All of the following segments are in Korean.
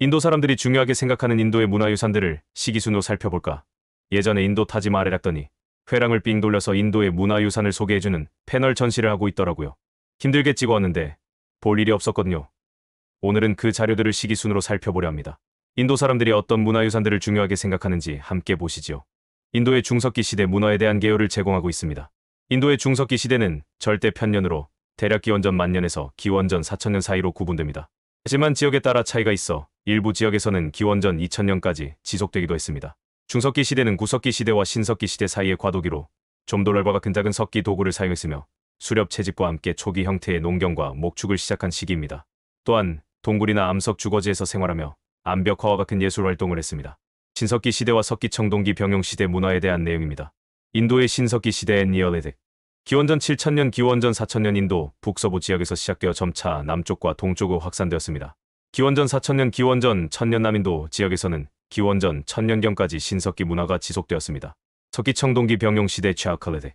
인도 사람들이 중요하게 생각하는 인도의 문화유산들을 시기순으로 살펴볼까? 예전에 인도 타지마할이랬더니 회랑을 삥 돌려서 인도의 문화유산을 소개해주는 패널 전시를 하고 있더라고요. 힘들게 찍어왔는데 볼 일이 없었거든요. 오늘은 그 자료들을 시기순으로 살펴보려 합니다. 인도 사람들이 어떤 문화유산들을 중요하게 생각하는지 함께 보시지요. 인도의 중석기 시대 문화에 대한 개요를 제공하고 있습니다. 인도의 중석기 시대는 절대 편년으로 대략 기원전 1000년에서 기원전 4000년 사이로 구분됩니다. 하지만 지역에 따라 차이가 있어 일부 지역에서는 기원전 2000년까지 지속되기도 했습니다. 중석기 시대는 구석기 시대와 신석기 시대 사이의 과도기로 좀 더 넓어가 큰 작은 석기 도구를 사용했으며 수렵 채집과 함께 초기 형태의 농경과 목축을 시작한 시기입니다. 또한 동굴이나 암석 주거지에서 생활하며 암벽화와 같은 예술 활동을 했습니다. 신석기 시대와 석기 청동기 병용 시대 문화에 대한 내용입니다. 인도의 신석기 시대의 니얼레딕 기원전 7000년 기원전 4000년 인도 북서부 지역에서 시작되어 점차 남쪽과 동쪽으로 확산되었습니다. 기원전 4000년 기원전 1000년 남인도 지역에서는 기원전 1000년경까지 신석기 문화가 지속되었습니다. 석기 청동기 병용 시대 차칼레데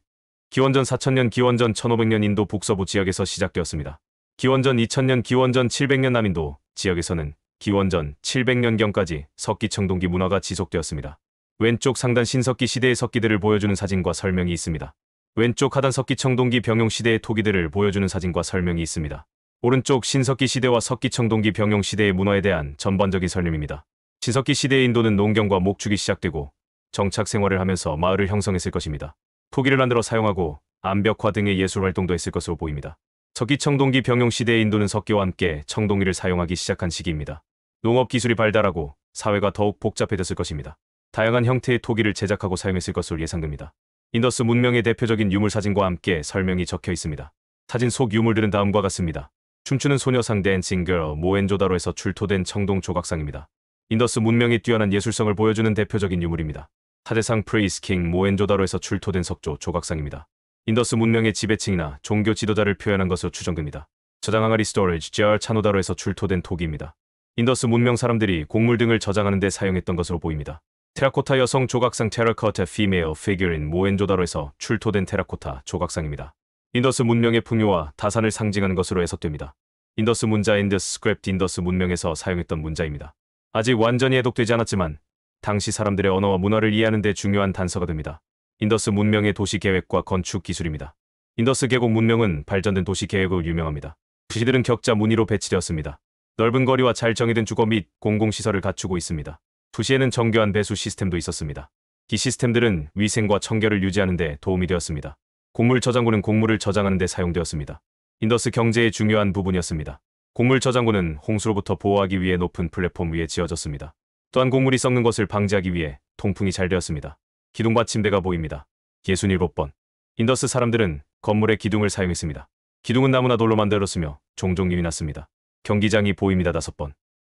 기원전 4000년 기원전 1500년 인도 북서부 지역에서 시작되었습니다. 기원전 2000년 기원전 700년 남인도 지역에서는 기원전 700년경까지 석기 청동기 문화가 지속되었습니다. 왼쪽 상단 신석기 시대의 석기들을 보여주는 사진과 설명이 있습니다. 왼쪽 하단 석기 청동기 병용 시대의 토기들을 보여주는 사진과 설명이 있습니다. 오른쪽 신석기 시대와 석기 청동기 병용 시대의 문화에 대한 전반적인 설명입니다. 신석기 시대의 인도는 농경과 목축이 시작되고 정착 생활을 하면서 마을을 형성했을 것입니다. 토기를 만들어 사용하고 암벽화 등의 예술 활동도 했을 것으로 보입니다. 석기 청동기 병용 시대의 인도는 석기와 함께 청동기를 사용하기 시작한 시기입니다. 농업 기술이 발달하고 사회가 더욱 복잡해졌을 것입니다. 다양한 형태의 토기를 제작하고 사용했을 것으로 예상됩니다. 인더스 문명의 대표적인 유물 사진과 함께 설명이 적혀 있습니다. 사진 속 유물들은 다음과 같습니다. 춤추는 소녀상 댄싱 걸 모헨조다로에서 출토된 청동 조각상입니다. 인더스 문명의 뛰어난 예술성을 보여주는 대표적인 유물입니다. 사대상 프레이스 킹 모헨조다로에서 출토된 석조 조각상입니다. 인더스 문명의 지배층이나 종교 지도자를 표현한 것으로 추정됩니다. 저장 항아리 스토리지 jar 차노다로에서 출토된 토기입니다. 인더스 문명 사람들이 곡물 등을 저장하는 데 사용했던 것으로 보입니다. 테라코타 여성 조각상 테라코타 피메일 피규어인 모헨조다로에서 출토된 테라코타 조각상입니다. 인더스 문명의 풍요와 다산을 상징하는 것으로 해석됩니다. 인더스 문자 인더스 스크립트 인더스 문명에서 사용했던 문자입니다. 아직 완전히 해독되지 않았지만 당시 사람들의 언어와 문화를 이해하는 데 중요한 단서가 됩니다. 인더스 문명의 도시 계획과 건축 기술입니다. 인더스 계곡 문명은 발전된 도시 계획으로 유명합니다. 도시들은 격자 무늬로 배치되었습니다. 넓은 거리와 잘 정의된 주거 및 공공시설을 갖추고 있습니다. 도시에는 정교한 배수 시스템도 있었습니다. 이 시스템들은 위생과 청결을 유지하는 데 도움이 되었습니다. 곡물 저장고는 곡물을 저장하는 데 사용되었습니다. 인더스 경제의 중요한 부분이었습니다. 곡물 저장고는 홍수로부터 보호하기 위해 높은 플랫폼 위에 지어졌습니다. 또한 곡물이 썩는 것을 방지하기 위해 통풍이 잘 되었습니다. 기둥 받침대가 보입니다. 67번. 인더스 사람들은 건물의 기둥을 사용했습니다. 기둥은 나무나 돌로 만들었으며 종종 임이 났습니다. 경기장이 보입니다. 5번.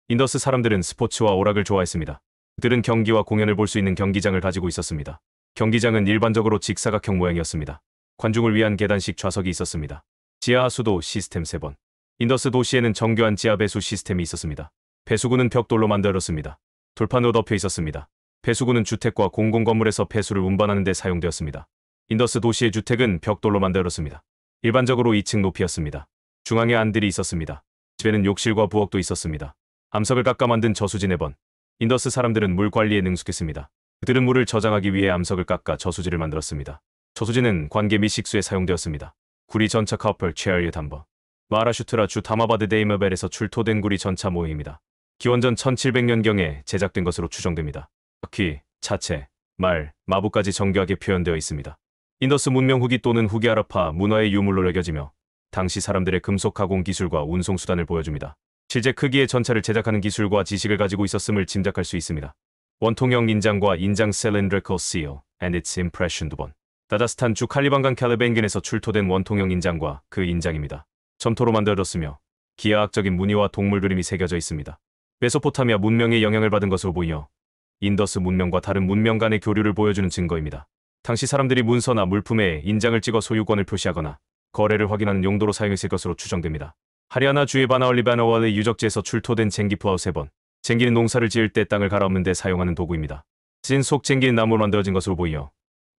인더스 사람들은 스포츠와 오락을 좋아했습니다. 그들은 경기와 공연을 볼 수 있는 경기장을 가지고 있었습니다. 경기장은 일반적으로 직사각형 모양이었습니다. 관중을 위한 계단식 좌석이 있었습니다. 지하 수도 시스템 3번. 인더스 도시에는 정교한 지하 배수 시스템이 있었습니다. 배수구는 벽돌로 만들었습니다. 돌판으로 덮여 있었습니다. 배수구는 주택과 공공건물에서 폐수를 운반하는 데 사용되었습니다. 인더스 도시의 주택은 벽돌로 만들었습니다. 일반적으로 2층 높이였습니다. 중앙에 안들이 있었습니다. 집에는 욕실과 부엌도 있었습니다. 암석을 깎아 만든 저수지 4번. 인더스 사람들은 물 관리에 능숙했습니다. 그들은 물을 저장하기 위해 암석을 깎아 저수지를 만들었습니다. 저수지는 관계 및 식수에 사용되었습니다. 구리 전차 커플 체어리엇 한번. 마하라슈트라 주 다마바드 데이머벨에서 출토된 구리 전차 모형입니다. 기원전 1700년경에 제작된 것으로 추정됩니다. 바퀴, 차체, 말, 마부까지 정교하게 표현되어 있습니다. 인더스 문명 후기 또는 후기 아라파 문화의 유물로 여겨지며 당시 사람들의 금속 가공 기술과 운송 수단을 보여줍니다. 실제 크기의 전차를 제작하는 기술과 지식을 가지고 있었음을 짐작할 수 있습니다. 원통형 인장과 인장 cylindrical seal and its impression 2번. 다다스탄 주 칼리반강 캘리벤겐에서 출토된 원통형 인장과 그 인장입니다. 점토로 만들어졌으며 기하학적인 무늬와 동물 그림이 새겨져 있습니다. 메소포타미아 문명의 영향을 받은 것으로 보이며 인더스 문명과 다른 문명 간의 교류를 보여주는 증거입니다. 당시 사람들이 문서나 물품에 인장을 찍어 소유권을 표시하거나 거래를 확인하는 용도로 사용했을 것으로 추정됩니다. 하리아나 주의 바나올리바나월의 유적지에서 출토된 쟁기 플라우 3번. 쟁기는 농사를 지을 때 땅을 갈아엎는 데 사용하는 도구입니다. 찐 속 쟁기는 나무로 만들어진 것으로 보이며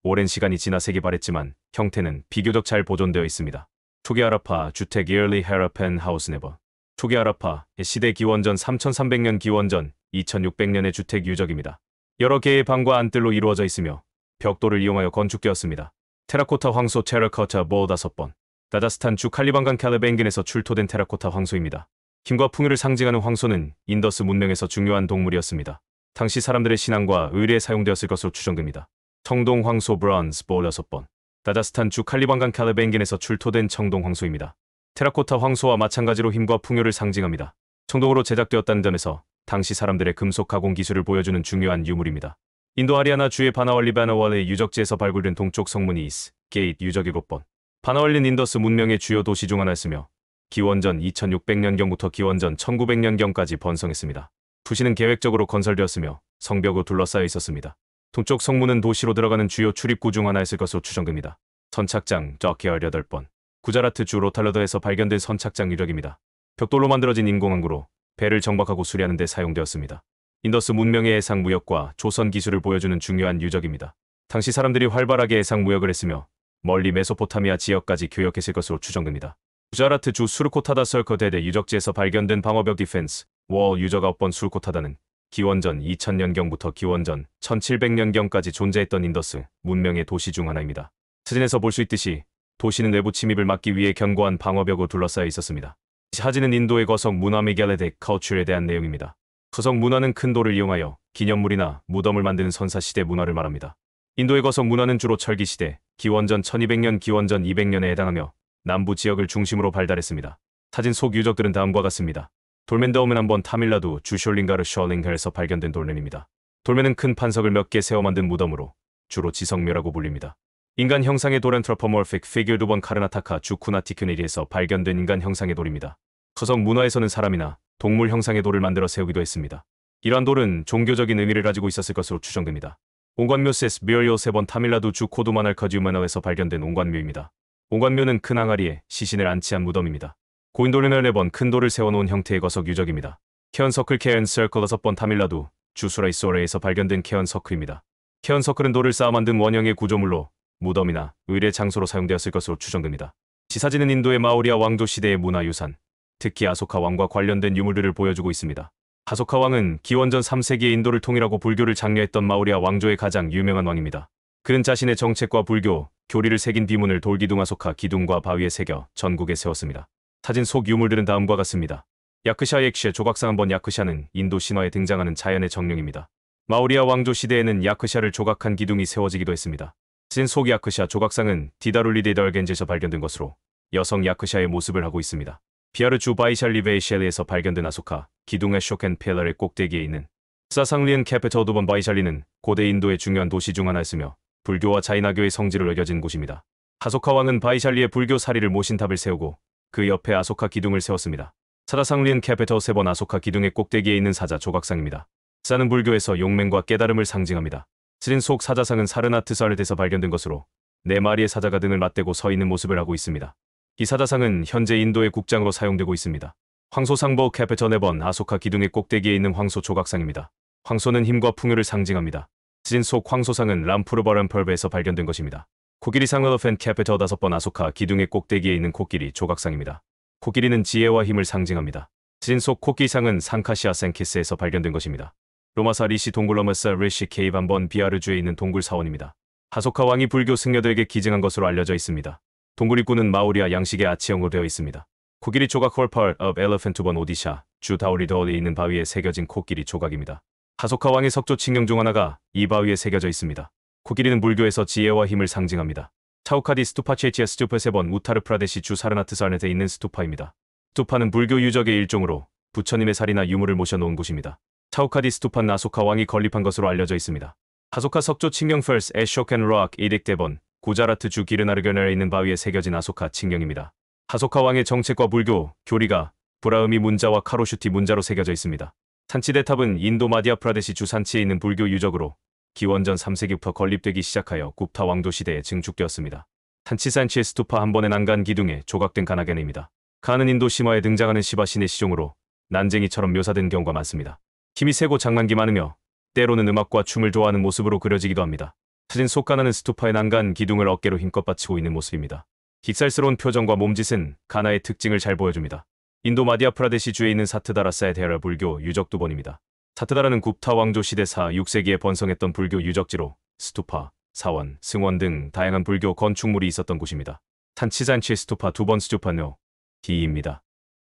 오랜 시간이 지나 색이 바랬지만 형태는 비교적 잘 보존되어 있습니다. 초기 아라파 주택 이얼리 헤라펜 하우스 4번. 초기 하라파 시대 기원전 3300년 기원전 2600년의 주택 유적입니다. 여러 개의 방과 안뜰로 이루어져 있으며 벽돌을 이용하여 건축되었습니다. 테라코타 황소 테라코타 볼 5번 다다스탄 주 칼리반간 캘레뱅긴에서 출토된 테라코타 황소입니다. 힘과 풍요를 상징하는 황소는 인더스 문명에서 중요한 동물이었습니다. 당시 사람들의 신앙과 의례에 사용되었을 것으로 추정됩니다. 청동 황소 브론즈 볼 6번 다다스탄 주 칼리반간 캘레뱅긴에서 출토된 청동 황소입니다. 테라코타 황소와 마찬가지로 힘과 풍요를 상징합니다. 청동으로 제작되었다는 점에서 당시 사람들의 금속 가공 기술을 보여주는 중요한 유물입니다. 인도 하리아나 주의 바나왈리 바나왈의 유적지에서 발굴된 동쪽 성문이 이스 게이트 유적 7번 바나왈리는 인더스 문명의 주요 도시 중 하나였으며 기원전 2600년경부터 기원전 1900년경까지 번성했습니다. 도시는 계획적으로 건설되었으며 성벽으로 둘러싸여 있었습니다. 동쪽 성문은 도시로 들어가는 주요 출입구 중 하나였을 것으로 추정됩니다. 선착장 저케어 8번 구자라트 주 로탈러드에서 발견된 선착장 유적입니다. 벽돌로 만들어진 인공항구로 배를 정박하고 수리하는 데 사용되었습니다. 인더스 문명의 해상 무역과 조선 기술을 보여주는 중요한 유적입니다. 당시 사람들이 활발하게 해상 무역을 했으며 멀리 메소포타미아 지역까지 교역했을 것으로 추정됩니다. 구자라트 주 수르코타다 설커데데 유적지에서 발견된 방어벽 디펜스 월 유적 9번 수르코타다는 기원전 2000년경부터 기원전 1700년경까지 존재했던 인더스 문명의 도시 중 하나입니다. 사진에서 볼 수 있듯이 도시는 외부 침입을 막기 위해 견고한 방어벽으로 둘러싸여 있었습니다. 사진은 인도의 거석 문화 메갈레덱 커츄에 대한 내용입니다. 거석 문화는 큰 돌을 이용하여 기념물이나 무덤을 만드는 선사시대 문화를 말합니다. 인도의 거석 문화는 주로 철기시대, 기원전 1200년, 기원전 200년에 해당하며 남부 지역을 중심으로 발달했습니다. 사진 속 유적들은 다음과 같습니다. 돌맨다움은 한번 타밀나두 주 숄링가르 셜링헬에서 발견된 돌맨입니다. 돌맨은 큰 판석을 몇 개 세워 만든 무덤으로 주로 지성묘라고 불립니다. 인간 형상의 돌 엔트로포모픽 피규어 2번 카르나타카 주 쿠나티큐네리에서 발견된 인간 형상의 돌입니다. 거석 문화에서는 사람이나 동물 형상의 돌을 만들어 세우기도 했습니다. 이러한 돌은 종교적인 의미를 가지고 있었을 것으로 추정됩니다. 옹관묘세스 뮤얼요 3번 타밀나두 주 코두마날커지우마나에서 발견된 옹관묘입니다. 옹관묘는 큰 항아리에 시신을 안치한 무덤입니다. 고인돌레널 4번 큰 돌을 세워놓은 형태의 거석 유적입니다. 케언서클 케언 서클 6번 타밀나두 주 수라이소레에서 발견된 케언서클입니다. 케언서클은 돌을 쌓아 만든 원형의 구조물로 무덤이나 의례 장소로 사용되었을 것으로 추정됩니다. 지사진은 인도의 마우리아 왕조 시대의 문화유산, 특히 아소카 왕과 관련된 유물들을 보여주고 있습니다. 아소카 왕은 기원전 3세기에 인도를 통일하고 불교를 장려했던 마우리아 왕조의 가장 유명한 왕입니다. 그는 자신의 정책과 불교, 교리를 새긴 비문을 돌기둥 아소카 기둥과 바위에 새겨 전국에 세웠습니다. 사진 속 유물들은 다음과 같습니다. 야크샤 엑시의 조각상 한번 야크샤는 인도 신화에 등장하는 자연의 정령입니다. 마우리아 왕조 시대에는 야크샤를 조각한 기둥이 세워지기도 했습니다. 사진 속 야크샤 조각상은 디다룰리데 덜겐지에서 발견된 것으로 여성 야크샤의 모습을 하고 있습니다. 비아르 주 바이샬리베이셸리에서 발견된 아소카 기둥의 쇼켄 펠러의 꼭대기에 있는 사상리은 캐피터 2번 바이샬리는 고대 인도의 중요한 도시 중 하나였으며 불교와 자이나교의 성지로 여겨진 곳입니다. 아소카 왕은 바이샬리의 불교 사리를 모신 탑을 세우고 그 옆에 아소카 기둥을 세웠습니다. 사다상리은 캐피터 3번 아소카 기둥의 꼭대기에 있는 사자 조각상입니다. 사는 불교에서 용맹과 깨달음을 상징합니다. 사진 속 사자상은 사르나트사르에서 발견된 것으로 4마리의 사자가 등을 맞대고 서 있는 모습을 하고 있습니다. 이 사자상은 현재 인도의 국장으로 사용되고 있습니다. 황소상보 캐피터 4번 아소카 기둥의 꼭대기에 있는 황소 조각상입니다. 황소는 힘과 풍요를 상징합니다. 사진 속 황소상은 람푸르버람펄베에서 발견된 것입니다. 코끼리상 엘러펜 캐피터 5번 아소카 기둥의 꼭대기에 있는 코끼리 조각상입니다. 코끼리는 지혜와 힘을 상징합니다. 사진 속 코끼리상은 상카시아 센키스에서 발견된 것입니다. 로마사 리시 동굴러머스 리시 케이브 한번 비아르주에 있는 동굴 사원입니다. 아소카 왕이 불교 승려들에게 기증한 것으로 알려져 있습니다. 동굴 입구는 마우리아 양식의 아치형으로 되어 있습니다. 코끼리 조각 홀펄 of elephant 2번 오디샤 주 다우리더에 있는 바위에 새겨진 코끼리 조각입니다. 아소카 왕의 석조 칙령 중 하나가 이 바위에 새겨져 있습니다. 코끼리는 불교에서 지혜와 힘을 상징합니다. 차우카디 스투파 체치아 스투파 3번 우타르 프라데시 주 사르나트산에 있는 스투파입니다. 스투파는 불교 유적의 일종으로 부처님의 살이나 유물을 모셔놓은 곳입니다. 차우카디 스투파는 아소카 왕이 건립한 것으로 알려져 있습니다. 아소카 석조 칙령 First 에쇼켄 록 이딕 4번 구자라트 주 기르나르견에 있는 바위에 새겨진 아소카 칙령입니다. 아소카 왕의 정책과 불교, 교리가 브라흐미 문자와 카로슈티 문자로 새겨져 있습니다. 산치대 탑은 인도 마디아 프라데시 주 산치에 있는 불교 유적으로 기원전 3세기부터 건립되기 시작하여 굽타 왕조 시대에 증축되었습니다. 산치산치의 스투파 한 번의 난간 기둥에 조각된 가나겐입니다. 가는 인도 신화에 등장하는 시바 신의 시종으로 난쟁이처럼 묘사된 경우가 많습니다. 힘이 세고 장난기 많으며 때로는 음악과 춤을 좋아하는 모습으로 그려지기도 합니다. 사진 속 가나는 스투파의 난간 기둥을 어깨로 힘껏 받치고 있는 모습입니다. 킥살스러운 표정과 몸짓은 가나의 특징을 잘 보여줍니다. 인도 마디아프라데시 주에 있는 사트다라사의 대라 불교 유적두번입니다. 사트다라는 굽타 왕조 시대사 6세기에 번성했던 불교 유적지로 스투파, 사원, 승원 등 다양한 불교 건축물이 있었던 곳입니다. 산치잔치의 스투파 2번 스투파노 D입니다.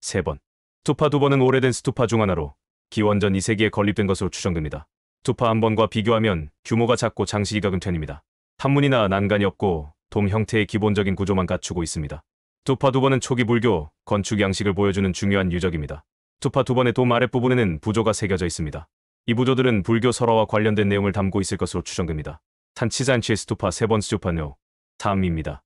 3번. 스투파 2번은 오래된 스투파 중 하나로 기원전 2세기에 건립된 것으로 추정됩니다. 스투파 1번과 비교하면 규모가 작고 장식이 적은 편입니다. 탑문이나 난간이 없고 돔 형태의 기본적인 구조만 갖추고 있습니다. 스투파 2번은 초기 불교 건축 양식을 보여주는 중요한 유적입니다. 스투파 2번의 돔 아랫부분에는 부조가 새겨져 있습니다. 이 부조들은 불교 설화와 관련된 내용을 담고 있을 것으로 추정됩니다. 산치잔치의 스투파 3번 스투파노 3입니다.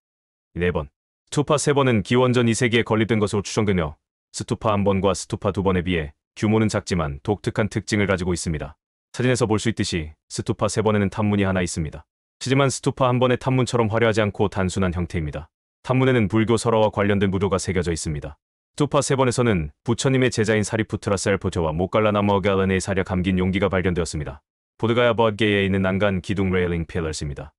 4번. 스투파 3번은 기원전 2세기에 건립된 것으로 추정되며 스투파 1번과 스투파 2번에 비해 규모는 작지만 독특한 특징을 가지고 있습니다. 사진에서 볼 수 있듯이 스투파 3번에는 탑문이 하나 있습니다. 하지만 스투파 1번의 탑문처럼 화려하지 않고 단순한 형태입니다. 탑문에는 불교 설화와 관련된 부조가 새겨져 있습니다. 스투파 3번에서는 부처님의 제자인 사리푸트라 셀포테와 모칼라나머 갈란의 사려 감긴 용기가 발견되었습니다. 보드가야 버드게에 있는 난간 기둥 레일링 필러스입니다.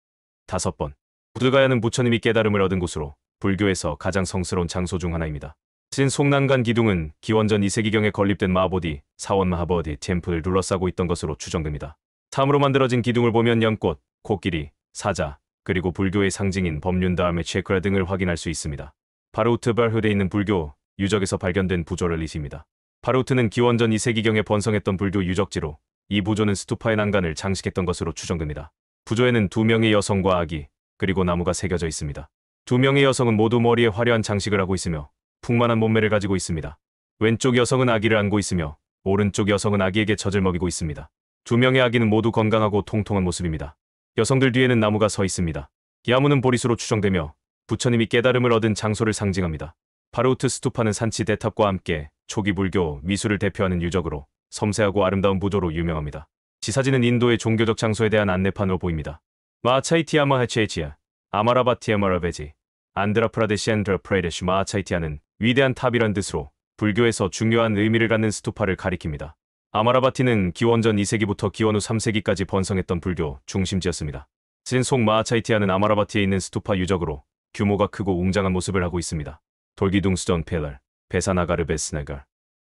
5번. 보드가야는 부처님이 깨달음을 얻은 곳으로 불교에서 가장 성스러운 장소 중 하나입니다. 진 속난간 기둥은 기원전 2세기경에 건립된 마보디, 사원 마하버디 템플을 둘러싸고 있던 것으로 추정됩니다. 참으로 만들어진 기둥을 보면 연꽃, 코끼리, 사자, 그리고 불교의 상징인 법륜 다음의 체크라 등을 확인할 수 있습니다. 파르우트 발흐에 있는 불교 유적에서 발견된 부조 렐리스입니다. 파르우트는 기원전 2세기경에 번성했던 불교 유적지로 이 부조는 스투파의 난간을 장식했던 것으로 추정됩니다. 부조에는 2명의 여성과 아기, 그리고 나무가 새겨져 있습니다. 2명의 여성은 모두 머리에 화려한 장식을 하고 있으며 풍만한 몸매를 가지고 있습니다. 왼쪽 여성은 아기를 안고 있으며 오른쪽 여성은 아기에게 젖을 먹이고 있습니다. 2명의 아기는 모두 건강하고 통통한 모습입니다. 여성들 뒤에는 나무가 서 있습니다. 이 나무는 보리수로 추정되며 부처님이 깨달음을 얻은 장소를 상징합니다. 파르우트 스투파는 산치 대탑과 함께 초기 불교 미술을 대표하는 유적으로 섬세하고 아름다운 부조로 유명합니다. 지사진은 인도의 종교적 장소에 대한 안내판으로 보입니다. 마하차이티아 마하체이치아, 아마라바티아 마라베지, 안드라프라데시 안드라프라데시 마하차이티아는 위대한 탑이란 뜻으로 불교에서 중요한 의미를 갖는 스투파를 가리킵니다. 아마라바티는 기원전 2세기부터 기원 후 3세기까지 번성했던 불교 중심지였습니다. 진속 마하차이티아는 아마라바티에 있는 스투파 유적으로 규모가 크고 웅장한 모습을 하고 있습니다. 돌기둥 수전 펠럴, 베사나가르 베스나갈.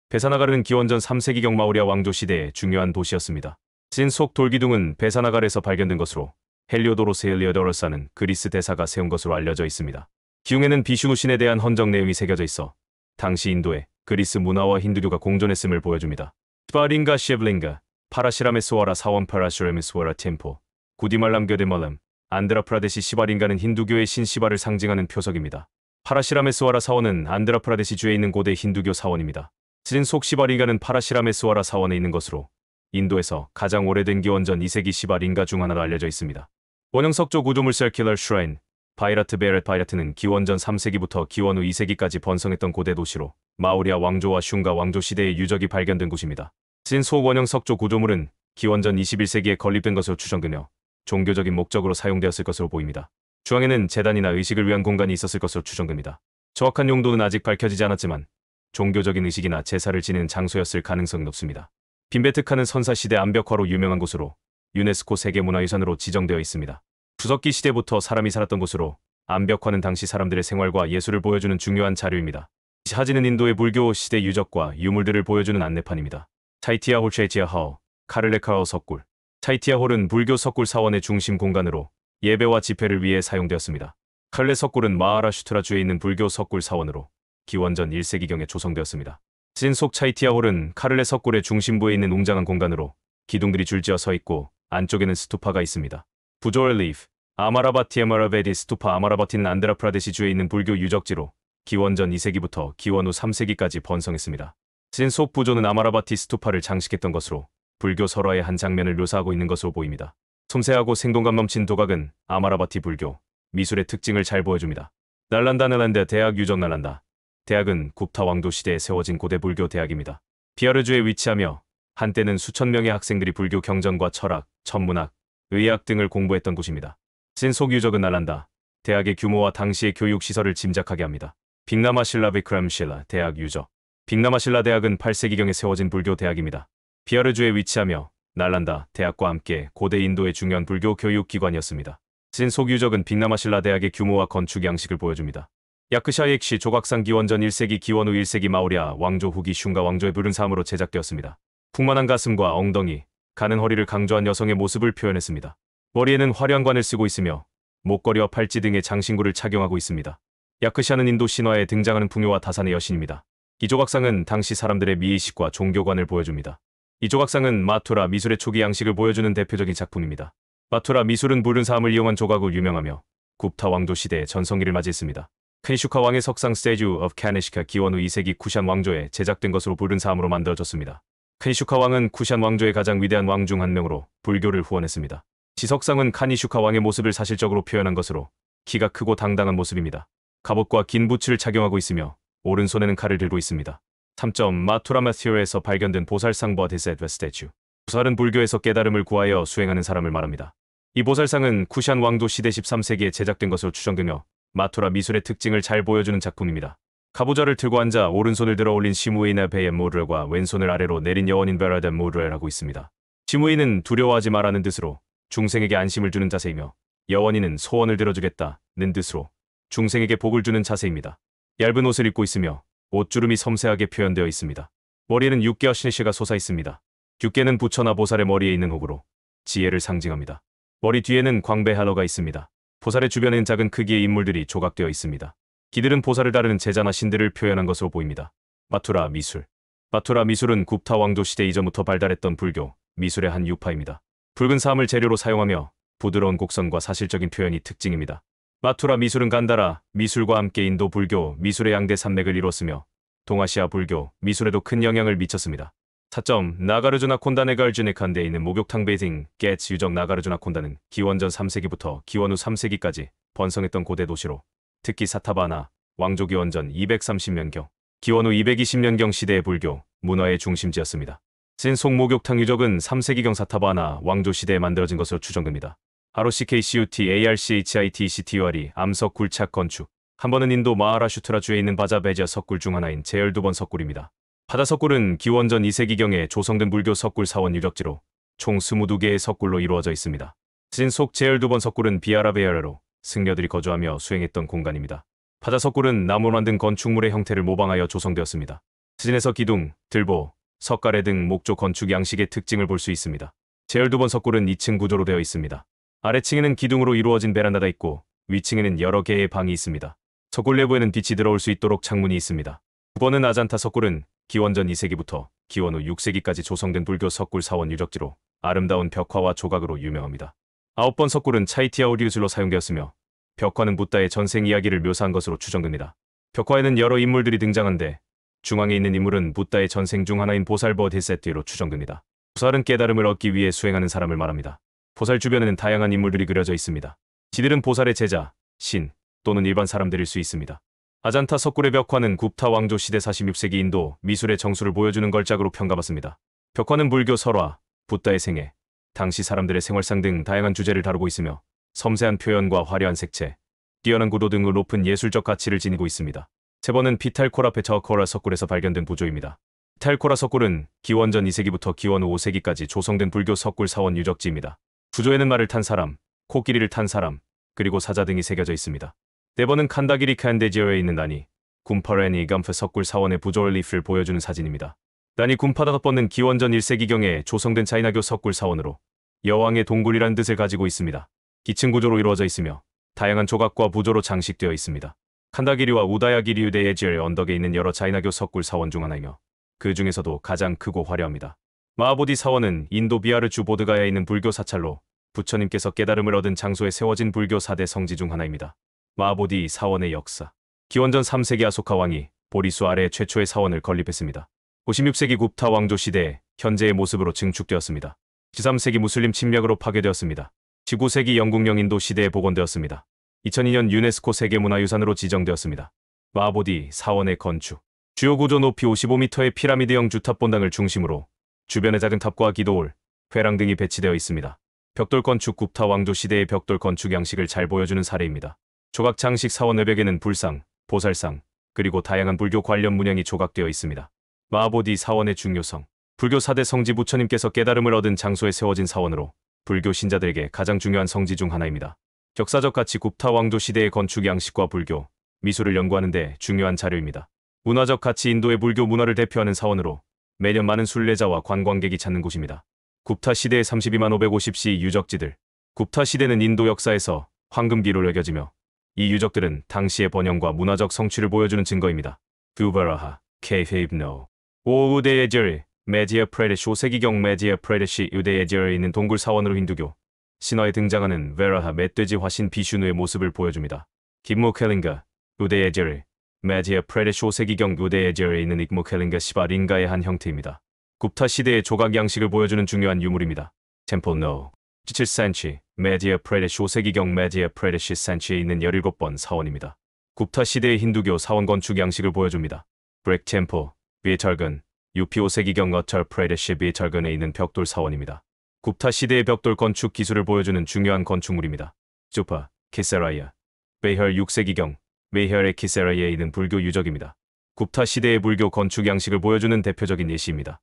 베사나가르는 기원전 3세기경 마우리아 왕조 시대의 중요한 도시였습니다. 진속 돌기둥은 베사나갈에서 발견된 것으로 헬리오도로스 헬리오도로스는 그리스 대사가 세운 것으로 알려져 있습니다. 기둥에는 비슈누 신에 대한 헌정 내용이 새겨져 있어 당시 인도에 그리스 문화와 힌두교가 공존했음을 보여줍니다. 스파링가 시블링가, 파라시라메스와라 사원 파라시라메스와라 템포, 구디말람 gö데멀람, 안드라프라데시 시바링가는 힌두교의 신 시바를 상징하는 표석입니다. 파라시라메스와라 사원은 안드라프라데시 주에 있는 고대 힌두교 사원입니다. 진속 시바링가는 파라시라메스와라 사원에 있는 것으로 인도에서 가장 오래된 기원전 2세기 시바링가 중 하나로 알려져 있습니다. 원형석조 구조물 셀큘러 슈라인, 바이라트 베렛 바이라트는 기원전 3세기부터 기원 후 2세기까지 번성했던 고대 도시로 마우리아 왕조와 슝가 왕조 시대의 유적이 발견된 곳입니다. 진속 원형 석조 구조물은 기원전 21세기에 건립된 것으로 추정되며 종교적인 목적으로 사용되었을 것으로 보입니다. 중앙에는 제단이나 의식을 위한 공간이 있었을 것으로 추정됩니다. 정확한 용도는 아직 밝혀지지 않았지만 종교적인 의식이나 제사를 지내는 장소였을 가능성이 높습니다. 빈베트카는 선사시대 암벽화로 유명한 곳으로 유네스코 세계문화유산으로 지정되어 있습니다. 구석기 시대부터 사람이 살았던 곳으로 암벽화는 당시 사람들의 생활과 예술을 보여주는 중요한 자료입니다. 사진은 인도의 불교 시대 유적과 유물들을 보여주는 안내판입니다. 차이티아홀 쉐이티아하오, 카를레카오 석굴. 차이티아홀은 불교 석굴 사원의 중심 공간으로 예배와 집회를 위해 사용되었습니다. 칼레 석굴은 마하라슈트라주에 있는 불교 석굴 사원으로 기원전 1세기경에 조성되었습니다. 진속 차이티아홀은 카를레 석굴의 중심부에 있는 웅장한 공간으로 기둥들이 줄지어 서 있고 안쪽에는 스투파가 있습니다. 부조 렐리프, 아마라바티 에마라베디 스투파. 아마라바티는 안드라프라데시 주에 있는 불교 유적지로 기원전 2세기부터 기원 후 3세기까지 번성했습니다. 진속 부조는 아마라바티 스투파를 장식했던 것으로 불교 설화의 한 장면을 묘사하고 있는 것으로 보입니다. 섬세하고 생동감 넘친 도각은 아마라바티 불교 미술의 특징을 잘 보여줍니다. 날란다 넬란드 대학 유적 날란다. 대학은 굽타 왕조 시대에 세워진 고대 불교 대학입니다. 비아르주에 위치하며 한때는 수천 명의 학생들이 불교 경전과 철학, 천문학, 의학 등을 공부했던 곳입니다. 진속 유적은 날란다. 대학의 규모와 당시의 교육 시설을 짐작하게 합니다. 빅나마실라 비크람실라 대학 유적. 빅나마실라 대학은 8세기경에 세워진 불교 대학입니다. 비아르주에 위치하며 날란다 대학과 함께 고대 인도의 중요한 불교 교육 기관이었습니다. 진속 유적은 빅나마실라 대학의 규모와 건축 양식을 보여줍니다. 야크샤 액시 조각상 기원전 1세기 기원 후 1세기 마오리아 왕조 후기 슝가 왕조의 부른 사람으로 제작되었습니다. 풍만한 가슴과 엉덩이, 가는 허리를 강조한 여성의 모습을 표현했습니다. 머리에는 화려한 관을 쓰고 있으며 목걸이와 팔찌 등의 장신구를 착용하고 있습니다. 야크샤는 인도 신화에 등장하는 풍요와 다산의 여신입니다. 이 조각상은 당시 사람들의 미의식과 종교관을 보여줍니다. 이 조각상은 마투라 미술의 초기 양식을 보여주는 대표적인 작품입니다. 마투라 미술은 부른 사람을 이용한 조각으로 유명하며 굽타 왕조 시대의 전성기를 맞이했습니다. 카니슈카 왕의 석상 Statue of Kanishka 기원 후 2세기 쿠샨 왕조에 제작된 것으로 부른 사람으로 만들어졌습니다. 카니슈카 왕은 쿠샨 왕조의 가장 위대한 왕 중 한 명으로 불교를 후원했습니다. 지석상은 카니슈카 왕의 모습을 사실적으로 표현한 것으로 키가 크고 당당한 모습입니다. 갑옷과 긴 부츠를 착용하고 있으며 오른손에는 칼을 들고 있습니다. 3점 마투라 마티오에서 발견된 보살상 버디셋 스태츄. 보살은 불교에서 깨달음을 구하여 수행하는 사람을 말합니다. 이 보살상은 쿠샨 왕조 시대 13세기에 제작된 것으로 추정되며 마투라 미술의 특징을 잘 보여주는 작품입니다. 가부좌를 들고 앉아 오른손을 들어 올린 시무이나 베의 모르엘과 왼손을 아래로 내린 여원인 베라데 모르엘하고 있습니다. 시무이는 두려워하지 말라는 뜻으로 중생에게 안심을 주는 자세이며 여원인은 소원을 들어주겠다는 뜻으로 중생에게 복을 주는 자세입니다. 얇은 옷을 입고 있으며 옷주름이 섬세하게 표현되어 있습니다. 머리에는 6개와 시니시가 솟아 있습니다. 6개는 부처나 보살의 머리에 있는 호구로 지혜를 상징합니다. 머리 뒤에는 광배 하러가 있습니다. 보살의 주변에는 작은 크기의 인물들이 조각되어 있습니다. 기들은 보살을 따르는 제자나 신들을 표현한 것으로 보입니다. 마투라 미술. 마투라 미술은 굽타 왕조 시대 이전부터 발달했던 불교 미술의 한 유파입니다. 붉은 사암을 재료로 사용하며 부드러운 곡선과 사실적인 표현이 특징입니다. 마투라 미술은 간다라 미술과 함께 인도 불교 미술의 양대 산맥을 이뤘으며 동아시아 불교 미술에도 큰 영향을 미쳤습니다. 4점 나가르주나 콘단의 갈주네칸대에 있는 목욕탕 베이징 게츠 유적 나가르주나 콘단은 기원전 3세기부터 기원 후 3세기까지 번성했던 고대 도시로 특히 사타바나 왕조 기원전 230년경, 기원 후 220년경 시대의 불교 문화의 중심지였습니다. 신속 목욕탕 유적은 3세기경 사타바나 왕조 시대에 만들어진 것으로 추정됩니다. ROCKCUT ARCHITCTUR이 암석 굴착 건축. 한 번은 인도 마하라슈트라주에 있는 바자베지아 석굴 중 하나인 제12번 석굴입니다. 바다 석굴은 기원전 2세기경에 조성된 불교 석굴 사원 유적지로 총 22개의 석굴로 이루어져 있습니다. 신속 제12번 석굴은 비아라베아라로 승려들이 거주하며 수행했던 공간입니다. 바다 석굴은 나무로 만든 건축물의 형태를 모방하여 조성되었습니다. 스진에서 기둥, 들보, 석가래 등 목조 건축 양식의 특징을 볼 수 있습니다. 제12번 석굴은 2층 구조로 되어 있습니다. 아래층에는 기둥으로 이루어진 베란다가 있고 위층에는 여러 개의 방이 있습니다. 석굴 내부에는 빛이 들어올 수 있도록 창문이 있습니다. 9번은 아잔타 석굴은 기원전 2세기부터 기원 후 6세기까지 조성된 불교 석굴 사원 유적지로 아름다운 벽화와 조각으로 유명합니다. 9번 석굴은 차이티아오리우슬로 사용되었으며 벽화는 붓다의 전생 이야기를 묘사한 것으로 추정됩니다. 벽화에는 여러 인물들이 등장한데 중앙에 있는 인물은 붓다의 전생 중 하나인 보살 버디세트로 추정됩니다. 보살은 깨달음을 얻기 위해 수행하는 사람을 말합니다. 보살 주변에는 다양한 인물들이 그려져 있습니다. 지들은 보살의 제자, 신 또는 일반 사람들일 수 있습니다. 아잔타 석굴의 벽화는 굽타 왕조 시대 46세기 인도 미술의 정수를 보여주는 걸작으로 평가받습니다. 벽화는 불교 설화, 붓다의 생애, 당시 사람들의 생활상 등 다양한 주제를 다루고 있으며 섬세한 표현과 화려한 색채, 뛰어난 구도 등의 높은 예술적 가치를 지니고 있습니다. 세 번은 피탈코라 페차코라 석굴에서 발견된 부조입니다. 피탈코라 석굴은 기원전 2세기부터 기원 후 5세기까지 조성된 불교 석굴 사원 유적지입니다. 부조에는 말을 탄 사람, 코끼리를 탄 사람, 그리고 사자 등이 새겨져 있습니다. 네 번은 칸다기리 칸데지어에 있는 나니 굼파레니 감프 석굴 사원의 부조 릴리프를 보여주는 사진입니다. 나니 굼파 5번은 기원전 1세기경에 조성된 차이나교 석굴 사원으로 여왕의 동굴이란 뜻을 가지고 있습니다. 기층 구조로 이루어져 있으며 다양한 조각과 부조로 장식되어 있습니다. 칸다기리와 우다야기리 유대의 지엘 언덕에 있는 여러 차이나교 석굴 사원 중 하나이며 그 중에서도 가장 크고 화려합니다. 마하보디 사원은 인도 비하르주 보드가야에 있는 불교 사찰로 부처님께서 깨달음을 얻은 장소에 세워진 불교 4대 성지 중 하나입니다. 마하보디 사원의 역사. 기원전 3세기 아소카 왕이 보리수 아래 최초의 사원을 건립했습니다. 56세기 굽타 왕조 시대에 현재의 모습으로 증축되었습니다. 13세기 무슬림 침략으로 파괴되었습니다. 19세기 영국령 인도 시대에 복원되었습니다. 2002년 유네스코 세계문화유산으로 지정되었습니다. 마하보디 사원의 건축. 주요 구조 높이 55m의 피라미드형 주탑 본당을 중심으로 주변에 작은 탑과 기도홀, 회랑 등이 배치되어 있습니다. 벽돌 건축 굽타 왕조 시대의 벽돌 건축 양식을 잘 보여주는 사례입니다. 조각 장식 사원 외벽에는 불상, 보살상, 그리고 다양한 불교 관련 문양이 조각되어 있습니다. 마하보디 사원의 중요성. 불교 4대 성지 부처님께서 깨달음을 얻은 장소에 세워진 사원으로 불교 신자들에게 가장 중요한 성지 중 하나입니다. 역사적 가치 굽타 왕조 시대의 건축 양식과 불교, 미술을 연구하는 데 중요한 자료입니다. 문화적 가치 인도의 불교 문화를 대표하는 사원으로 매년 많은 순례자와 관광객이 찾는 곳입니다. 굽타 시대의 32만 550시 유적지들. 굽타 시대는 인도 역사에서 황금기로 여겨지며 이 유적들은 당시의 번영과 문화적 성취를 보여주는 증거입니다. 두바라하, 케이페입노. 오우데예절, 메디어 프레데시 5세기경 메디어 프레데시 유데예절에 있는 동굴 사원으로 힌두교 신화에 등장하는 베라하 멧돼지 화신 비슈누의 모습을 보여줍니다. 김무켈링가, 유데예절, 메디어 프레데시 5세기경 유데예절에 있는 익무켈링가 시바링가의 한 형태입니다. 굽타 시대의 조각 양식을 보여주는 중요한 유물입니다. 템플 노. 17cm, 메디어 프레데시 5세기경 메디어 프레데시 센치에 있는 17번 사원입니다. 굽타 시대의 힌두교 사원 건축 양식을 보여줍니다. 브렉 템플, 비털근, 6피5세기경 어철 프레데시 비털근에 있는 벽돌 사원입니다. 굽타 시대의 벽돌 건축 기술을 보여주는 중요한 건축물입니다. 주파, 키세라이아, 베이헐 6세기경, 베이헐의 키세라이아에 있는 불교 유적입니다. 굽타 시대의 불교 건축 양식을 보여주는 대표적인 예시입니다.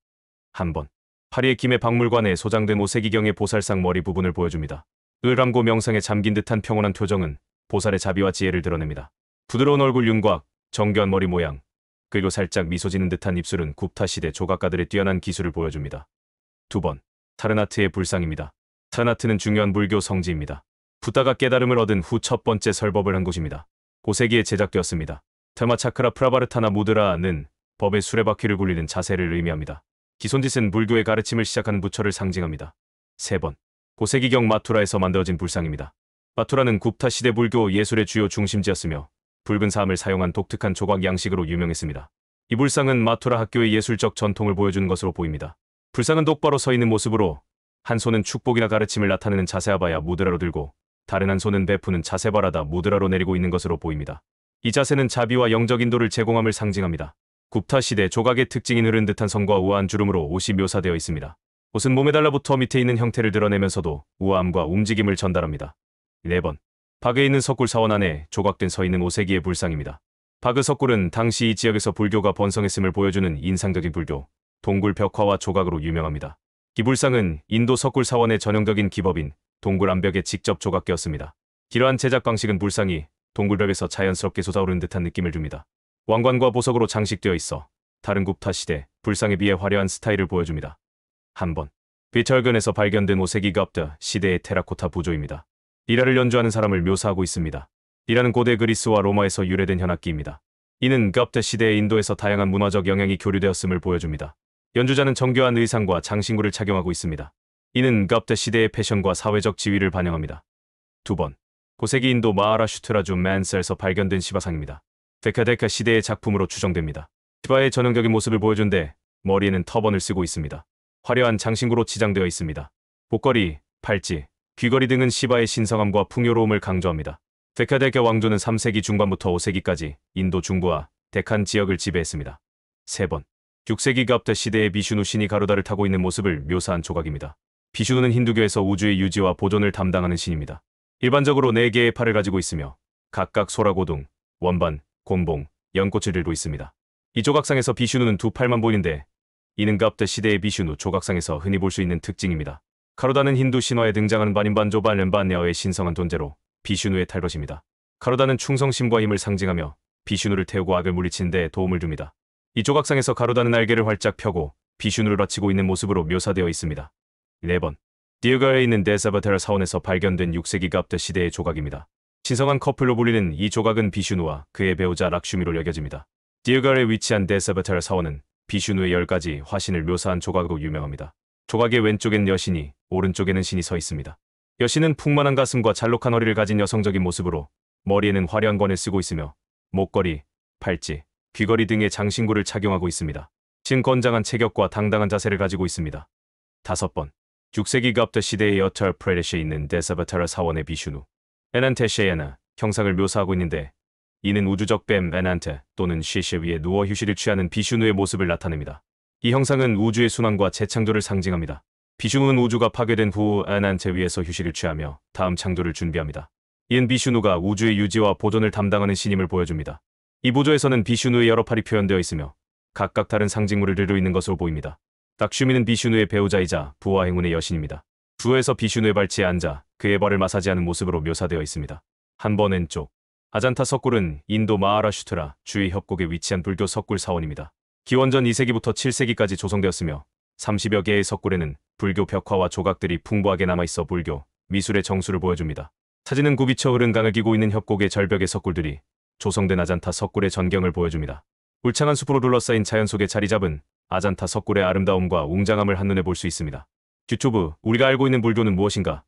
한번 파리의 김해 박물관에 소장된 5세기경의 보살상 머리 부분을 보여줍니다. 을암고 명상에 잠긴 듯한 평온한 표정은 보살의 자비와 지혜를 드러냅니다. 부드러운 얼굴 윤곽, 정교한 머리 모양, 그리고 살짝 미소 짓는 듯한 입술은 굽타 시대 조각가들의 뛰어난 기술을 보여줍니다. 2번, 타르나트의 불상입니다. 타르나트는 중요한 불교 성지입니다. 부다가 깨달음을 얻은 후 첫 번째 설법을 한 곳입니다. 5세기에 제작되었습니다. 테마 차크라 프라바르타나 무드라는 법의 수레바퀴를 굴리는 자세를 의미합니다. 기손짓은 불교의 가르침을 시작하는 부처를 상징합니다. 3번, 5세기경 마투라에서 만들어진 불상입니다. 마투라는 굽타 시대 불교 예술의 주요 중심지였으며 붉은 사암을 사용한 독특한 조각 양식으로 유명했습니다. 이 불상은 마투라 학교의 예술적 전통을 보여주는 것으로 보입니다. 불상은 똑바로 서 있는 모습으로 한 손은 축복이나 가르침을 나타내는 자세아바야 무드라로 들고 다른 한 손은 베푸는 자세바라다 무드라로 내리고 있는 것으로 보입니다. 이 자세는 자비와 영적 인도를 제공함을 상징합니다. 굽타 시대 조각의 특징인 흐른 듯한 선과 우아한 주름으로 옷이 묘사되어 있습니다. 옷은 몸에 달라붙어 밑에 있는 형태를 드러내면서도 우아함과 움직임을 전달합니다. 4번, 바그에 있는 석굴 사원 안에 조각된 서 있는 5세기의 불상입니다. 바그 석굴은 당시 이 지역에서 불교가 번성했음을 보여주는 인상적인 불교, 동굴 벽화와 조각으로 유명합니다. 이 불상은 인도 석굴 사원의 전형적인 기법인 동굴 암벽에 직접 조각되었습니다. 이러한 제작 방식은 불상이 동굴벽에서 자연스럽게 솟아오르는 듯한 느낌을 줍니다. 왕관과 보석으로 장식되어 있어 다른 굽타 시대 불상에 비해 화려한 스타일을 보여줍니다. 한번, 비털근에서 발견된 5세기 굽타 시대의 테라코타 부조입니다. 리라를 연주하는 사람을 묘사하고 있습니다. 리라는 고대 그리스와 로마에서 유래된 현악기입니다. 이는 굽타 시대의 인도에서 다양한 문화적 영향이 교류되었음을 보여줍니다. 연주자는 정교한 의상과 장신구를 착용하고 있습니다. 이는 굽타 시대의 패션과 사회적 지위를 반영합니다. 2번, 5세기 인도 마하라슈트라주 맨스에서 발견된 시바상입니다. 데카데카 시대의 작품으로 추정됩니다. 시바의 전형적인 모습을 보여준데 머리에는 터번을 쓰고 있습니다. 화려한 장신구로 치장되어 있습니다. 복걸이, 팔찌, 귀걸이 등은 시바의 신성함과 풍요로움을 강조합니다. 데카데카 왕조는 3세기 중반부터 5세기까지 인도 중부와 데칸 지역을 지배했습니다. 3번, 6세기 굽타 시대의 비슈누 신이 가로다를 타고 있는 모습을 묘사한 조각입니다. 비슈누는 힌두교에서 우주의 유지와 보존을 담당하는 신입니다. 일반적으로 4개의 팔을 가지고 있으며 각각 소라고둥, 원반, 곤봉, 연꽃을 들고 있습니다. 이 조각상에서 비슈누는 2팔만 보이는데 이는 굽타 시대의 비슈누 조각상에서 흔히 볼 수 있는 특징입니다. 카로다는 힌두 신화에 등장하는 바닌반조반 렘반네어의 신성한 존재로 비슈누의 탈것입니다. 카로다는 충성심과 힘을 상징하며 비슈누를 태우고 악을 물리치는 데 도움을 줍니다. 이 조각상에서 가로다는 날개를 활짝 펴고 비슈누를 받치고 있는 모습으로 묘사되어 있습니다. 4번, 디어가에 있는 데사바테라 사원에서 발견된 6세기 굽타 시대의 조각입니다. 신성한 커플로 불리는 이 조각은 비슈누와 그의 배우자 락슈미로 여겨집니다. 디어가에 위치한 데사바테라 사원은 비슈누의 10가지 화신을 묘사한 조각으로 유명합니다. 조각의 왼쪽엔 여신이, 오른쪽에는 신이 서 있습니다. 여신은 풍만한 가슴과 잘록한 허리를 가진 여성적인 모습으로 머리에는 화려한 권을 쓰고 있으며 목걸이, 팔찌, 귀걸이 등의 장신구를 착용하고 있습니다. 신 건장한 체격과 당당한 자세를 가지고 있습니다. 5번, 6세기 굽타 시대의 여털 프레데시에 있는 데사바테라 사원의 비슈누 에난테셰야나 형상을 묘사하고 있는데 이는 우주적 뱀 에난테 또는 시셰 위에 누워 휴식을 취하는 비슈누의 모습을 나타냅니다. 이 형상은 우주의 순환과 재창조를 상징합니다. 비슈누는 우주가 파괴된 후 에난테 위에서 휴식을 취하며 다음 창조를 준비합니다. 이는 비슈누가 우주의 유지와 보존을 담당하는 신임을 보여줍니다. 이 보조에서는 비슈누의 여러 팔이 표현되어 있으며 각각 다른 상징물을 들고 있는 것으로 보입니다. 락슈미는 비슈누의 배우자이자 부와 행운의 여신입니다. 부에서 비슈누의 발치에 앉아 그의 발을 마사지하는 모습으로 묘사되어 있습니다. 한 번 왼쪽, 아잔타 석굴은 인도 마하라슈트라 주의 협곡에 위치한 불교 석굴 사원입니다. 기원전 2세기부터 7세기까지 조성되었으며 30여 개의 석굴에는 불교 벽화와 조각들이 풍부하게 남아있어 불교 미술의 정수를 보여줍니다. 사진은 굽이쳐 흐른 강을 끼고 있는 협곡의 절벽의 석굴들이 조성된 아잔타 석굴의 전경을 보여줍니다. 울창한 숲으로 둘러싸인 자연 속에 자리 잡은 아잔타 석굴의 아름다움과 웅장함을 한눈에 볼 수 있습니다. 유튜브 우리가 알고 있는 불교는 무엇인가?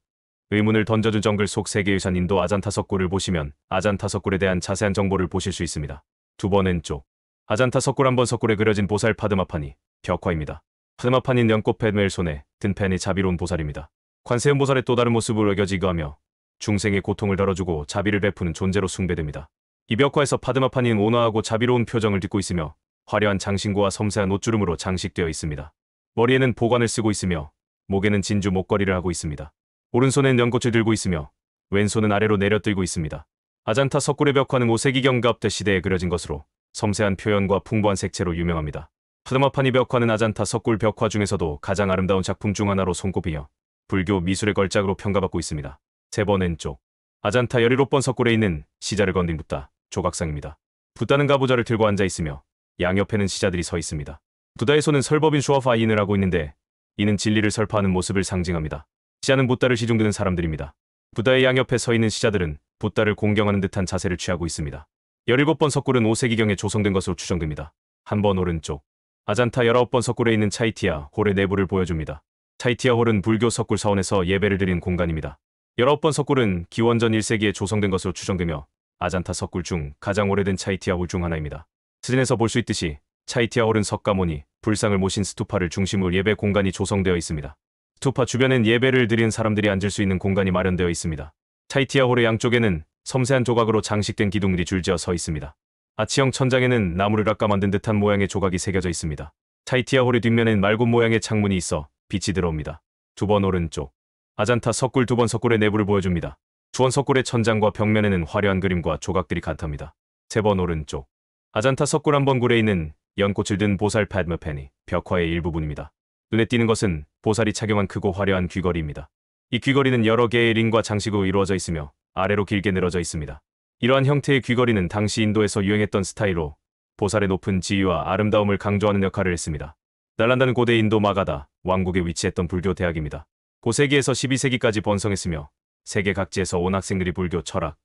의문을 던져준 정글 속 세계유산 인도 아잔타 석굴을 보시면 아잔타 석굴에 대한 자세한 정보를 보실 수 있습니다. 두 번 왼쪽 아잔타 석굴 한 번 석굴에 그려진 보살 파드마파니 벽화입니다. 파드마파니는 연꽃 뱀의 손에 든 펜의 자비로운 보살입니다. 관세음 보살의 또 다른 모습을 어겨지거하며 중생의 고통을 덜어주고 자비를 베푸는 존재로 숭배됩니다. 이 벽화에서 파드마파니는 온화하고 자비로운 표정을 띠고 있으며 화려한 장신구와 섬세한 옷주름으로 장식되어 있습니다. 머리에는 보관을 쓰고 있으며 목에는 진주 목걸이를 하고 있습니다. 오른손엔 연꽃을 들고 있으며 왼손은 아래로 내려들고 있습니다. 아잔타 석굴의 벽화는 5세기경 갑대 시대에 그려진 것으로 섬세한 표현과 풍부한 색채로 유명합니다. 파드마파니 벽화는 아잔타 석굴 벽화 중에서도 가장 아름다운 작품 중 하나로 손꼽히며 불교 미술의 걸작으로 평가받고 있습니다. 세 번 왼쪽 아잔타 17번 석굴에 있는 시자를 건든 붓다 조각상입니다. 붓다는 가부좌를 들고 앉아 있으며 양옆에는 시자들이 서 있습니다. 붓다의 손은 설법인 슈아파인을 하고 있는데 이는 진리를 설파하는 모습을 상징합니다. 시자는 붓다를 시중드는 사람들입니다. 붓다의 양옆에 서 있는 시자들은 붓다를 공경하는 듯한 자세를 취하고 있습니다. 17번 석굴은 5세기경에 조성된 것으로 추정됩니다. 한 번 오른쪽 아잔타 19번 석굴에 있는 차이티아 홀의 내부를 보여줍니다. 차이티아 홀은 불교 석굴 사원에서 예배를 드린 공간입니다. 19번 석굴은 기원전 1세기에 조성된 것으로 추정되며 아잔타 석굴 중 가장 오래된 차이티아 홀 중 하나입니다. 사진에서 볼 수 있듯이 차이티아 홀은 석가모니, 불상을 모신 스투파를 중심으로 예배 공간이 조성되어 있습니다. 스투파 주변엔 예배를 드리는 사람들이 앉을 수 있는 공간이 마련되어 있습니다. 차이티아 홀의 양쪽에는 섬세한 조각으로 장식된 기둥들이 줄지어 서 있습니다. 아치형 천장에는 나무를 깎아 만든 듯한 모양의 조각이 새겨져 있습니다. 차이티아 홀의 뒷면엔 말굽 모양의 창문이 있어 빛이 들어옵니다. 두 번 오른쪽 아잔타 석굴 두 번 석굴의 내부를 보여줍니다. 두 번 석굴의 천장과 벽면에는 화려한 그림과 조각들이 가득합니다. 세 번 오른쪽 아잔타 석굴 한 번 굴에 있는 연꽃을 든 보살 파드마파니 벽화의 일부분입니다. 눈에 띄는 것은 보살이 착용한 크고 화려한 귀걸이입니다. 이 귀걸이는 여러 개의 링과 장식으로 이루어져 있으며 아래로 길게 늘어져 있습니다. 이러한 형태의 귀걸이는 당시 인도에서 유행했던 스타일로 보살의 높은 지위와 아름다움을 강조하는 역할을 했습니다. 날란다는 고대 인도 마가다 왕국에 위치했던 불교 대학입니다. 고세기에서 12세기까지 번성했으며 세계 각지에서 온 학생들이 불교 철학,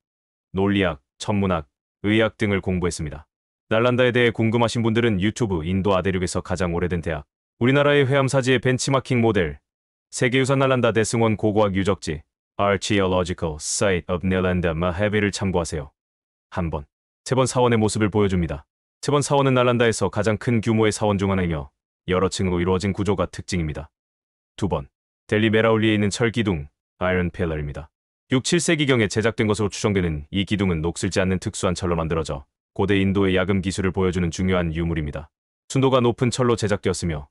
논리학, 천문학, 의학 등을 공부했습니다. 날란다에 대해 궁금하신 분들은 유튜브 인도 아대륙에서 가장 오래된 대학, 우리나라의 회암사지의 벤치마킹 모델, 세계유산 날란다 대승원 고고학 유적지, Archaeological Site of Nalanda Mahavir을 참고하세요. 한 번, 세 번 사원의 모습을 보여줍니다. 세 번 사원은 날란다에서 가장 큰 규모의 사원 중 하나이며 여러 층으로 이루어진 구조가 특징입니다. 두 번, 델리 메라울리에 있는 철 기둥, Iron Pillar입니다. 6, 7세기경에 제작된 것으로 추정되는 이 기둥은 녹슬지 않는 특수한 철로 만들어져 고대 인도의 야금 기술을 보여주는 중요한 유물입니다. 순도가 높은 철로 제작되었으며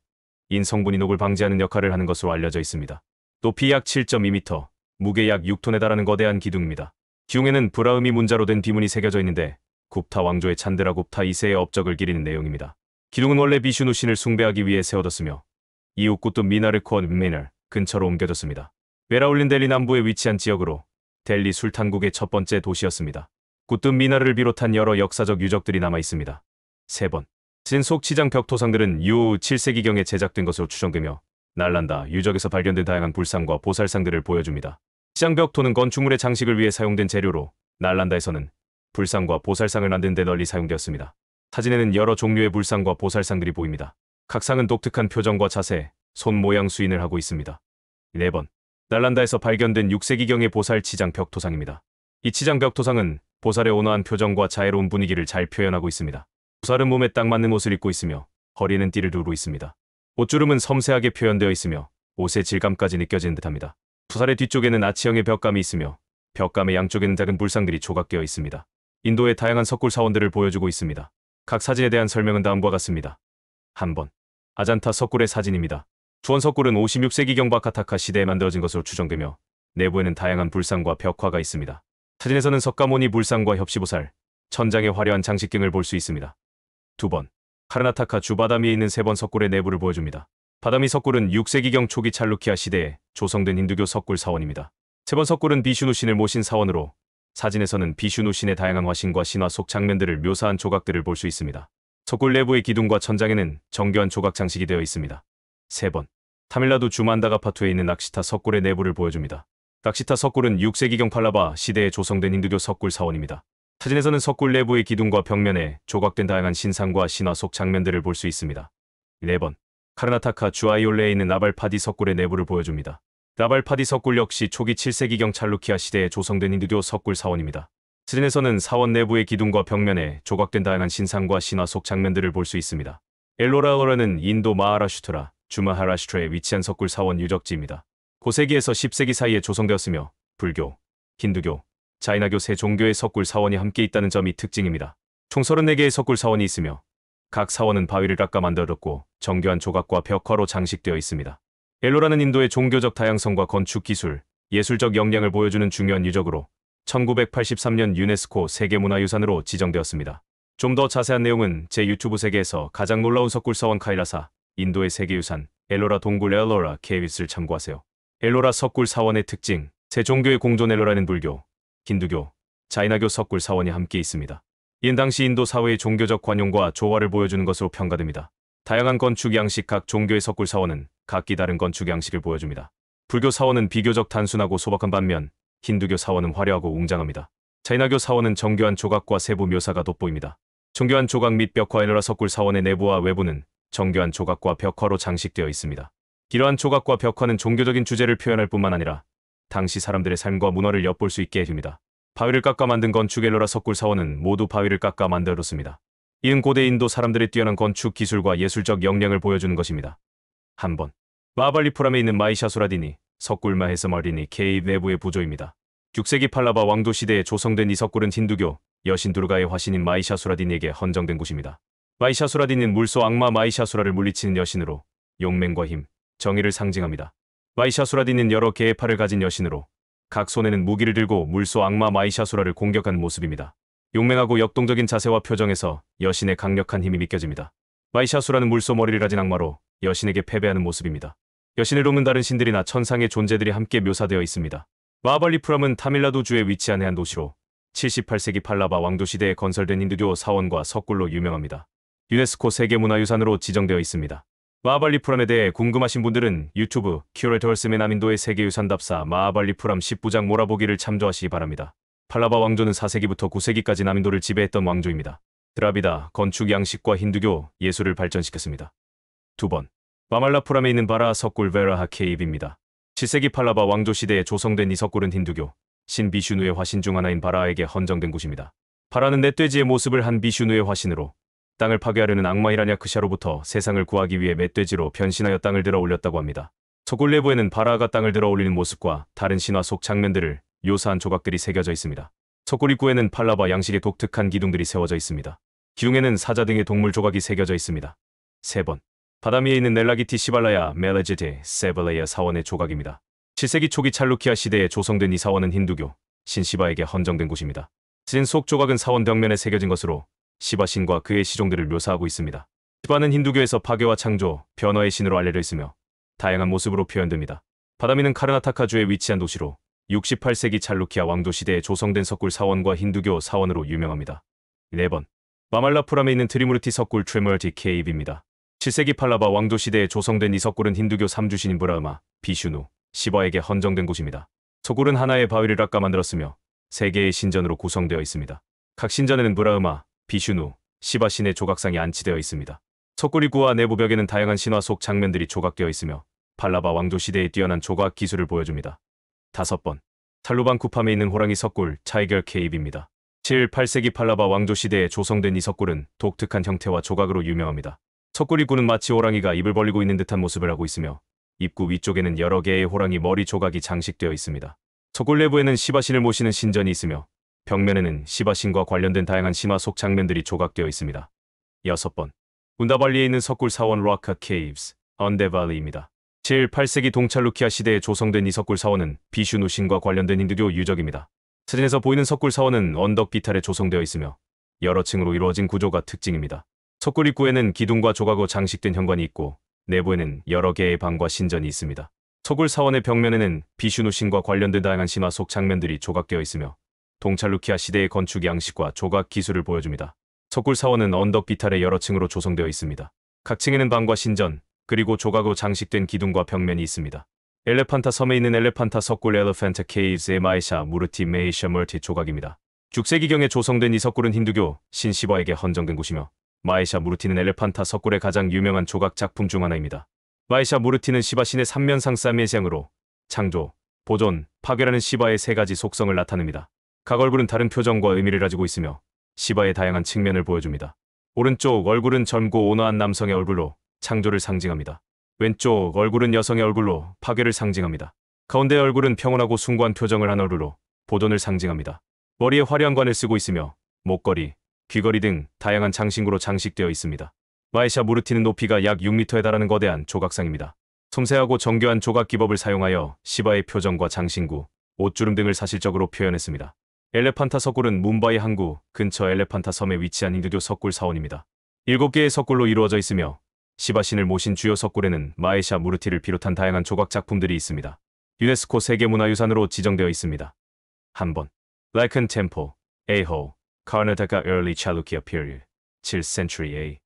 인 성분이 녹을 방지하는 역할을 하는 것으로 알려져 있습니다. 높이 약 7.2m, 무게 약 6톤에 달하는 거대한 기둥입니다. 기둥에는 브라흐미 문자로 된 비문이 새겨져 있는데 굽타 왕조의 찬드라 굽타 2세의 업적을 기리는 내용입니다. 기둥은 원래 비슈누 신을 숭배하기 위해 세워졌으며 이후 꾸뚜 미나르 콘 미널 근처로 옮겨졌습니다. 메라울린 델리 남부에 위치한 지역으로 델리 술탄국의 첫 번째 도시였습니다. 꾸뚜 미나르를 비롯한 여러 역사적 유적들이 남아 있습니다. 세 번, 진속 치장 벽토상들은 유 7세기경에 제작된 것으로 추정되며 날란다 유적에서 발견된 다양한 불상과 보살상들을 보여줍니다. 치장 벽토는 건축물의 장식을 위해 사용된 재료로 날란다에서는 불상과 보살상을 만드는 데 널리 사용되었습니다. 사진에는 여러 종류의 불상과 보살상들이 보입니다. 각 상은 독특한 표정과 자세, 손 모양 수인을 하고 있습니다. 4번, 날란다에서 발견된 6세기경의 보살 치장 벽토상입니다. 이 치장 벽토상은 보살의 온화한 표정과 자애로운 분위기를 잘 표현하고 있습니다. 보살은 몸에 딱 맞는 옷을 입고 있으며 허리에는 띠를 두르고 있습니다. 옷주름은 섬세하게 표현되어 있으며 옷의 질감까지 느껴지는 듯합니다. 보살의 뒤쪽에는 아치형의 벽감이 있으며 벽감의 양쪽에는 작은 불상들이 조각되어 있습니다. 인도의 다양한 석굴 사원들을 보여주고 있습니다. 각 사진에 대한 설명은 다음과 같습니다. 한 번, 아잔타 석굴의 사진입니다. 주원 석굴은 56세기경 바카타카 시대에 만들어진 것으로 추정되며 내부에는 다양한 불상과 벽화가 있습니다. 사진에서는 석가모니 불상과 협시보살, 천장의 화려한 장식 등을 볼 수 있습니다. 두 번, 카르나타카 주 바다미에 있는 세 번 석굴의 내부를 보여줍니다. 바다미 석굴은 6세기경 초기 찰루키아 시대에 조성된 힌두교 석굴 사원입니다. 세 번 석굴은 비슈누 신을 모신 사원으로 사진에서는 비슈누 신의 다양한 화신과 신화 속 장면들을 묘사한 조각들을 볼 수 있습니다. 석굴 내부의 기둥과 천장에는 정교한 조각 장식이 되어 있습니다. 3번. 타밀나두 주만다가파투에 있는 락시타 석굴의 내부를 보여줍니다. 락시타 석굴은 6세기경 팔라바 시대에 조성된 힌두교 석굴 사원입니다. 사진에서는 석굴 내부의 기둥과 벽면에 조각된 다양한 신상과 신화 속 장면들을 볼 수 있습니다. 4번. 카르나타카 주아이올레에 있는 라발파디 석굴의 내부를 보여줍니다. 라발파디 석굴 역시 초기 7세기경 찰루키아 시대에 조성된 힌두교 석굴 사원입니다. 사진에서는 사원 내부의 기둥과 벽면에 조각된 다양한 신상과 신화 속 장면들을 볼 수 있습니다. 엘로라는 인도 마하라슈트라, 주마하라슈트라에 위치한 석굴 사원 유적지입니다. 9세기에서 10세기 사이에 조성되었으며 불교, 힌두교, 자이나교 세 종교의 석굴 사원이 함께 있다는 점이 특징입니다. 총 34개의 석굴 사원이 있으며 각 사원은 바위를 깎아 만들었고 정교한 조각과 벽화로 장식되어 있습니다. 엘로라는 인도의 종교적 다양성과 건축 기술, 예술적 역량을 보여주는 중요한 유적으로 1983년 유네스코 세계문화유산으로 지정되었습니다. 좀 더 자세한 내용은 제 유튜브 세계에서 가장 놀라운 석굴 사원 카이라사, 인도의 세계유산, 엘로라 동굴 엘로라 케이비스를 참고하세요. 엘로라 석굴 사원의 특징, 세 종교의 공존 엘로라는 불교, 힌두교, 자이나교 석굴 사원이 함께 있습니다. 이는 당시 인도 사회의 종교적 관용과 조화를 보여주는 것으로 평가됩니다. 다양한 건축 양식 각 종교의 석굴 사원은 각기 다른 건축 양식을 보여줍니다. 불교 사원은 비교적 단순하고 소박한 반면 힌두교 사원은 화려하고 웅장합니다. 자이나교 사원은 정교한 조각과 세부 묘사가 돋보입니다. 정교한 조각 및 벽화 엘로라 석굴 사원의 내부와 외부는 정교한 조각과 벽화로 장식되어 있습니다. 이러한 조각과 벽화는 종교적인 주제를 표현할 뿐만 아니라 당시 사람들의 삶과 문화를 엿볼 수 있게 해줍니다. 바위를 깎아 만든 건축 엘로라 석굴 사원은 모두 바위를 깎아 만들었습니다. 이는 고대 인도 사람들의 뛰어난 건축 기술과 예술적 역량을 보여주는 것입니다. 한번 마하발리푸람에 있는 마이샤수라디니 석굴 마헤스마리니 케이브 내부의 부조입니다. 6세기 팔라바 왕조 시대에 조성된 이 석굴은 힌두교 여신 두르가의 화신인 마이샤수라디니에게 헌정된 곳입니다. 마이샤수라디니는 물소 악마 마이샤수라를 물리치는 여신으로 용맹과 힘, 정의를 상징합니다. 마이샤수라디니는 여러 개의 팔을 가진 여신으로 각 손에는 무기를 들고 물소 악마 마이샤수라를 공격하는 모습입니다. 용맹하고 역동적인 자세와 표정에서 여신의 강력한 힘이 믿겨집니다. 마이샤수라는 물소 머리를 가진 악마로 여신에게 패배하는 모습입니다. 여신을 돕는 다른 신들이나 천상의 존재들이 함께 묘사되어 있습니다. 마하발리푸람은 타밀나두주에 위치한 해안 도시로 78세기 팔라바 왕조 시대에 건설된 힌두교 사원과 석굴로 유명합니다. 유네스코 세계문화유산으로 지정되어 있습니다. 마하발리푸람에 대해 궁금하신 분들은 유튜브 큐레이터스의 남인도의 세계유산답사 마하발리푸람 10부작 몰아보기를 참조하시기 바랍니다. 팔라바 왕조는 4세기부터 9세기까지 남인도를 지배했던 왕조입니다. 드라비다 건축 양식과 힌두교 예술을 발전시켰습니다. 2번 마말라푸람에 있는 바라하 석굴 베라하 케이브입니다. 7세기 팔라바 왕조 시대에 조성된 이 석굴은 힌두교 신 비슈누의 화신 중 하나인 바라하에게 헌정된 곳입니다. 바라는 멧돼지의 모습을 한 비슈누의 화신으로 땅을 파괴하려는 악마 히라냐크샤로부터 세상을 구하기 위해 멧돼지로 변신하여 땅을 들어 올렸다고 합니다. 석굴 내부에는 바라하가 땅을 들어 올리는 모습과 다른 신화 속 장면들을 묘사한 조각들이 새겨져 있습니다. 석굴 입구에는 팔라바 양식의 독특한 기둥들이 세워져 있습니다. 기둥에는 사자 등의 동물 조각이 새겨져 있습니다. 3번 바다미에 있는 넬라기티 시발라야 멜레제테 세발레야 사원의 조각입니다. 7세기 초기 찰루키아 시대에 조성된 이 사원은 힌두교 신 시바에게 헌정된 곳입니다. 진 속 조각은 사원 벽면에 새겨진 것으로 시바 신과 그의 시종들을 묘사하고 있습니다. 시바는 힌두교에서 파괴와 창조, 변화의 신으로 알려져 있으며 다양한 모습으로 표현됩니다. 바다미는 카르나타카주에 위치한 도시로 68세기 찰루키아 왕조 시대에 조성된 석굴 사원과 힌두교 사원으로 유명합니다. 4번 마말라푸람에 있는 트리무르티 석굴 트리무르티 케이브입니다. 7세기 팔라바 왕조 시대에 조성된 이 석굴은 힌두교 3주신인 브라흐마, 비슈누, 시바에게 헌정된 곳입니다. 석굴은 하나의 바위를 깎아 만들었으며 3개의 신전으로 구성되어 있습니다. 각 신전에는 브라흐마, 비슈누, 시바 신의 조각상이 안치되어 있습니다. 석굴 입구와 내부 벽에는 다양한 신화 속 장면들이 조각되어 있으며 팔라바 왕조 시대의 뛰어난 조각 기술을 보여줍니다. 5번 탈루방쿠팜에 있는 호랑이 석굴 차이결 케이브입니다. 7, 8세기 팔라바 왕조 시대에 조성된 이 석굴은 독특한 형태와 조각으로 유명합니다. 석굴 입구는 마치 호랑이가 입을 벌리고 있는 듯한 모습을 하고 있으며 입구 위쪽에는 여러 개의 호랑이 머리 조각이 장식되어 있습니다. 석굴 내부에는 시바신을 모시는 신전이 있으며 벽면에는 시바신과 관련된 다양한 신화 속 장면들이 조각되어 있습니다. 6번 운다발리에 있는 석굴 사원 락카 케이브스 언데발리입니다. 7, 8세기 동찰루키아 시대에 조성된 이 석굴 사원은 비슈누 신과 관련된 힌두교 유적입니다. 사진에서 보이는 석굴 사원은 언덕 비탈에 조성되어 있으며 여러 층으로 이루어진 구조가 특징입니다. 석굴 입구에는 기둥과 조각으로 장식된 현관이 있고 내부에는 여러 개의 방과 신전이 있습니다. 석굴 사원의 벽면에는 비슈누 신과 관련된 다양한 신화 속 장면들이 조각되어 있으며 동찰루키아 시대의 건축 양식과 조각 기술을 보여줍니다. 석굴 사원은 언덕 비탈의 여러 층으로 조성되어 있습니다. 각 층에는 방과 신전, 그리고 조각으로 장식된 기둥과 벽면이 있습니다. 엘레판타 섬에 있는 엘레판타 석굴 엘레판타 케이브스의 마에샤 무르티 메이샤 멀티 조각입니다. 6세기경에 조성된 이 석굴은 힌두교 신 시바에게 헌정된 곳이며 마에샤 무르티는 엘레판타 석굴의 가장 유명한 조각 작품 중 하나입니다. 마에샤 무르티는 시바 신의 삼면상 쌈의장으로 창조, 보존, 파괴라는 시바의 세 가지 속성을 나타냅니다. 각 얼굴은 다른 표정과 의미를 가지고 있으며 시바의 다양한 측면을 보여줍니다. 오른쪽 얼굴은 젊고 온화한 남성의 얼굴로 창조를 상징합니다. 왼쪽 얼굴은 여성의 얼굴로 파괴를 상징합니다. 가운데 얼굴은 평온하고 숭고한 표정을 한 얼굴로 보존을 상징합니다. 머리에 화려한 관을 쓰고 있으며 목걸이, 귀걸이 등 다양한 장신구로 장식되어 있습니다. 마에샤 무르티는 높이가 약 6m에 달하는 거대한 조각상입니다. 섬세하고 정교한 조각 기법을 사용하여 시바의 표정과 장신구, 옷주름 등을 사실적으로 표현했습니다. 엘레판타 석굴은 뭄바이 항구 근처 엘레판타 섬에 위치한 힌두교 석굴 사원입니다. 7개의 석굴로 이루어져 있으며 시바 신을 모신 주요 석굴에는 마에샤 무르티를 비롯한 다양한 조각 작품들이 있습니다. 유네스코 세계문화유산으로 지정되어 있습니다. 한번 Lycan Temple, Aho, Karnataka Early Chalukya Period, 7th A.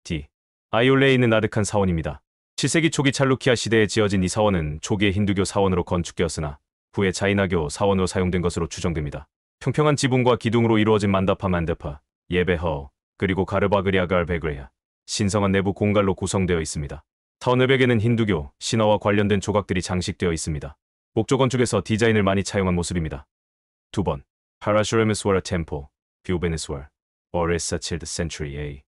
D. 아이올레에 있는 아득한 사원입니다. 7세기 초기 찰루키아 시대에 지어진 이 사원은 초기의 힌두교 사원으로 건축되었으나 후에 자이나교 사원으로 사용된 것으로 추정됩니다. 평평한 지붕과 기둥으로 이루어진 만다파 만다파, 예베허, 그리고 가르바그리아갈 베그레야, 신성한 내부 공간로 구성되어 있습니다. 사원 외벽에는 힌두교, 신화와 관련된 조각들이 장식되어 있습니다. 목조 건축에서 디자인을 많이 차용한 모습입니다. 2번 파라슈라메스와라 템포, 뷰베네스월, 오레사 7th century A.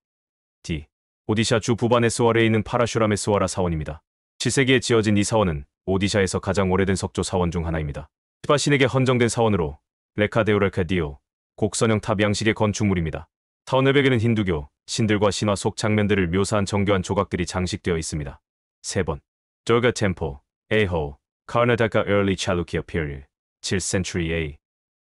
D. 오디샤 주 부바네스월에 있는 파라슈라메스와라 사원입니다. 7세기에 지어진 이 사원은 오디샤에서 가장 오래된 석조 사원 중 하나입니다. 시바 신에게 헌정된 사원으로 레카데오레카디오, 곡선형 탑 양식의 건축물입니다. 사원 외벽에는 힌두교, 신들과 신화 속 장면들을 묘사한 정교한 조각들이 장식되어 있습니다. 3번 조가 템포, 에호, 카르나다카 Early Chalukya Period, 7th century A.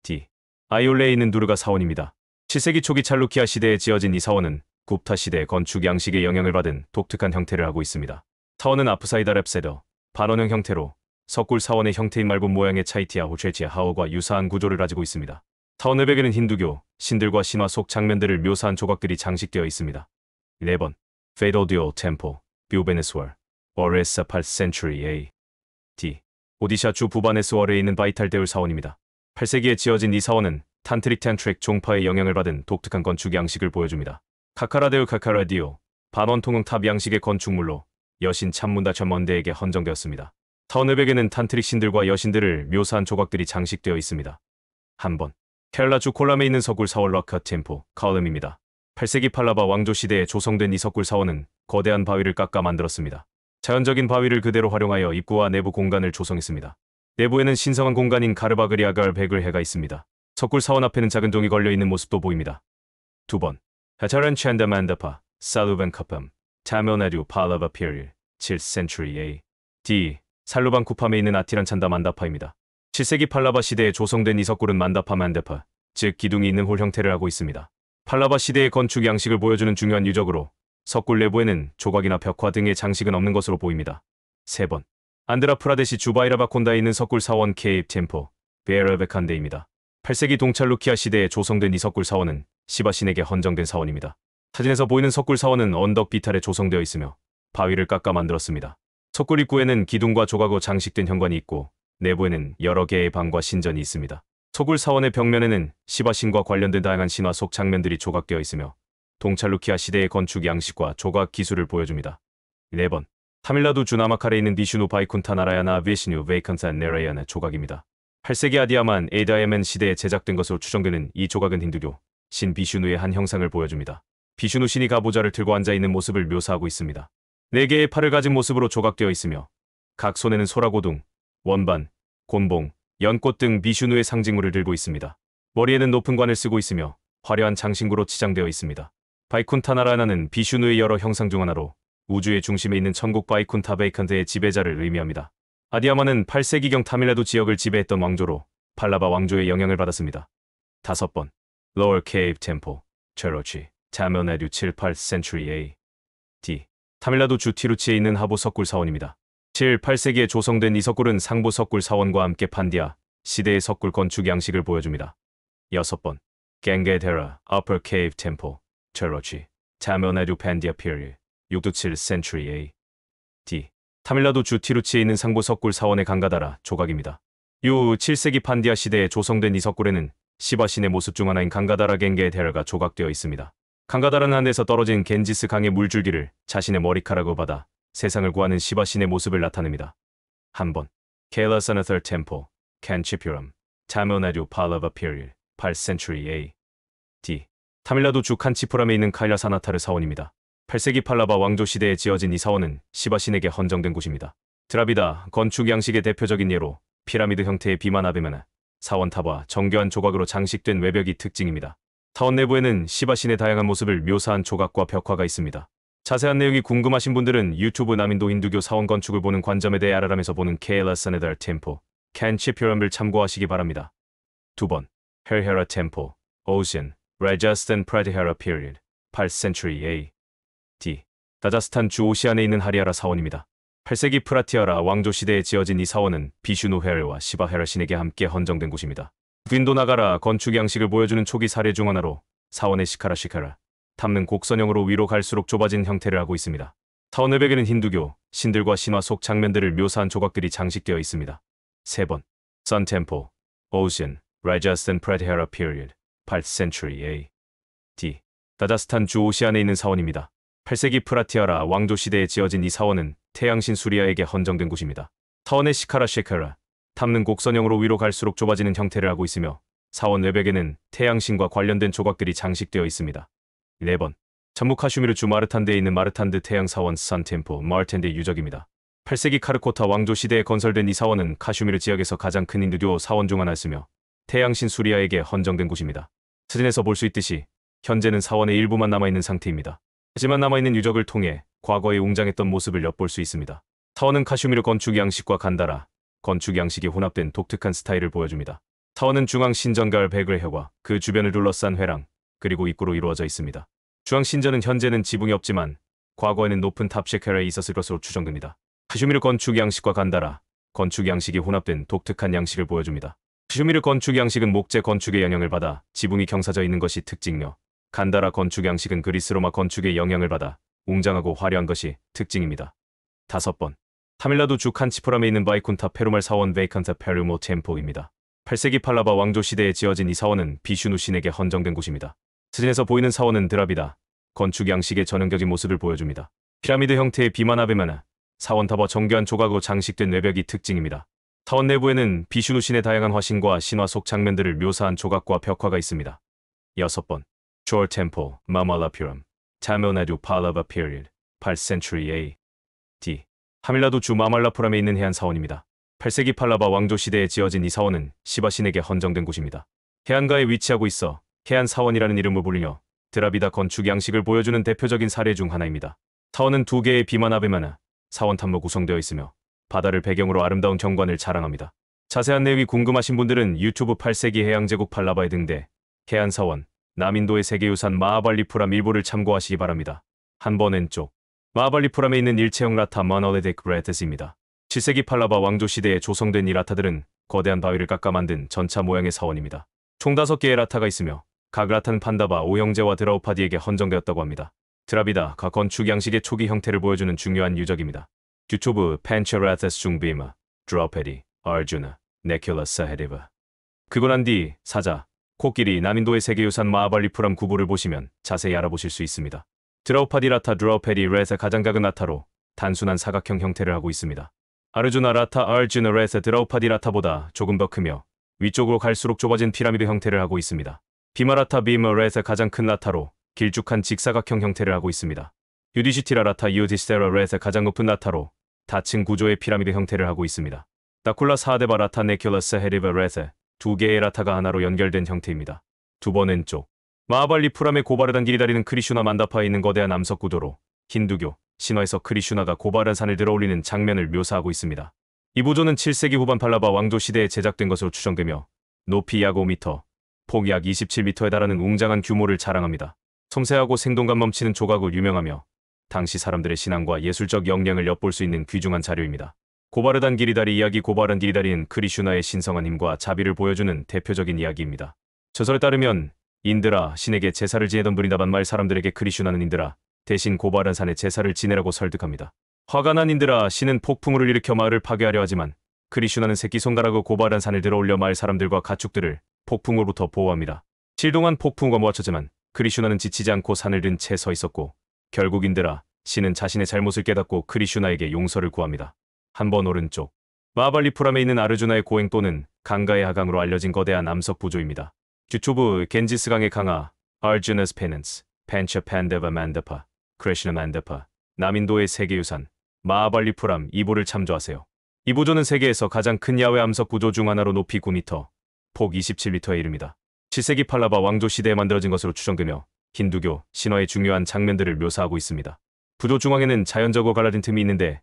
D. 아이올레에 있는 누르가 사원입니다. 7세기 초기 찰루키아 시대에 지어진 이 사원은 굽타 시대 건축 양식의 영향을 받은 독특한 형태를 하고 있습니다. 사원은 아프사이다 랩세더, 반원형 형태로 석굴 사원의 형태인 말분 모양의 차이티아 호체지아 하오과 유사한 구조를 가지고 있습니다. 사원 외벽에는 힌두교, 신들과 신화 속 장면들을 묘사한 조각들이 장식되어 있습니다. 4번 페이도디오 템포, 뷰베네스월, 오레사 8th century A. D. 오디샤 주 부바네스월에 있는 바이탈데울 사원입니다. 8세기에 지어진 이 사원은 탄트릭 탄트릭 종파의 영향을 받은 독특한 건축 양식을 보여줍니다. 카카라데울 카카라디오, 반원통형 탑 양식의 건축물로 여신 참문다 전먼데에게 헌정되었습니다. 사원 외벽에는 탄트릭 신들과 여신들을 묘사한 조각들이 장식되어 있습니다. 한번 케랄라주 콜람에 있는 석굴 사원 라카 템포, 카울름입니다. 8세기 팔라바 왕조 시대에 조성된 이 석굴 사원은 거대한 바위를 깎아 만들었습니다. 자연적인 바위를 그대로 활용하여 입구와 내부 공간을 조성했습니다. 내부에는 신성한 공간인 가르바그리아갈 베글해가 있습니다. 석굴 사원 앞에는 작은 종이 걸려있는 모습도 보입니다. 2번 하차란 찬다만다파, 살루반 카팜, 타밀나두 팔라바 피리드, 7th century A. D. 살루반 쿠팜에 있는 아티란 찬다 만다파입니다. 7세기 팔라바 시대에 조성된 이 석굴은 만다파 만다파, 즉 기둥이 있는 홀 형태를 하고 있습니다. 팔라바 시대의 건축 양식을 보여주는 중요한 유적으로 석굴 내부에는 조각이나 벽화 등의 장식은 없는 것으로 보입니다. 3번 안드라프라데시 주바이라바콘다에 있는 석굴 사원 케이프 템포, 베에르베칸데입니다. 8세기 동찰루키아 시대에 조성된 이 석굴 사원은 시바 신에게 헌정된 사원입니다. 사진에서 보이는 석굴 사원은 언덕 비탈에 조성되어 있으며 바위를 깎아 만들었습니다. 석굴 입구에는 기둥과 조각으로 장식된 현관이 있고 내부에는 여러 개의 방과 신전이 있습니다. 석굴 사원의 벽면에는 시바 신과 관련된 다양한 신화 속 장면들이 조각되어 있으며 동찰루키아 시대의 건축 양식과 조각 기술을 보여줍니다. 4번 타밀나두 주나마칼에 있는 비슈누 바이쿤타 나라야나 비시뉴 베이컨산 네라야나 조각입니다. 8세기 아디아만 에이다야멘 시대에 제작된 것으로 추정되는 이 조각은 힌두교 신 비슈누의 한 형상을 보여줍니다. 비슈누 신이 가보자를 들고 앉아있는 모습을 묘사하고 있습니다. 4개의 팔을 가진 모습으로 조각되어 있으며 각 손에는 소라고둥, 원반, 곤봉, 연꽃 등 비슈누의 상징물을 들고 있습니다. 머리에는 높은 관을 쓰고 있으며 화려한 장신구로 치장되어 있습니다. 바이쿤타나라나는 비슈누의 여러 형상 중 하나로 우주의 중심에 있는 천국 바이쿤타 베이컨트의 지배자를 의미합니다. 아디아만은 8세기경 타밀나두 지역을 지배했던 왕조로 팔라바 왕조의 영향을 받았습니다. 5번 Lower Cave Temple, 체로치, 타밀나두 7, 8th century A. D. 타밀나두 주 티루치에 있는 하부 석굴 사원입니다. 7, 8세기에 조성된 이 석굴은 상부 석굴 사원과 함께 판디아 시대의 석굴 건축 양식을 보여줍니다. 6번. 갱게데라, Upper Cave Temple, Cherochi, Tamil Nadu Pandya Period, 6-7 Century A. D. 타밀나두 주 티루치에 있는 상부 석굴 사원의 강가다라 조각입니다. 유 7세기 판디아 시대에 조성된 이 석굴에는 시바 신의 모습 중 하나인 강가다라 갱게데라가 조각되어 있습니다. 강가다라는 하늘에서 떨어진 겐지스 강의 물줄기를 자신의 머리카락으로 받아 세상을 구하는 시바 신의 모습을 나타냅니다. 한 번. Kailasanatha Temple, Kanchipuram, Tamil Nadu Pallava Period, 8th Century A. D. 타밀나두 주 칸치푸람에 있는 카일라사나타르 사원입니다. 8세기 팔라바 왕조 시대에 지어진 이 사원은 시바 신에게 헌정된 곳입니다. 드라비다 건축 양식의 대표적인 예로 피라미드 형태의 비마나베메나 사원탑과 정교한 조각으로 장식된 외벽이 특징입니다. 사원 내부에는 시바 신의 다양한 모습을 묘사한 조각과 벽화가 있습니다. 자세한 내용이 궁금하신 분들은 유튜브 남인도 힌두교 사원 건축을 보는 관점에 대해 알아라면서 보는 Kailasanatha Temple, Kanchipuram을 참고하시기 바랍니다. 2번. Harihara Temple, Ocean, Rajasthan Pratihara Period, 8th Century A. D. 라자스탄 주 오시안에 있는 하리하라 사원입니다. 8세기 프라티아라 왕조 시대에 지어진 이 사원은 비슈누 헤르와 시바 헤라 신에게 함께 헌정된 곳입니다. 윈도 나가라 건축 양식을 보여주는 초기 사례 중 하나로 사원의 시카라 탐는 곡선형으로 위로 갈수록 좁아진 형태를 하고 있습니다. 사원 외벽에는 힌두교 신들과 신화 속 장면들을 묘사한 조각들이 장식되어 있습니다. 3번. Sun Temple, Ocean, Rajasthan Pratihara Period, 8th Century A. D. 라자스탄 주 오시안에 있는 사원입니다. 8세기 프라티아라 왕조 시대에 지어진 이 사원은 태양신 수리아에게 헌정된 곳입니다. 사원의 시카라 탐는 곡선형으로 위로 갈수록 좁아지는 형태를 하고 있으며 사원 외벽에는 태양신과 관련된 조각들이 장식되어 있습니다. 4번. 전무 카슈미르 주 마르탄드에 있는 마르탄드 태양 사원 산템포 마르탄드의 유적입니다. 8세기 카르코타 왕조 시대에 건설된 이 사원은 카슈미르 지역에서 가장 큰 힌두교 사원 중 하나였으며 태양신 수리아에게 헌정된 곳입니다. 사진에서 볼 수 있듯이 현재는 사원의 일부만 남아있는 상태입니다. 하지만 남아있는 유적을 통해 과거에 웅장했던 모습을 엿볼 수 있습니다. 사원은 카슈미르 건축 양식과 간다라 건축 양식이 혼합된 독특한 스타일을 보여줍니다. 사원은 중앙 신전가을 백을해와 그 주변을 둘러싼 회랑 그리고 입구로 이루어져 있습니다. 중앙 신전은 현재는 지붕이 없지만 과거에는 높은 탑셰케라에 있었을 것으로 추정됩니다. 카슈미르 건축 양식과 간다라 건축 양식이 혼합된 독특한 양식을 보여줍니다. 카슈미르 건축 양식은 목재 건축의 영향을 받아 지붕이 경사져 있는 것이 특징이며 간다라 건축 양식은 그리스 로마 건축의 영향을 받아 웅장하고 화려한 것이 특징입니다. 5번. 타밀나두 주 칸치푸람에 있는 바이쿤타 페루말 사원 베이칸타 페루모 템포입니다. 8세기 팔라바 왕조 시대에 지어진 이 사원은 비슈누 신에게 헌정된 곳입니다. 사진에서 보이는 사원은 드라비다 건축 양식의 전형적인 모습을 보여줍니다. 피라미드 형태의 비마나베마나 사원탑과 정교한 조각으로 장식된 외벽이 특징입니다. 사원 내부에는 비슈누 신의 다양한 화신과 신화 속 장면들을 묘사한 조각과 벽화가 있습니다. 6번. Chor Temple, Mamallapuram, Tamil Nadu Pallava Period, 8th Century A. D. 타밀나두 주 마말라푸람에 있는 해안 사원입니다. 8세기 팔라바 왕조 시대에 지어진 이 사원은 시바 신에게 헌정된 곳입니다. 해안가에 위치하고 있어 해안 사원이라는 이름을 불리며 드라비다 건축 양식을 보여주는 대표적인 사례 중 하나입니다. 사원은 2개의 비마나베마나 사원탑로 구성되어 있으며 바다를 배경으로 아름다운 경관을 자랑합니다. 자세한 내용이 궁금하신 분들은 유튜브 8세기 해양제국 팔라바에 등대 해안 사원 남인도의 세계유산 마하발리푸람 일부를 참고하시기 바랍니다. 한 번 왼쪽. 마하발리푸람에 있는 일체형 라타 모놀리틱 레테스입니다. 7세기 팔라바 왕조 시대에 조성된 이 라타들은 거대한 바위를 깎아 만든 전차 모양의 사원입니다. 총 5개의 라타가 있으며 각 라타는 판다바 오형제와 드라우파디에게 헌정되었다고 합니다. 드라비다 각 건축 양식의 초기 형태를 보여주는 중요한 유적입니다. 유튜브 펜처라테스 중비마, 드라우페디, 아르주나, 네큘라 사헤디바. 그고 난 뒤 사자, 코끼리 남인도의 세계유산 마하발리푸람 구부를 보시면 자세히 알아보실 수 있습니다. 드라우파디 라타 드라우페디 레세 가장 작은 라타로 단순한 사각형 형태를 하고 있습니다. 아르주나 라타 아르주나 레세 드라우파디 라타보다 조금 더 크며 위쪽으로 갈수록 좁아진 피라미드 형태를 하고 있습니다. 비마라타 비마 레세 가장 큰 라타로 길쭉한 직사각형 형태를 하고 있습니다. 유디시티라 라타 유디스테라 레세 가장 높은 라타로 다층 구조의 피라미드 형태를 하고 있습니다. 나쿨라 사데바 라타 네큘라스 헤리바 레세 2개의 라타가 하나로 연결된 형태입니다. 2번 왼쪽. 마하발리푸람의 고바르단 길이 다리는 크리슈나 만다파에 있는 거대한 암석 구도로 힌두교, 신화에서 크리슈나가 고바르단 산을 들어올리는 장면을 묘사하고 있습니다. 이 부조는 7세기 후반 팔라바 왕조 시대에 제작된 것으로 추정되며 높이 약 5m, 폭 약 27m에 달하는 웅장한 규모를 자랑합니다. 섬세하고 생동감 넘치는 조각으로 유명하며 당시 사람들의 신앙과 예술적 역량을 엿볼 수 있는 귀중한 자료입니다. 고바르단 길이다리 이야기 고바르단 길이다리는 크리슈나의 신성한 힘과 자비를 보여주는 대표적인 이야기입니다. 저설에 따르면 인드라 신에게 제사를 지내던 브린다반 마을 사람들에게 크리슈나는 인드라 대신 고바란 산에 제사를 지내라고 설득합니다. 화가 난 인드라 신은 폭풍우를 일으켜 마을을 파괴하려 하지만 크리슈나는 새끼손가락으로 고바란 산을 들어올려 마을 사람들과 가축들을 폭풍우로부터 보호합니다. 7 동안 폭풍우가 모아쳤지만 크리슈나는 지치지 않고 산을 든 채 서 있었고 결국 인드라 신은 자신의 잘못을 깨닫고 크리슈나에게 용서를 구합니다. 한 번 오른쪽 마하발리푸람에 있는 아르주나의 고행 또는 강가의 하강으로 알려진 거대한 암석 부조입니다. 규초부 겐지스강의 강하 Arjuna's Penance, Pancha Pandava Mandapa, Krishna Mandapa, 남인도의 세계유산 마하발리푸람 2부를 참조하세요. 이 부조는 세계에서 가장 큰 야외 암석 부조 중 하나로 높이 9m, 폭 27m에 이릅니다. 7세기 팔라바 왕조 시대에 만들어진 것으로 추정되며 힌두교, 신화의 중요한 장면들을 묘사하고 있습니다. 부조 중앙에는 자연적으로 갈라진 틈이 있는데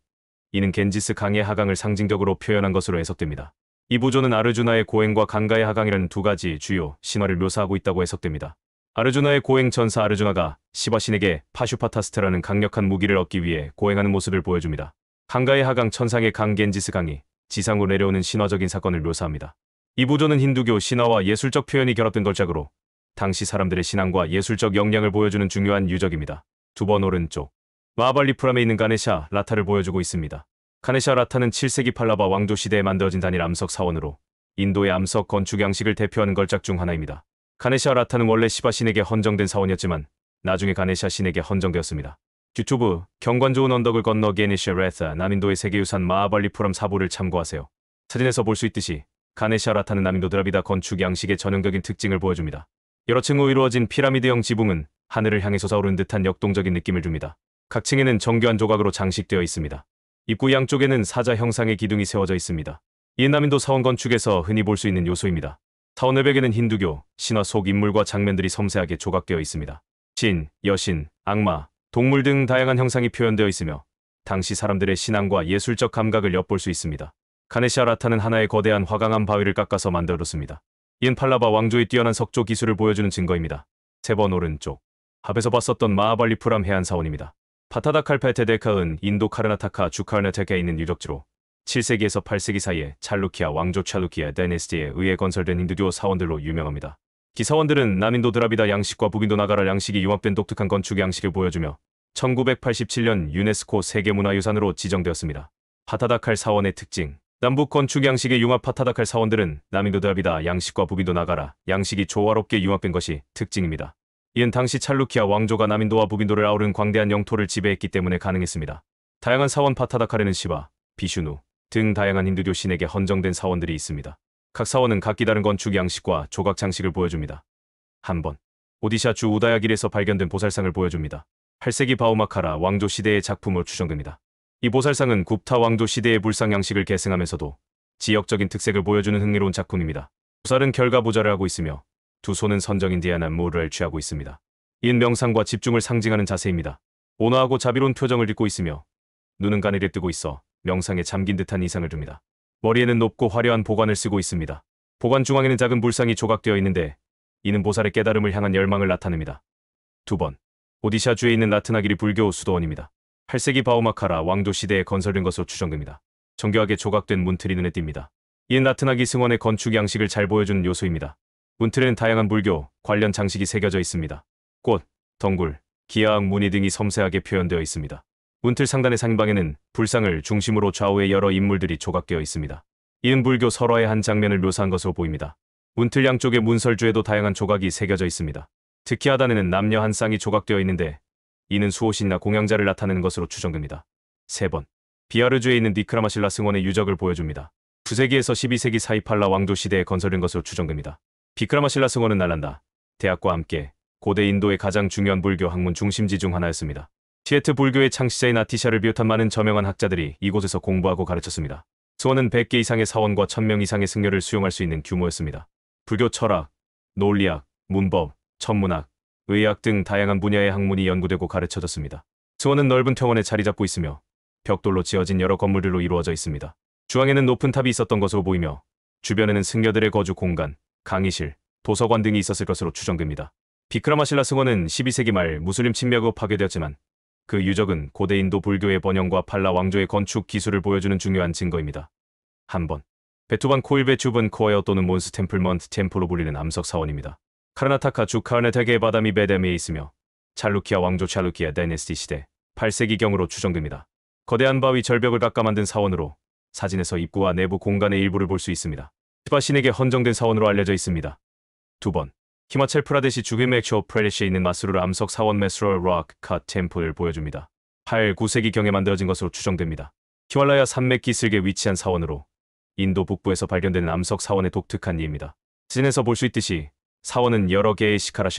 이는 겐지스 강의 하강을 상징적으로 표현한 것으로 해석됩니다. 이 부조는 아르주나의 고행과 강가의 하강이라는 두 가지 주요 신화를 묘사하고 있다고 해석됩니다. 아르주나의 고행 전사 아르주나가 시바 신에게 파슈파타스트라는 강력한 무기를 얻기 위해 고행하는 모습을 보여줍니다. 강가의 하강 천상의 강 겐지스 강이 지상으로 내려오는 신화적인 사건을 묘사합니다. 이 부조는 힌두교 신화와 예술적 표현이 결합된 걸작으로 당시 사람들의 신앙과 예술적 역량을 보여주는 중요한 유적입니다. 두 번 오른쪽 마하발리푸람에 있는 가네샤 라타를 보여주고 있습니다. 가네샤 라타는 7세기 팔라바 왕조 시대에 만들어진 단일 암석 사원으로 인도의 암석 건축 양식을 대표하는 걸작 중 하나입니다. 가네샤 라타는 원래 시바 신에게 헌정된 사원이었지만 나중에 가네샤 신에게 헌정되었습니다. 유튜브 경관 좋은 언덕을 건너 게네샤 라타 남인도의 세계유산 마하발리푸람 4부를 참고하세요. 사진에서 볼 수 있듯이 가네샤 라타는 남인도 드라비다 건축 양식의 전형적인 특징을 보여줍니다. 여러 층으로 이루어진 피라미드형 지붕은 하늘을 향해 솟아오르는 듯한 역동적인 느낌을 줍니다. 각 층에는 정교한 조각으로 장식되어 있습니다. 입구 양쪽에는 사자 형상의 기둥이 세워져 있습니다. 이 남인도 사원 건축에서 흔히 볼 수 있는 요소입니다. 사원 외벽에는 힌두교, 신화 속 인물과 장면들이 섬세하게 조각되어 있습니다. 신, 여신, 악마, 동물 등 다양한 형상이 표현되어 있으며 당시 사람들의 신앙과 예술적 감각을 엿볼 수 있습니다. 가네샤 라타는 하나의 거대한 화강암 바위를 깎아서 만들었습니다. 이는 팔라바 왕조의 뛰어난 석조 기술을 보여주는 증거입니다. 세 번 오른쪽 합에서 봤었던 마하발리푸람 해안사원입니다. 파타다칼페테데카은 인도 카르나타카 주카르나테카에 있는 유적지로 7세기에서 8세기 사이에 찰루키아 왕조 찰루키아 다이내스티에 의해 건설된 힌두교 사원들로 유명합니다. 기사원들은 남인도 드라비다 양식과 북인도 나가라 양식이 융합된 독특한 건축 양식을 보여주며 1987년 유네스코 세계문화유산으로 지정되었습니다. 파타다칼 사원의 특징 남북 건축 양식의 융합 파타다칼 사원들은 남인도 드라비다 양식과 북인도 나가라 양식이 조화롭게 융합된 것이 특징입니다. 이는 당시 찰루키아 왕조가 남인도와 북인도를 아우른 광대한 영토를 지배했기 때문에 가능했습니다. 다양한 사원 파타다칼에는 시바, 비슈누 등 다양한 힌두교 신에게 헌정된 사원들이 있습니다. 각 사원은 각기 다른 건축 양식과 조각 장식을 보여줍니다. 한번 오디샤 주 우다야길에서 발견된 보살상을 보여줍니다. 8세기 바우마카라 왕조 시대의 작품으로 추정됩니다. 이 보살상은 굽타 왕조 시대의 불상 양식을 계승하면서도 지역적인 특색을 보여주는 흥미로운 작품입니다. 보살은 결과보좌를 하고 있으며 두 손은 선정인 디아나 무를 취하고 있습니다. 이는 명상과 집중을 상징하는 자세입니다. 온화하고 자비로운 표정을 짓고 있으며 눈은 가늘게 뜨고 있어 명상에 잠긴 듯한 이상을 줍니다. 머리에는 높고 화려한 보관을 쓰고 있습니다. 보관 중앙에는 작은 불상이 조각되어 있는데 이는 보살의 깨달음을 향한 열망을 나타냅니다. 두 번 오디샤주에 있는 라트나기리 불교 수도원입니다. 8세기 바우마카라 왕조 시대에 건설된 것으로 추정됩니다. 정교하게 조각된 문틀이 눈에 띕니다. 이는 라트나기 승원의 건축 양식을 잘 보여주는 요소입니다. 문틀에는 다양한 불교 관련 장식이 새겨져 있습니다. 꽃, 덩굴, 기하학 무늬 등이 섬세하게 표현되어 있습니다. 문틀 상단의 상방에는 불상을 중심으로 좌우에 여러 인물들이 조각되어 있습니다. 이는 불교 설화의 한 장면을 묘사한 것으로 보입니다. 문틀 양쪽의 문설주에도 다양한 조각이 새겨져 있습니다. 특히 하단에는 남녀 한 쌍이 조각되어 있는데 이는 수호신이나 공양자를 나타내는 것으로 추정됩니다. 세 번 비아르주에 있는 니크라마실라 승원의 유적을 보여줍니다. 9세기에서 12세기 사이 팔라 왕조 시대에 건설된 것으로 추정됩니다. 비크라마실라 승원은 날란다 대학과 함께 고대 인도의 가장 중요한 불교 학문 중심지 중 하나였습니다. 티에트 불교의 창시자인 아티샤를 비롯한 많은 저명한 학자들이 이곳에서 공부하고 가르쳤습니다. 승원은 100개 이상의 사원과 1000명 이상의 승려를 수용할 수 있는 규모였습니다. 불교 철학, 논리학, 문법, 천문학, 의학 등 다양한 분야의 학문이 연구되고 가르쳐졌습니다. 승원은 넓은 평원에 자리 잡고 있으며 벽돌로 지어진 여러 건물들로 이루어져 있습니다. 중앙에는 높은 탑이 있었던 것으로 보이며 주변에는 승려들의 거주 공간, 강의실, 도서관 등이 있었을 것으로 추정됩니다. 비크라마실라 승원은 12세기 말 무슬림 침략으로 파괴되었지만 그 유적은 고대 인도 불교의 번영과 팔라 왕조의 건축 기술을 보여주는 중요한 증거입니다. 한번 베투반 코일베 주번 코에어 또는 몬스 템플먼트 템플로 불리는 암석 사원입니다. 카르나타카 주 카르나타게의 바다미 베데미에 있으며 찰루키아 왕조 찰루키아 다이내스티 시대 8세기경으로 추정됩니다. 거대한 바위 절벽을 깎아 만든 사원으로 사진에서 입구와 내부 공간의 일부를 볼 수 있습니다. 시바 신에게 헌정된 사원으로 알려져 있습니다. 2번. 히마찰 프라데시 주빔 액쇼 프레데시에 있는 마스루르 암석 사원 메스롤 록 컷 템플을 보여줍니다. 8, 9세기경에 만들어진 것으로 추정됩니다. 히말라야 산맥 기슭에 위치한 사원으로 인도 북부에서 발견되는 암석 사원의 독특한 이입니다. 사진에서 볼 수 있듯이 사원은 여러 개의 시카라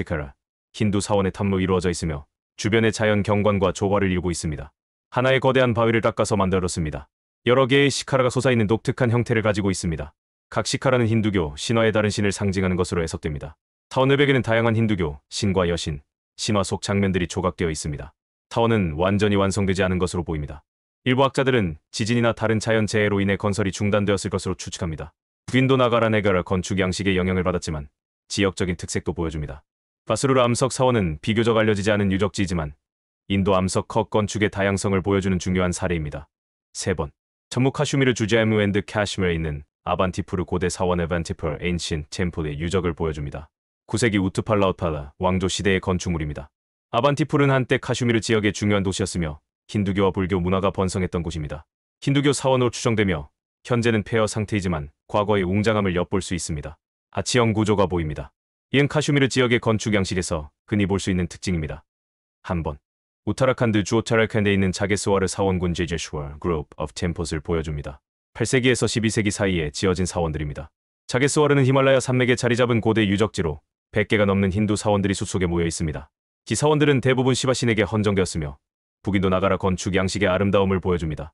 힌두 사원의 탑로 이루어져 있으며 주변의 자연 경관과 조화를 이루고 있습니다. 하나의 거대한 바위를 깎아서 만들었습니다. 여러 개의 시카라가 솟아있는 독특한 형태를 가지고 있습니다. 각 시카라는 힌두교, 신화의 다른 신을 상징하는 것으로 해석됩니다. 사원 외벽에는 다양한 힌두교, 신과 여신, 신화 속 장면들이 조각되어 있습니다. 사원은 완전히 완성되지 않은 것으로 보입니다. 일부 학자들은 지진이나 다른 자연 재해로 인해 건설이 중단되었을 것으로 추측합니다. 북인도 나가라 네가라 건축 양식의 영향을 받았지만 지역적인 특색도 보여줍니다. 바스루르 암석 사원은 비교적 알려지지 않은 유적지이지만 인도 암석 컷 건축의 다양성을 보여주는 중요한 사례입니다. 3번. 전무 카슈미르 주제무 앤드 카슈미르에 있는 아반티푸르 고대 사원 에반티푸르 엔신 템플의 유적을 보여줍니다. 9세기 우투팔라우팔라 왕조 시대의 건축물입니다. 아반티푸르는 한때 카슈미르 지역의 중요한 도시였으며 힌두교와 불교 문화가 번성했던 곳입니다. 힌두교 사원으로 추정되며 현재는 폐허 상태이지만 과거의 웅장함을 엿볼 수 있습니다. 아치형 구조가 보입니다. 이은 카슈미르 지역의 건축 양식에서 흔히 볼 수 있는 특징입니다. 한번. 우타라칸드 주 우타라칸드에 있는 자게스와르 사원군 제제슈월 그룹 오브 템플을 보여줍니다. 8세기에서 12세기 사이에 지어진 사원들입니다. 자게스와르는 히말라야 산맥에 자리 잡은 고대 유적지로 100개가 넘는 힌두 사원들이 숲속에 모여 있습니다. 이 사원들은 대부분 시바 신에게 헌정되었으며 북인도 나가라 건축 양식의 아름다움을 보여줍니다.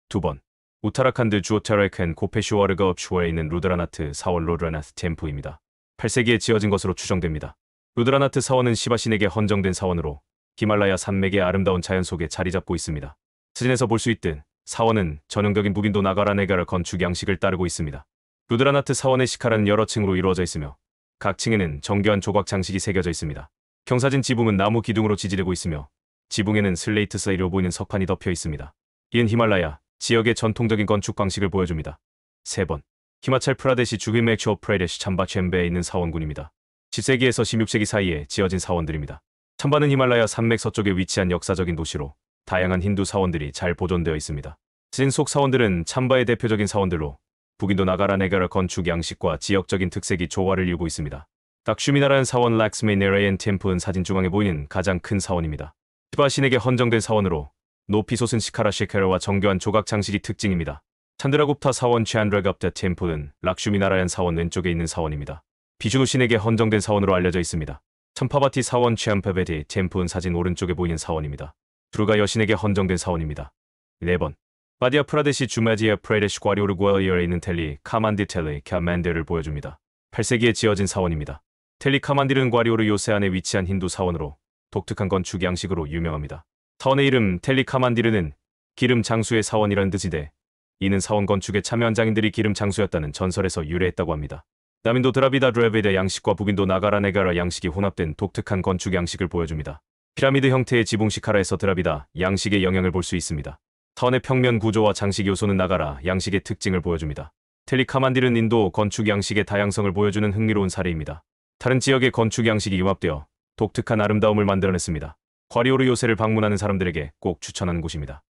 2번. 우타라칸드 주 우타라칸 고페슈와르가 업슈어에 있는 루드라나트 사원 루드라나트 템플입니다. 8세기에 지어진 것으로 추정됩니다. 루드라나트 사원은 시바 신에게 헌정된 사원으로 히말라야 산맥의 아름다운 자연 속에 자리 잡고 있습니다. 사진에서 볼 수 있듯 사원은 전형적인 북인도 나가라 네가라 건축 양식을 따르고 있습니다. 루드라나트 사원의 시카라는 여러 층으로 이루어져 있으며 각 층에는 정교한 조각 장식이 새겨져 있습니다. 경사진 지붕은 나무 기둥으로 지지되고 있으며 지붕에는 슬레이트 사이로 보이는 석판이 덮여 있습니다. 이은 히말라야 지역의 전통적인 건축 방식을 보여줍니다. 3번. 히마찰 프라데시 주빔 액쇼 프레데시 참바 쳔베에 있는 사원군입니다. 10세기에서 16세기 사이에 지어진 사원들입니다. 참바는 히말라야 산맥 서쪽에 위치한 역사적인 도시로 다양한 힌두 사원들이 잘 보존되어 있습니다. 사진 속 사원들은 참바의 대표적인 사원들로 북인도 나가라 네가라 건축 양식과 지역적인 특색이 조화를 이루고 있습니다. 닥슈미나라는 사원 락스메 네라이엔 템플은 사진 중앙에 보이는 가장 큰 사원입니다. 시바 신에게 헌정된 사원으로 높이 솟은 시카라 셰케라와 정교한 조각 장식이 특징입니다. 찬드라굽타 사원 챈드라갑타 템플은 락슈미나라얀 사원 왼쪽에 있는 사원입니다. 비슈누 신에게 헌정된 사원으로 알려져 있습니다. 참파바티 사원 챈페베디 템플은 사진 오른쪽에 보이는 사원입니다. 두르가 여신에게 헌정된 사원입니다. 4번. 바디아 프라데시 주마지아 프레데시 과리오르 구아리어에 있는 텔리 카만디 텔리 카만디를 보여줍니다. 8세기에 지어진 사원입니다. 텔리 카만디르는 과리오르 요새 안에 위치한 힌두 사원으로 독특한 건축 양식으로 유명합니다. 사원의 이름 텔리 카만디르는 기름 장수의 사원이라는 뜻인데 이는 사원 건축에 참여한 장인들이 기름 장수였다는 전설에서 유래했다고 합니다. 남인도 드라비다 드레베다 양식과 북인도 나가라 네가라 양식이 혼합된 독특한 건축 양식을 보여줍니다. 피라미드 형태의 지붕 시카라에서 드라비다 양식의 영향을 볼 수 있습니다. 사원의 평면 구조와 장식 요소는 나가라 양식의 특징을 보여줍니다. 텔리 카만디르는 인도 건축 양식의 다양성을 보여주는 흥미로운 사례입니다. 다른 지역의 건축 양식이 융합되어 독특한 아름다움을 만들어냈습니다. 과리오르 요새를 방문하는 사람들에게 꼭 추천하는 곳입니다.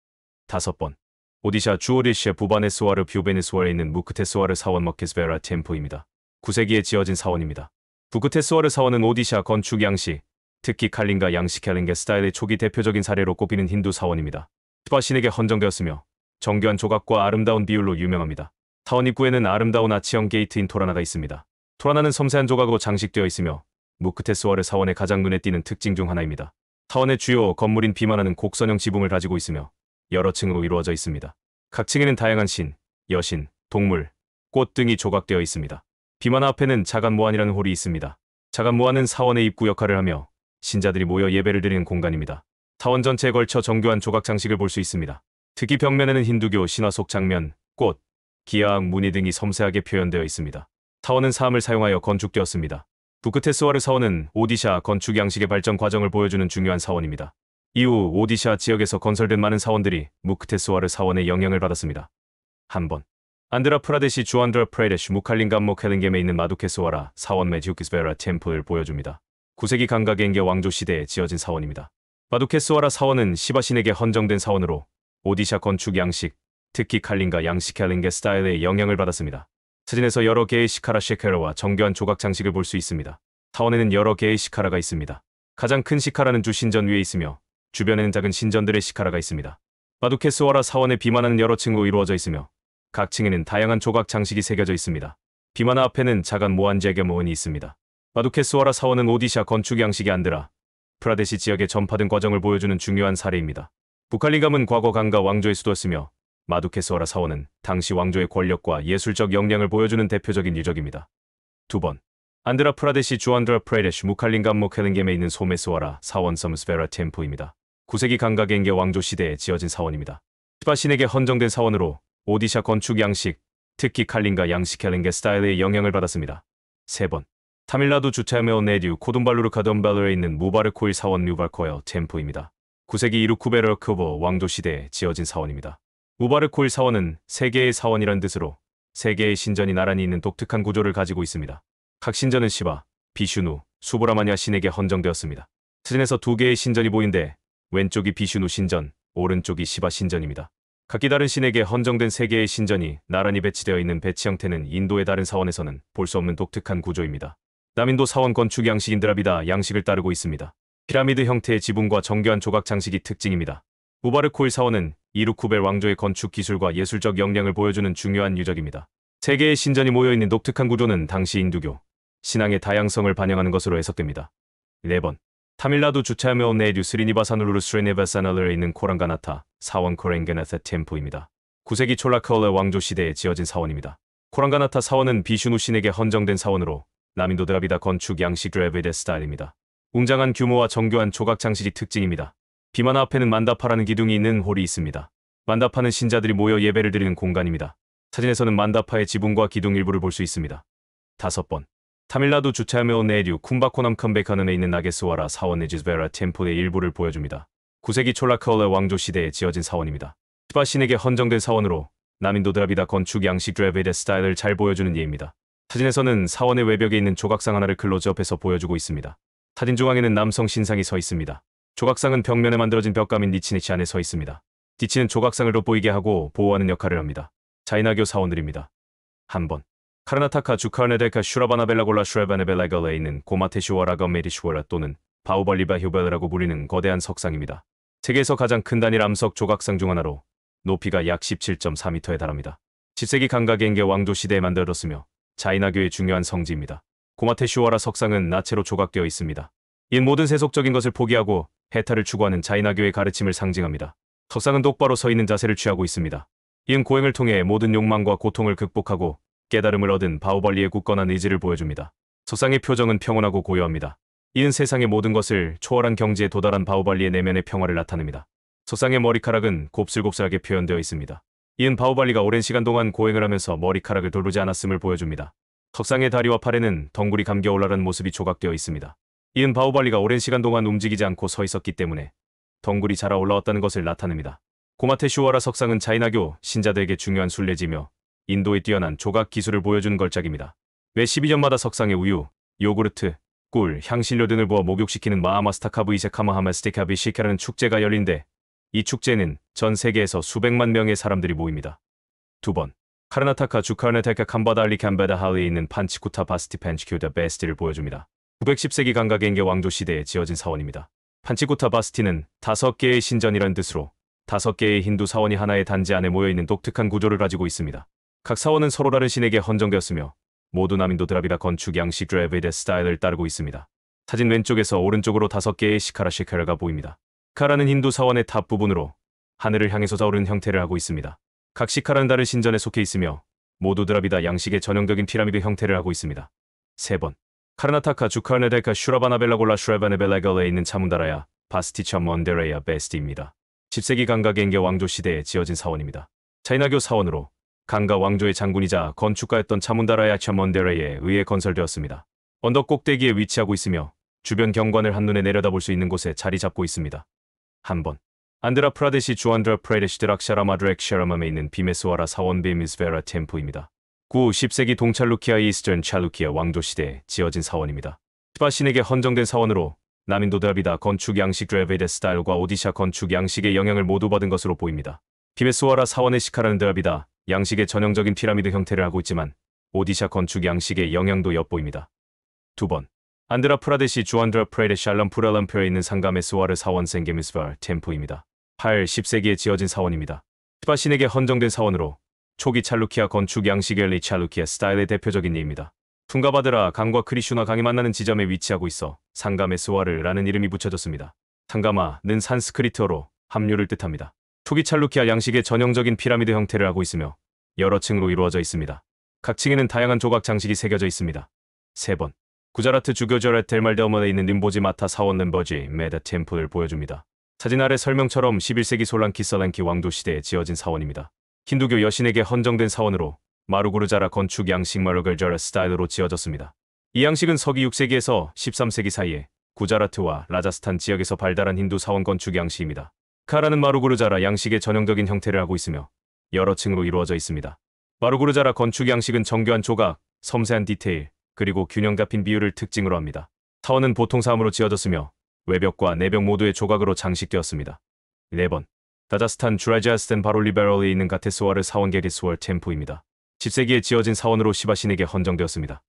5번. 오디샤 주 오디샤 부바네스와르 뷰베네스와르에 있는 무크테스와르 사원 머케스베라 템플입니다. 9세기에 지어진 사원입니다. 무크테스와르 사원은 오디샤 건축 양식, 특히 칼링가 양식 캘링게 스타일의 초기 대표적인 사례로 꼽히는 힌두 사원입니다. 시바 신에게 헌정되었으며 정교한 조각과 아름다운 비율로 유명합니다. 사원 입구에는 아름다운 아치형 게이트인 토라나가 있습니다. 토라나는 섬세한 조각으로 장식되어 있으며 무크테스와르 사원의 가장 눈에 띄는 특징 중 하나입니다. 사원의 주요 건물인 비만하는 곡선형 지붕을 가지고 있으며 여러 층으로 이루어져 있습니다. 각 층에는 다양한 신, 여신, 동물, 꽃 등이 조각되어 있습니다. 비마나 앞에는 자간 모안이라는 홀이 있습니다. 자간 모안은 사원의 입구 역할을 하며 신자들이 모여 예배를 드리는 공간입니다. 사원 전체에 걸쳐 정교한 조각 장식을 볼 수 있습니다. 특히 벽면에는 힌두교 신화 속 장면, 꽃, 기하학 무늬 등이 섬세하게 표현되어 있습니다. 사원은 사암을 사용하여 건축되었습니다. 무크테스와르 사원은 오디샤 건축 양식의 발전 과정을 보여주는 중요한 사원입니다. 이후 오디샤 지역에서 건설된 많은 사원들이 무크테스와르 사원의 영향을 받았습니다. 한번. 안드라프라데시 주안드라 프레데시 무칼린감목 헬링겜에 있는 마두케스와라 사원 메지우키스베라 템플을 보여줍니다. 9세기 감각행계 왕조 시대에 지어진 사원입니다. 마두케스와라 사원은 시바신에게 헌정된 사원으로 오디샤 건축 양식, 특히 칼린과 양식 헬링게 스타일의 영향을 받았습니다. 사진에서 여러 개의 시카라 셰케르와 정교한 조각 장식을 볼 수 있습니다. 사원에는 여러 개의 시카라가 있습니다. 가장 큰 시카라는 주 신전 위에 있으며 주변에는 작은 신전들의 시카라가 있습니다. 마두케스와라 사원의 비마나는 여러 층으로 이루어져 있으며 각 층에는 다양한 조각 장식이 새겨져 있습니다. 비마나 앞에는 작은 모안제게 모은이 있습니다. 마두케스와라 사원은 오디샤 건축 양식이 안드라 프라데시 지역의 전파된 과정을 보여주는 중요한 사례입니다. 부칼린감은 과거 강가 왕조의 수도였으며 마두케스와라 사원은 당시 왕조의 권력과 예술적 역량을 보여주는 대표적인 유적입니다. 2번. 안드라 프라데시 주안드라 프레데시 무칼린감목 헬링겜에 있는 소메스와라 사원 섬스베라 템포입니다. 9세기 감각행계 왕조 시대에 지어진 사원입니다. 시바신에게 헌정된 사원으로 오디샤 건축 양식, 특히 칼린과 양식 헬링게 스타일의 영향을 받았습니다. 3번. 타밀나두 주차메오 네듀 코둠발루르 카덤발루에 있는 무바르코일 사원 뉴발코어 템포입니다. 9세기 이루쿠베르크보 왕조 시대에 지어진 사원입니다. 무바르코일 사원은 세개의 사원이란 뜻으로 세개의 신전이 나란히 있는 독특한 구조를 가지고 있습니다. 각 신전은 시바, 비슈누, 수브라마냐 신에게 헌정되었습니다. 사진에서 2개의 신전이 보이는데 왼쪽이 비슈누 신전, 오른쪽이 시바 신전입니다. 각기 다른 신에게 헌정된 3개의 신전이 나란히 배치되어 있는 배치 형태는 인도의 다른 사원에서는 볼 수 없는 독특한 구조입니다. 남인도 사원 건축 양식인 드라비다 양식을 따르고 있습니다. 피라미드 형태의 지붕과 정교한 조각 장식이 특징입니다. 무바르코일 사원은 이루쿠벨 왕조의 건축 기술과 예술적 역량을 보여주는 중요한 유적입니다. 3개의 신전이 모여있는 독특한 구조는 당시 인두교, 신앙의 다양성을 반영하는 것으로 해석됩니다. 4번. 타밀나두 주차메오 네듀 스리니바사누르 스레네바사나르에 있는 코랑가나타 사원 코랭게나타 템포입니다. 9세기 촐라카올레 왕조 시대에 지어진 사원입니다. 코랑가나타 사원은 비슈누 신에게 헌정된 사원으로 남인도 드라비다 건축 양식 드레베데 스타일입니다. 웅장한 규모와 정교한 조각 장식이 특징입니다. 비마나 앞에는 만다파라는 기둥이 있는 홀이 있습니다. 만다파는 신자들이 모여 예배를 드리는 공간입니다. 사진에서는 만다파의 지붕과 기둥 일부를 볼 수 있습니다. 5번. 타밀나두 주차메오 네듀 쿰바코남 컴베카는에 있는 나게스와라 사원 네지스베라 템포의 일부를 보여줍니다. 9세기 촐라카올레 왕조 시대에 지어진 사원입니다. 시바신에게 헌정된 사원으로 남인도 드라비다 건축 양식 드레베데 스타일을 잘 보여주는 예입니다. 사진에서는 사원의 외벽에 있는 조각상 하나를 클로즈업해서 보여주고 있습니다. 사진 중앙에는 남성 신상이 서 있습니다. 조각상은 벽면에 만들어진 벽감인 니치니치 안에 서 있습니다. 니치는 조각상을 돋보이게 하고 보호하는 역할을 합니다. 자이나교 사원들입니다. 한번. 카르나타카 주카르네데카 슈라바나벨라골라 슈레바네벨라걸레에 있는 고마테슈와라가 메리슈와라 또는 바우발리바 휴벨라라고 불리는 거대한 석상입니다. 세계에서 가장 큰 단일 암석 조각상 중 하나로 높이가 약 17.4m에 달합니다. 10세기 감각행계 왕조 시대에 만들어졌으며 자이나교의 중요한 성지입니다. 고마테슈와라 석상은 나체로 조각되어 있습니다. 이 모든 세속적인 것을 포기하고 해탈을 추구하는 자이나교의 가르침을 상징합니다. 석상은 똑바로 서 있는 자세를 취하고 있습니다. 이은 고행을 통해 모든 욕망과 고통을 극복하고 깨달음을 얻은 바우발리의 굳건한 의지를 보여줍니다. 석상의 표정은 평온하고 고요합니다. 이은 세상의 모든 것을 초월한 경지에 도달한 바우발리의 내면의 평화를 나타냅니다. 석상의 머리카락은 곱슬곱슬하게 표현되어 있습니다. 이은 바우발리가 오랜 시간 동안 고행을 하면서 머리카락을 돌보지 않았음을 보여줍니다. 석상의 다리와 팔에는 덩굴이 감겨 올라간 모습이 조각되어 있습니다. 이은 바우발리가 오랜 시간 동안 움직이지 않고 서 있었기 때문에 덩굴이 자라 올라왔다는 것을 나타냅니다. 고마테슈와라 석상은 자이나교 신자들에게 중요한 순례지며 인도의 뛰어난 조각 기술을 보여주는 걸작입니다. 매 12년마다 석상에 우유, 요구르트, 꿀, 향신료 등을 부어 목욕시키는 마하마스타카브 이세카마하마스티카비 시카라는 축제가 열린데 이 축제는 전 세계에서 수백만 명의 사람들이 모입니다. 2번. 카르나타카 주카르네타카 캄바달리 캄바다 할리에 있는 판치쿠타 바스티 펜치큐다 베스티를 보여줍니다. 910세기 감각행계 왕조 시대에 지어진 사원입니다. 판치쿠타 바스티는 5개의 신전이란 뜻으로 5개의 힌두 사원이 하나의 단지 안에 모여있는 독특한 구조를 가지고 있습니다. 각 사원은 서로 다른 신에게 헌정되었으며 모두 남인도 드라비다 건축 양식 드레베데 스타일을 따르고 있습니다. 사진 왼쪽에서 오른쪽으로 5개의 시카라 시카라가 보입니다. 시카라는 힌두 사원의 탑 부분으로 하늘을 향해서 자오르는 형태를 하고 있습니다. 각 시카라는 다른 신전에 속해 있으며 모두 드라비다 양식의 전형적인 피라미드 형태를 하고 있습니다. 3번. 카르나타카 주카르네데카 슈라바나벨라골라 슈레바네벨라걸레에 있는 차문다라야 바스티차 먼데레야 베스티입니다. 10세기 감각행계 왕조 시대에 지어진 사원입니다. 자이나교 사원으로 강가 왕조의 장군이자 건축가였던 차문다라야 차먼데레에 의해 건설되었습니다. 언덕 꼭대기에 위치하고 있으며 주변 경관을 한눈에 내려다볼 수 있는 곳에 자리 잡고 있습니다. 한번. 안드라프라데시 주안드라 프레데시 드락샤라마드렉 샤라맘에 있는 비메스와라 사원 비미스베라 템플입니다. 9, 10세기 동찰루키아 이스턴 찰루키아 왕조 시대에 지어진 사원입니다. 스바신에게 헌정된 사원으로 남인도 드라비다 건축 양식 드레베데 스타일과 오디샤 건축 양식의 영향을 모두 받은 것으로 보입니다. 비메스와라 사원의 시카라는 드라비다 양식의 전형적인 피라미드 형태를 하고 있지만 오디샤 건축 양식의 영향도 엿보입니다. 2번. 안드라프라데시 주안드라 프레데시 알람푸랄람표에 있는 상가메스와르 사원 생게미스바 템플입니다. 8, 10세기에 지어진 사원입니다. 스바신에게 헌정된 사원으로 초기 찰루키아 건축 양식의 리 찰루키아 스타일의 대표적인 예입니다. 퉁가바드라 강과 크리슈나 강이 만나는 지점에 위치하고 있어 상가메스와르라는 이름이 붙여졌습니다. 상가마는 산스크리트어로 합류를 뜻합니다. 초기 찰루키아 양식의 전형적인 피라미드 형태를 하고 있으며 여러 층으로 이루어져 있습니다. 각 층에는 다양한 조각 장식이 새겨져 있습니다. 3번. 구자라트 주교저렛 델말데어머에 있는 림보지 마타 사원 림버지 메다 템플을 보여줍니다. 사진 아래 설명처럼 11세기 솔랑키 설랑키 왕조 시대에 지어진 사원입니다. 힌두교 여신에게 헌정된 사원으로 마루구르자라 건축 양식 마루글저라 스타일로 지어졌습니다. 이 양식은 서기 6세기에서 13세기 사이에 구자라트와 라자스탄 지역에서 발달한 힌두 사원 건축 양식입니다. 카라는 마루구르자라 양식의 전형적인 형태를 하고 있으며 여러 층으로 이루어져 있습니다. 마루구르자라 건축 양식은 정교한 조각, 섬세한 디테일, 그리고 균형 잡힌 비율을 특징으로 합니다. 사원은 보통 사암으로 지어졌으며 외벽과 내벽 모두의 조각으로 장식되었습니다. 4번. 라자스탄 주라지아스텐 바로 리베럴에 있는 가테스와르 사원 게리스월 템플입니다. 10세기에 지어진 사원으로 시바신에게 헌정되었습니다.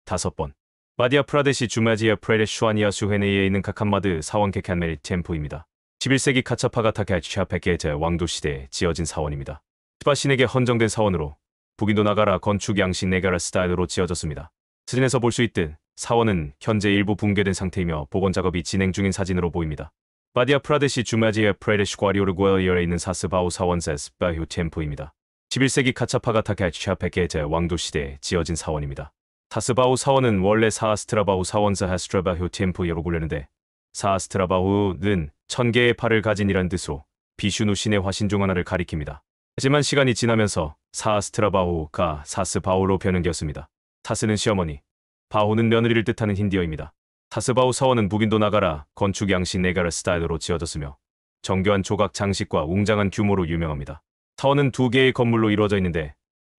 5번. 마디아 프라데시 주마지아 프레데시 슈아니아 수헤네이에 있는 카칸마드 사원 케칸메리 템플입니다. 11세기 카차파가타케 샤페케제 왕조 시대에 지어진 사원입니다. 시바신에게 헌정된 사원으로 북인도 나가라 건축 양식 네가라 스타일로 지어졌습니다. 사진에서 볼 수 있듯 사원은 현재 일부 붕괴된 상태이며 복원 작업이 진행 중인 사진으로 보입니다. 마디아 프라데시 주마지아 프레데시 과리오르구엘리어에 있는 사스바우 사원 세스바휴 템플입니다. 11세기 카차파가타케 샤페케제 왕조 시대에 지어진 사원입니다. 사스바우 사원은 원래 사아스트라바우 사원사 하스트라바휴 템플이라고 불리는데 사아스트라바후는 1000개의 팔을 가진이란 뜻으로 비슈누 신의 화신 중 하나를 가리킵니다. 하지만 시간이 지나면서 사아스트라바후가 사스바우로 변형되었습니다. 사스는 시어머니, 바후는 며느리를 뜻하는 힌디어입니다. 사스바우 사원은 북인도 나가라 건축 양식 네가라 스타일로 지어졌으며 정교한 조각 장식과 웅장한 규모로 유명합니다. 사원은 2개의 건물로 이루어져 있는데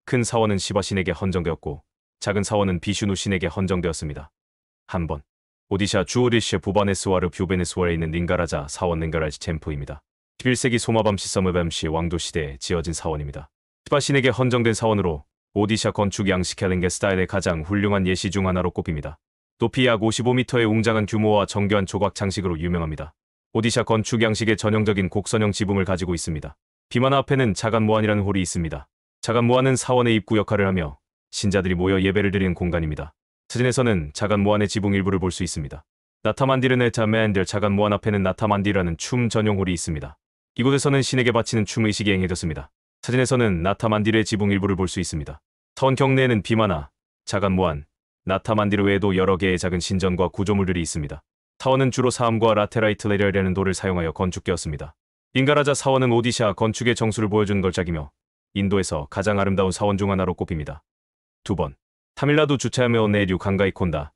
큰 사원은 시바신에게 헌정되었고 작은 사원은 비슈누 신에게 헌정되었습니다. 한번. 오디샤 주오리시 부바네스와르 뷰베네스와르에 있는 닌가라자 사원 닌가라지 템플입니다. 11세기 소마밤시 서무밤시 왕조 시대에 지어진 사원입니다. 시바신에게 헌정된 사원으로 오디샤 건축 양식 헬링게 스타일의 가장 훌륭한 예시 중 하나로 꼽힙니다. 높이 약 55m의 웅장한 규모와 정교한 조각 장식으로 유명합니다. 오디샤 건축 양식의 전형적인 곡선형 지붕을 가지고 있습니다. 비마나 앞에는 자간모안이라는 홀이 있습니다. 자간모안은 사원의 입구 역할을 하며 신자들이 모여 예배를 드리는 공간입니다. 사진에서는 자간모안의 지붕 일부를 볼 수 있습니다. 나타만디르네타 맨델 자간모안 앞에는 나타만디라는 춤 전용 홀이 있습니다. 이곳에서는 신에게 바치는 춤 의식이 행해졌습니다. 사진에서는 나타만디르의 지붕 일부를 볼 수 있습니다. 사원 경내에는 비마나, 자간모안, 나타만디르 외에도 여러 개의 작은 신전과 구조물들이 있습니다. 사원은 주로 사암과 라테라이트 레리얼이라는 돌을 사용하여 건축되었습니다. 닌가라자 사원은 오디샤 건축의 정수를 보여주는 걸작이며 인도에서 가장 아름다운 사원 중 하나로 꼽힙니다. 2번. 타밀나두 주차야메오 네류 강가이콘다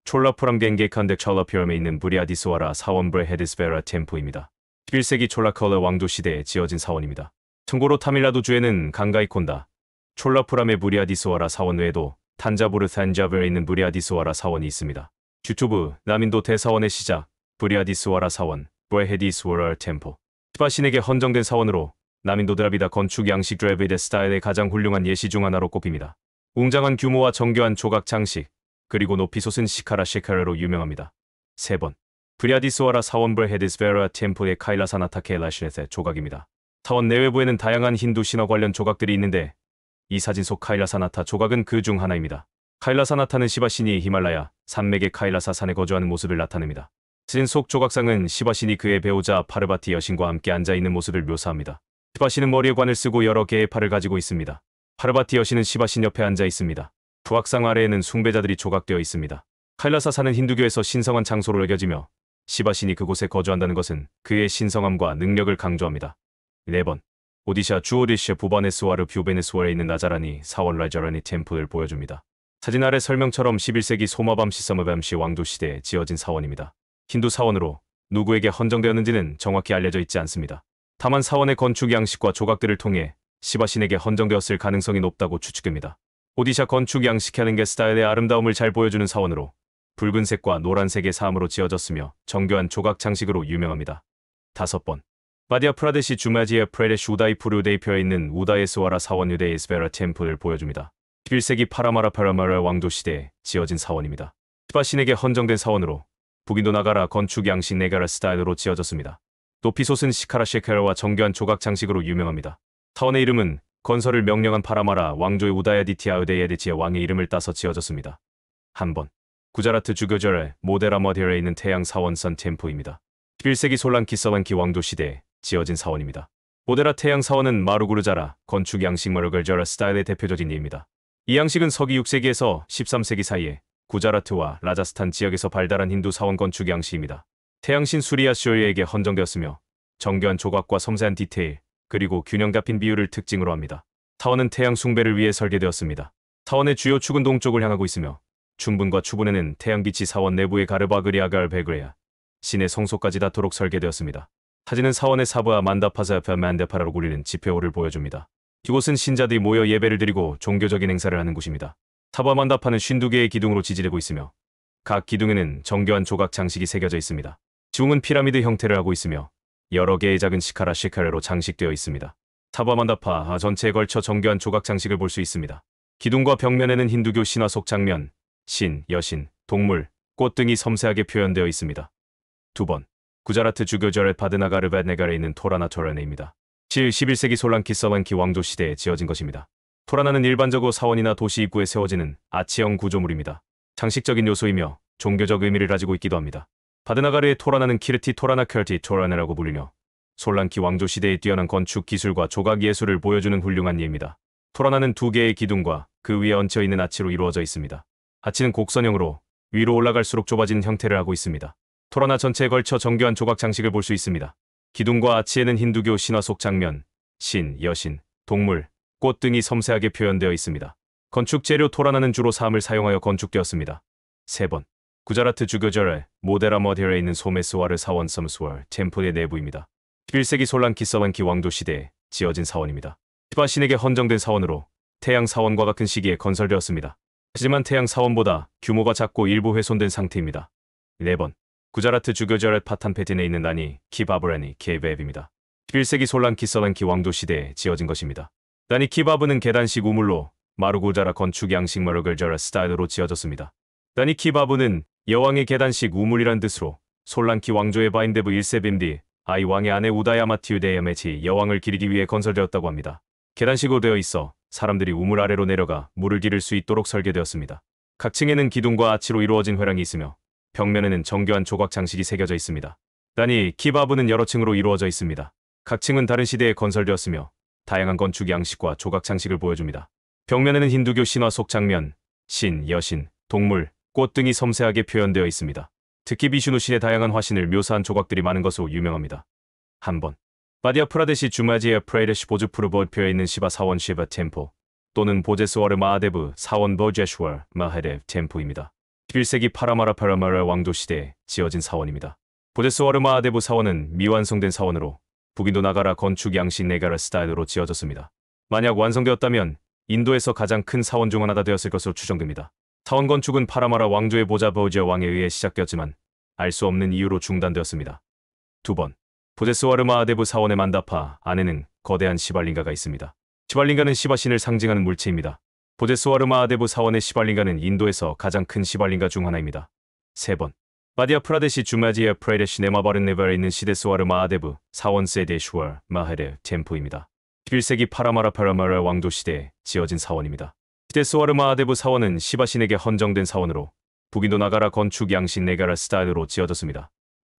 촐라푸람 겐게칸덱 찰라피엄에 있는 브리아디스와라 사원 브레헤디스베라 템플입니다. 11세기 촐라컬러 왕조 시대에 지어진 사원입니다. 참고로 타밀나두주에는 강가이콘다 촐라푸람의 브리아디스와라 사원 외에도 탄자부르 산자베에 있는 브리아디스와라 사원이 있습니다. 유튜브 남인도 대사원의 시작 브리아디스와라 사원 브레헤디스와라 템플 시바신에게 헌정된 사원으로 남인도 드라비다 건축 양식 드레비데 스타일의 가장 훌륭한 예시 중 하나로 꼽힙니다. 웅장한 규모와 정교한 조각 장식 그리고 높이 솟은 시카라 셰카라로 유명합니다. 3번. 브리아디스와라 사원 브레헤디스베라 템플의 카일라사나타케 라시넷의 조각입니다. 사원 내외부에는 다양한 힌두 신화 관련 조각들이 있는데 이 사진 속 카일라사나타 조각은 그 중 하나입니다. 카일라사나타는 시바신이 히말라야 산맥의 카일라사 산에 거주하는 모습을 나타냅니다. 사진 속 조각상은 시바신이 그의 배우자 파르바티 여신과 함께 앉아있는 모습을 묘사합니다. 시바신은 머리에 관을 쓰고 여러 개의 팔을 가지고 있습니다. 파르바티 여신은 시바신 옆에 앉아 있습니다. 조각상 아래에는 숭배자들이 조각되어 있습니다. 카일라사 산은 힌두교에서 신성한 장소로 여겨지며 시바신이 그곳에 거주한다는 것은 그의 신성함과 능력을 강조합니다. 4번. 오디샤 주오디샤 부바네스와르 뷰베네스와르에 있는 나자라니 사원 라자라니 템플을 보여줍니다. 사진 아래 설명처럼 11세기 소마밤시 서머밤시 왕조 시대에 지어진 사원입니다. 힌두 사원으로 누구에게 헌정되었는지는 정확히 알려져 있지 않습니다. 다만 사원의 건축 양식과 조각들을 통해 시바신에게 헌정되었을 가능성이 높다고 추측됩니다. 오디샤 건축 양식 캘링게 스타일의 아름다움을 잘 보여주는 사원으로 붉은색과 노란색의 사암으로 지어졌으며 정교한 조각 장식으로 유명합니다. 5번. 마디아 프라데시 주마지에 프레데시 우다이푸르 대표에 있는 우다에스와라 사원 유대 에스베라 템플을 보여줍니다. 11세기 파라마라 왕조 시대에 지어진 사원입니다. 시바신에게 헌정된 사원으로 북인도 나가라 건축 양식 네가라 스타일로 지어졌습니다. 높이 솟은 시카라 셰케라와 정교한 조각 장식으로 유명합니다. 사원의 이름은 건설을 명령한 파라마라 왕조의 우다야디티아 의데야디티아 왕의 이름을 따서 지어졌습니다. 한번. 구자라트 주교절의 모데라 머디어에 있는 태양 사원선 템포입니다. 11세기 솔란키 서반키 왕조 시대에 지어진 사원입니다. 모데라 태양 사원은 마루구르자라 건축 양식 머르걸저라 스타일의 대표적인 예입니다. 이 양식은 서기 6세기에서 13세기 사이에 구자라트와 라자스탄 지역에서 발달한 힌두 사원 건축 양식입니다. 태양신 수리아 쇼유에게 헌정되었으며 정교한 조각과 섬세한 디테일 그리고 균형 잡힌 비율을 특징으로 합니다. 사원은 태양 숭배를 위해 설계되었습니다. 사원의 주요 축은 동쪽을 향하고 있으며 중분과 추분에는 태양빛이 사원 내부의 가르바그리아갈 베그레아 신의 성소까지 닿도록 설계되었습니다. 사진은 사원의 사부와 만다파사 옆에 만데파라로 굴리는 지표호를 보여줍니다. 이곳은 신자들이 모여 예배를 드리고 종교적인 행사를 하는 곳입니다. 사부와 만다파는 52개의 기둥으로 지지되고 있으며 각 기둥에는 정교한 조각 장식이 새겨져 있습니다. 지붕은 피라미드 형태를 하고 있으며 여러 개의 작은 시카라 시카레로 장식되어 있습니다. 사부와 만다파 전체에 걸쳐 정교한 조각 장식을 볼 수 있습니다. 기둥과 벽면에는 힌두교 신화 속 장면, 신, 여신, 동물, 꽃 등이 섬세하게 표현되어 있습니다. 2번. 구자라트 주교절의 바드나가르바네가에 있는 토라나 토라네입니다. 11세기 솔란키 서반키 왕조 시대에 지어진 것입니다. 토라나는 일반적으로 사원이나 도시 입구에 세워지는 아치형 구조물입니다. 장식적인 요소이며 종교적 의미를 가지고 있기도 합니다. 바드나가르의 토라나는 키르티 토라나 켈티 토라네라고 불리며 솔란키 왕조 시대의 뛰어난 건축 기술과 조각 예술을 보여주는 훌륭한 예입니다. 토라나는 2개의 기둥과 그 위에 얹혀 있는 아치로 이루어져 있습니다. 아치는 곡선형으로 위로 올라갈수록 좁아지는 형태를 하고 있습니다. 토라나 전체에 걸쳐 정교한 조각 장식을 볼 수 있습니다. 기둥과 아치에는 힌두교 신화 속 장면, 신, 여신, 동물, 꽃 등이 섬세하게 표현되어 있습니다. 건축 재료 토라나는 주로 사암을 사용하여 건축되었습니다. 3번. 구자라트 주교절의 모데라 머디어에 있는 소메스와르 사원 섬스월 템플의 내부입니다. 11세기 솔란키 서반키 왕조 시대에 지어진 사원입니다. 시바신에게 헌정된 사원으로 태양 사원과 같은 시기에 건설되었습니다. 하지만 태양 사원보다 규모가 작고 일부 훼손된 상태입니다. 4번. 구자라트 주교절의 파탄페틴에 있는 나니 키바브라니 케베입니다. 11세기 솔란키 서반키 왕조 시대에 지어진 것입니다. 나니 키바브는 계단식 우물로 마루구자라 건축 양식 머르걸저라 스타일로 지어졌습니다. 나니 키바브는 여왕의 계단식 우물이란 뜻으로 솔란키 왕조의 바인데브 1세 빔디 아이 왕의 아내 우다야마티우데야메치 여왕을 기리기 위해 건설되었다고 합니다. 계단식으로 되어 있어 사람들이 우물 아래로 내려가 물을 기를 수 있도록 설계되었습니다. 각 층에는 기둥과 아치로 이루어진 회랑이 있으며 벽면에는 정교한 조각 장식이 새겨져 있습니다. 나니 키바브는 여러 층으로 이루어져 있습니다. 각 층은 다른 시대에 건설되었으며 다양한 건축 양식과 조각 장식을 보여줍니다. 벽면에는 힌두교 신화 속 장면, 신, 여신, 동물, 꽃 등이 섬세하게 표현되어 있습니다. 특히 비슈누 신의 다양한 화신을 묘사한 조각들이 많은 것으로 유명합니다. 한번. 마디아 프라데시 주마지에 프레이데시 보즈푸르보표에 있는 시바 사원 시바 템포 또는 보제스워르 마하데브 사원 보제슈월 마하데브 템포입니다. 11세기 파라마라 왕조 시대에 지어진 사원입니다. 보제스워르 마하데브 사원은 미완성된 사원으로 북인도 나가라 건축 양식 네가라 스타일로 지어졌습니다. 만약 완성되었다면 인도에서 가장 큰 사원 중 하나가 되었을 것으로 추정됩니다. 사원 건축은 파라마라 왕조의 보자 보지어 왕에 의해 시작되었지만 알 수 없는 이유로 중단되었습니다. 2번. 보제스와르 마하데브 사원의 만다파 안에는 거대한 시발링가가 있습니다. 시발링가는 시바신을 상징하는 물체입니다. 보제스와르 마하데브 사원의 시발링가는 인도에서 가장 큰 시발링가 중 하나입니다. 3번. 마디아 프라데시 주마지에 프레데시 네마바른네바에 있는 시데스와르 마하데브 사원 세데슈월 마하데브 템포입니다. 11세기 파라마라 왕조 시대에 지어진 사원입니다. 시데스와르 마하데브 사원은 시바신에게 헌정된 사원으로 북인도 나가라 건축 양식 네가라 스타일로 지어졌습니다.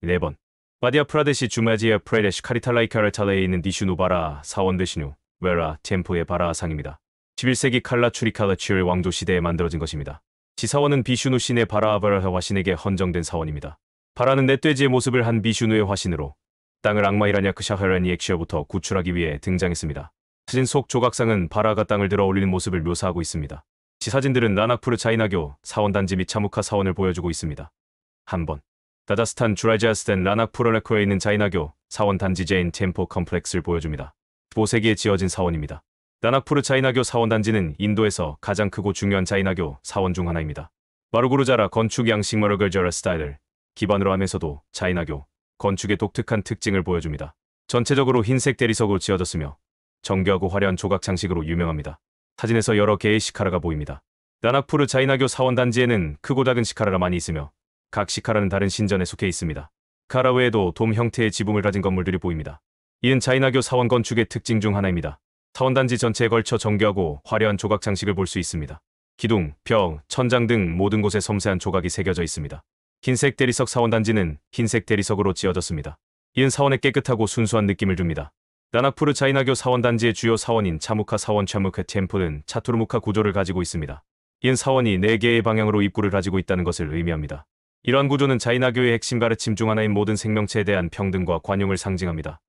4번. 마디아 프라데시 주마지에 프레데시 카리탈라이카르탈레에 있는 디슈누바라 사원 데시누 웨라 템포의 바라상입니다. 11세기 칼라추리칼라치얼 왕조 시대에 만들어진 것입니다. 지사원은 비슈누 신의 바라아바라 화신에게 헌정된 사원입니다. 바라는 넷돼지의 모습을 한 비슈누의 화신으로 땅을 악마이라냐크 샤하라니 엑시어부터 구출하기 위해 등장했습니다. 사진 속 조각상은 바라가 땅을 들어 올리는 모습을 묘사하고 있습니다. 지사진들은 라나푸르 차이나교 사원단지 및 차무카 사원을 보여주고 있습니다. 한번. 다자스탄 주라이자스탄 라나푸르라코에 있는 자이나교 사원 단지 제인 템포 컴플렉스를 보여줍니다. 15세기에 지어진 사원입니다. 라나푸르 자이나교 사원 단지는 인도에서 가장 크고 중요한 자이나교 사원 중 하나입니다. 마루구르자라 건축 양식 머러글저라 스타일을 기반으로 하면서도 자이나교 건축의 독특한 특징을 보여줍니다. 전체적으로 흰색 대리석으로 지어졌으며 정교하고 화려한 조각 장식으로 유명합니다. 사진에서 여러 개의 시카라가 보입니다. 라나푸르 자이나교 사원 단지에는 크고 작은 시카라가 많이 있으며 각 시카라는 다른 신전에 속해 있습니다. 카라 외에도 돔 형태의 지붕을 가진 건물들이 보입니다. 이는 자이나교 사원 건축의 특징 중 하나입니다. 사원 단지 전체에 걸쳐 정교하고 화려한 조각 장식을 볼 수 있습니다. 기둥, 벽, 천장 등 모든 곳에 섬세한 조각이 새겨져 있습니다. 흰색 대리석 사원 단지는 흰색 대리석으로 지어졌습니다. 이는 사원에 깨끗하고 순수한 느낌을 줍니다. 라나푸르 자이나교 사원 단지의 주요 사원인 차무카 사원 차무카 템플은 차투르무카 구조를 가지고 있습니다. 이는 사원이 4개의 방향으로 입구를 가지고 있다는 것을 의미합니다. 이러한 구조는 자이나교의 핵심 가르침 중 하나인 모든 생명체에 대한 평등과 관용을 상징합니다.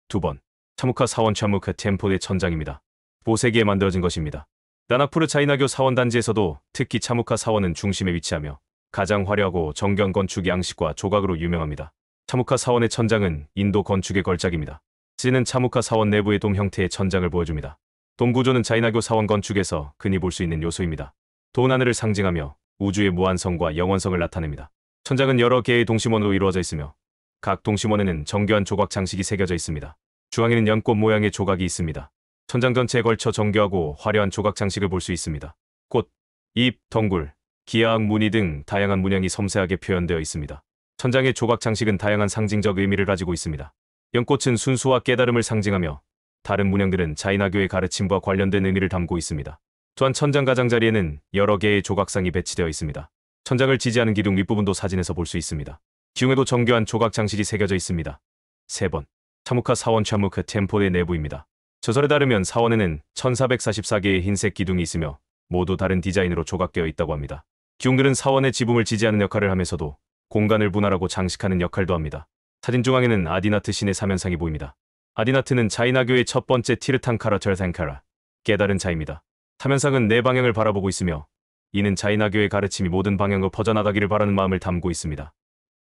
2번, 차무카 사원 차무카 템플의 천장입니다. 5세기에 만들어진 것입니다. 라나푸르 자이나교 사원 단지에서도 특히 차무카 사원은 중심에 위치하며 가장 화려하고 정교한 건축 양식과 조각으로 유명합니다. 차무카 사원의 천장은 인도 건축의 걸작입니다. C는 차무카 사원 내부의 돔 형태의 천장을 보여줍니다. 돔 구조는 자이나교 사원 건축에서 흔히 볼 수 있는 요소입니다. 돔은 하늘을 상징하며 우주의 무한성과 영원성을 나타냅니다. 천장은 여러 개의 동심원으로 이루어져 있으며 각 동심원에는 정교한 조각 장식이 새겨져 있습니다. 중앙에는 연꽃 모양의 조각이 있습니다. 천장 전체에 걸쳐 정교하고 화려한 조각 장식을 볼 수 있습니다. 꽃, 잎, 덩굴, 기하학 무늬 등 다양한 문양이 섬세하게 표현되어 있습니다. 천장의 조각 장식은 다양한 상징적 의미를 가지고 있습니다. 연꽃은 순수와 깨달음을 상징하며 다른 문양들은 자이나교의 가르침과 관련된 의미를 담고 있습니다. 또한 천장 가장자리에는 여러 개의 조각상이 배치되어 있습니다. 천장을 지지하는 기둥 윗부분도 사진에서 볼 수 있습니다. 기둥에도 정교한 조각 장식이 새겨져 있습니다. 3번, 차무카 사원 차무카 템플의 내부입니다. 저설에 따르면 사원에는 1444개의 흰색 기둥이 있으며 모두 다른 디자인으로 조각되어 있다고 합니다. 기둥들은 사원의 지붕을 지지하는 역할을 하면서도 공간을 분할하고 장식하는 역할도 합니다. 사진 중앙에는 아디나트 신의 사면상이 보입니다. 아디나트는 자이나교의 첫 번째 티르탕카라 절상카라, 깨달은 자입니다. 사면상은 4방향을 바라보고 있으며 이는 자이나교의 가르침이 모든 방향으로 퍼져나가기를 바라는 마음을 담고 있습니다.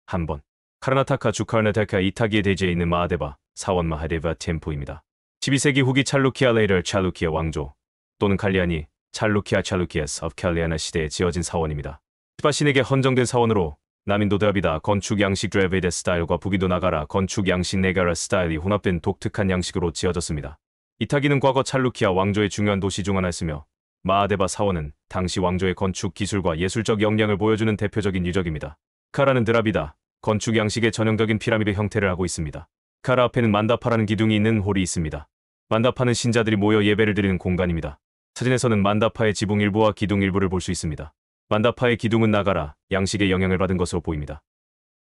한번, 카르나타카 주카르나타카 이타기의 대지에 있는 마하데바, 사원 마하데바 템플입니다. 12세기 후기 찰루키아 레이럴 찰루키아 왕조 또는 칼리아니 찰루키아스 of 칼리아나 시대에 지어진 사원입니다. 시바신에게 헌정된 사원으로 남인도 드라비다 건축 양식 드레베데 스타일과 북인도 나가라 건축 양식 네가라 스타일이 혼합된 독특한 양식으로 지어졌습니다. 이타기는 과거 찰루키아 왕조의 중요한 도시 중 하나였으며 마하데바 사원은 당시 왕조의 건축 기술과 예술적 역량을 보여주는 대표적인 유적입니다. 카라는 드라비다 건축 양식의 전형적인 피라미드 형태를 하고 있습니다. 카라 앞에는 만다파라는 기둥이 있는 홀이 있습니다. 만다파는 신자들이 모여 예배를 드리는 공간입니다. 사진에서는 만다파의 지붕 일부와 기둥 일부를 볼 수 있습니다. 만다파의 기둥은 나가라 양식의 영향을 받은 것으로 보입니다.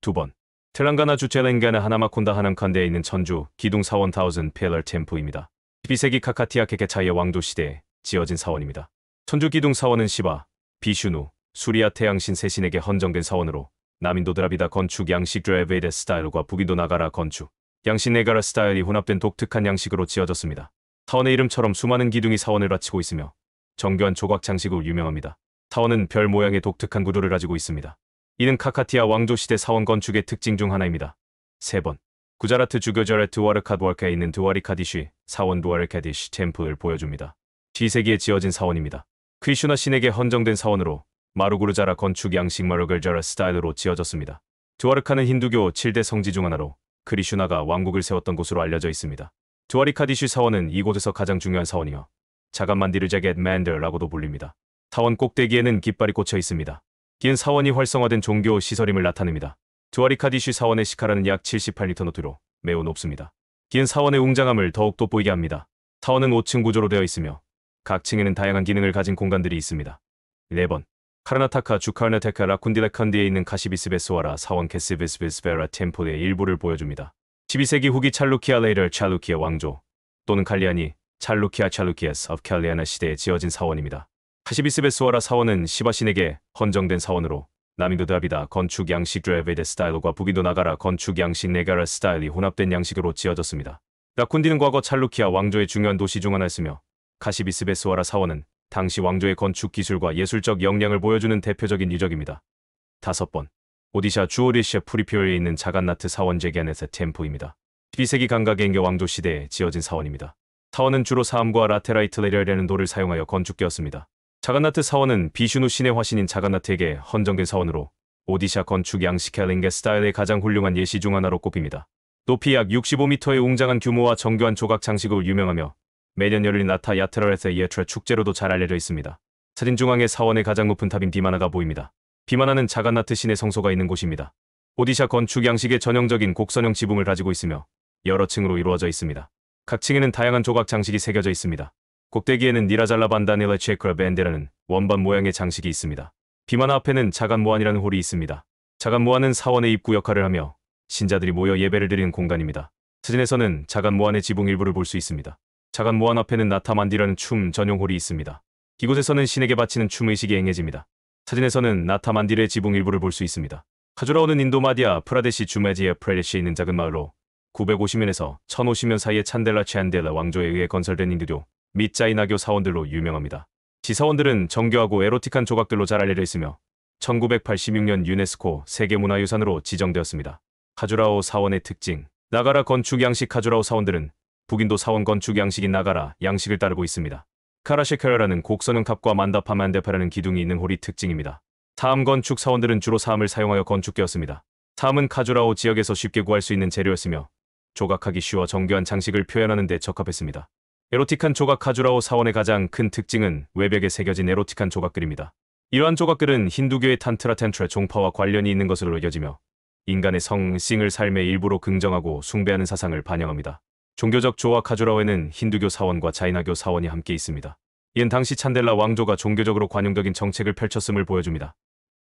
2번, 텔랑가나 주 텔랭가나 하나마콘다 하남칸대에 있는 천주 기둥 사원 타우즌 필러 템플입니다. 12세기 카카티아 케케차이의 왕조 시대에 지어진 사원입니다. 천주 기둥 사원은 시바, 비슈누, 수리아 태양신 세신에게 헌정된 사원으로 남인도 드라비다 건축 양식 드레베데 스타일과 북인도 나가라 건축 양식 네가라 스타일이 혼합된 독특한 양식으로 지어졌습니다. 사원의 이름처럼 수많은 기둥이 사원을 바치고 있으며 정교한 조각 장식으로 유명합니다. 사원은 별 모양의 독특한 구조를 가지고 있습니다. 이는 카카티아 왕조 시대 사원 건축의 특징 중 하나입니다. 3번, 구자라트 주교절의 두와르카드월카에 있는 두와리카디쉬 사원 두와르카디쉬 템플을 보여줍니다. 12세기에 지어진 사원입니다. 크리슈나 신에게 헌정된 사원으로 마루구르자라 건축 양식 마루글자라 스타일로 지어졌습니다. 두와르카는 힌두교 7대 성지 중 하나로 크리슈나가 왕국을 세웠던 곳으로 알려져 있습니다. 두와리카디쉬 사원은 이곳에서 가장 중요한 사원이며 자간만디르자겟 맨더라고도 불립니다. 사원 꼭대기에는 깃발이 꽂혀 있습니다. 이는 사원이 활성화된 종교 시설임을 나타냅니다. 두와리카디쉬 사원의 시카라는 약 78리터 노트로 매우 높습니다. 이는 사원의 웅장함을 더욱 돋보이게 합니다. 사원은 5층 구조로 되어 있으며 각 층에는 다양한 기능을 가진 공간들이 있습니다. 4번, 카르나타카 주카르나타카 라쿤디라칸디에 있는 카시비스베스와라 사원 캐시비스베스베라 템플의 일부를 보여줍니다. 12세기 후기 찰루키아 레이럴 찰루키아 왕조 또는 칼리아니 찰루키아스 of 칼리아나 시대에 지어진 사원입니다. 카시비스베스와라 사원은 시바신에게 헌정된 사원으로 남인도 드라비다 건축 양식 드레베데 스타일과 북인도 나가라 건축 양식 네가라 스타일이 혼합된 양식으로 지어졌습니다. 라쿤디는 과거 찰루키아 왕조의 중요한 도시 중 하나였으며 카시비스베스와라 사원은 당시 왕조의 건축 기술과 예술적 역량을 보여주는 대표적인 유적입니다. 5번, 오디샤 주오디샤 프리피어에 있는 자간나트 사원 제기안에서 템포입니다. 12세기 감각의 왕조 시대에 지어진 사원입니다. 사원은 주로 사암과 라테라이트 레리아라는 돌을 사용하여 건축되었습니다. 자간나트 사원은 비슈누 신의 화신인 자간나트에게 헌정된 사원으로 오디샤 건축 양식 헬링게 스타일의 가장 훌륭한 예시 중 하나로 꼽힙니다. 높이 약 65m의 웅장한 규모와 정교한 조각 장식으로 유명하며 매년 열린 나타 야트라레스 예트라 축제로도 잘 알려져 있습니다. 사진 중앙에 사원의 가장 높은 탑인 비마나가 보입니다. 비마나는 자간나트 신의 성소가 있는 곳입니다. 오디샤 건축 양식의 전형적인 곡선형 지붕을 가지고 있으며 여러 층으로 이루어져 있습니다. 각 층에는 다양한 조각 장식이 새겨져 있습니다. 꼭대기에는 니라잘라 반다닐라 체크라 밴데라는 원반 모양의 장식이 있습니다. 비마나 앞에는 자간모안이라는 홀이 있습니다. 자간모안은 사원의 입구 역할을 하며 신자들이 모여 예배를 드리는 공간입니다. 사진에서는 자간모안의 지붕 일부를 볼 수 있습니다. 자간모안 앞에는 나타만디라는 춤 전용 홀이 있습니다. 이곳에서는 신에게 바치는 춤 의식이 행해집니다. 사진에서는 나타만디의 지붕 일부를 볼 수 있습니다. 카주라오는 인도 마디아 프라데시 주메지아 프레데시에 있는 작은 마을로 950년에서 1050년 사이에 찬델라 체안델라 왕조에 의해 건설된 인두교 및 자이나교 사원들로 유명합니다. 지사원들은 정교하고 에로틱한 조각들로 잘 알려져 있으며 1986년 유네스코 세계문화유산으로 지정되었습니다. 카주라오 사원의 특징. 나가라 건축 양식. 카주라오 사원들은 북인도 사원 건축 양식인 나가라 양식을 따르고 있습니다. 카라셰카라라는 곡선형 탑과 만다파만데파라는 기둥이 있는 홀이 특징입니다. 사암 건축 사원들은 주로 사암을 사용하여 건축되었습니다. 사암은 카주라오 지역에서 쉽게 구할 수 있는 재료였으며 조각하기 쉬워 정교한 장식을 표현하는 데 적합했습니다. 에로틱한 조각. 카주라오 사원의 가장 큰 특징은 외벽에 새겨진 에로틱한 조각들입니다. 이러한 조각들은 힌두교의 탄트라 텐트라 종파와 관련이 있는 것으로 여겨지며 인간의 성싱을 삶의 일부로 긍정하고 숭배하는 사상을 반영합니다. 종교적 조화. 카주라오에는 힌두교 사원과 자이나교 사원이 함께 있습니다. 이는 당시 찬델라 왕조가 종교적으로 관용적인 정책을 펼쳤음을 보여줍니다.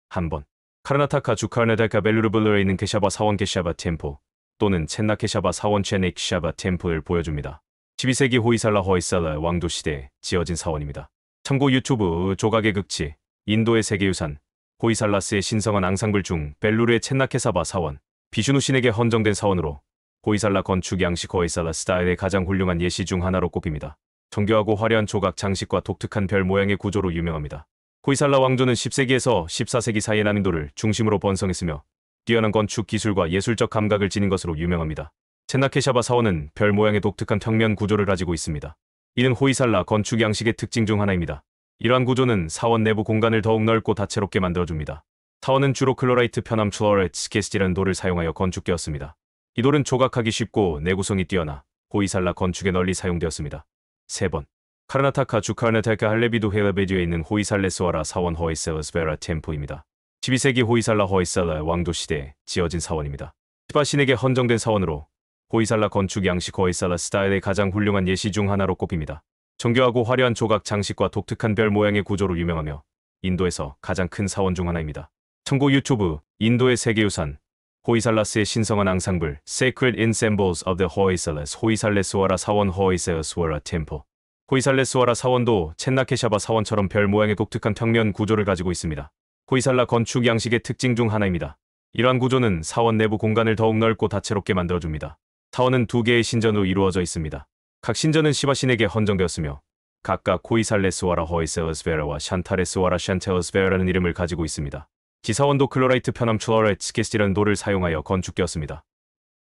한번 카르나타카 주카르나타카 벨루르블루에 있는 케샤바 사원 케샤바 템포 또는 첸나 케샤바 사원 체네 케샤바 템포를 보여줍니다. 12세기 호이살라 허이살라 왕조 시대에 지어진 사원입니다. 참고 유튜브 조각의 극치 인도의 세계유산 호이살라스의 신성한 앙상블 중 벨루르의 첸나 케사바 사원 비슈누 신에게 헌정된 사원으로 호이살라 건축 양식 호이살라 스타일의 가장 훌륭한 예시 중 하나로 꼽힙니다. 정교하고 화려한 조각 장식과 독특한 별 모양의 구조로 유명합니다. 호이살라 왕조는 10세기에서 14세기 사이의 남인도를 중심으로 번성했으며 뛰어난 건축 기술과 예술적 감각을 지닌 것으로 유명합니다. 첸나케샤바 사원은 별 모양의 독특한 평면 구조를 가지고 있습니다. 이는 호이살라 건축 양식의 특징 중 하나입니다. 이러한 구조는 사원 내부 공간을 더욱 넓고 다채롭게 만들어줍니다. 사원은 주로 클로라이트 편암 플로레트 스케스티라는 돌을 사용하여 건축되었습니다. 이 돌은 조각하기 쉽고 내구성이 뛰어나 호이살라 건축에 널리 사용되었습니다. 3번 카르나타카 주카르나타카 할레비두 헬레베디오에 있는 호이살레스와라 사원 호이살레스베라 템포입니다. 12세기 호이살라 허이살라 왕조 시대에 지어진 사원입니다. 시바 신에게 헌정된 사원으로 호이살라 건축 양식 호이살라 스타일의 가장 훌륭한 예시 중 하나로 꼽힙니다. 정교하고 화려한 조각 장식과 독특한 별 모양의 구조로 유명하며 인도에서 가장 큰 사원 중 하나입니다. 참고 유튜브 인도의 세계유산 호이살라스의 신성한 앙상블 Sacred Ensembles of the Hoysalas 호이살레스와라 사원 호이살레스와라 템포 호이살레스와라 사원도 첸나케샤바 사원처럼 별 모양의 독특한 평면 구조를 가지고 있습니다. 호이살라 건축 양식의 특징 중 하나입니다. 이러한 구조는 사원 내부 공간을 더욱 넓고 다채롭게 만들어줍니다. 사원은 2개의 신전으로 이루어져 있습니다. 각 신전은 시바 신에게 헌정되었으며 각각 호이살레스와라 호이살레스베라와 샨타레스와라 샨텔레스베라는 이름을 가지고 있습니다. 지사원도 클로라이트 편암 플로레트 스케스티라는 돌을 사용하여 건축되었습니다.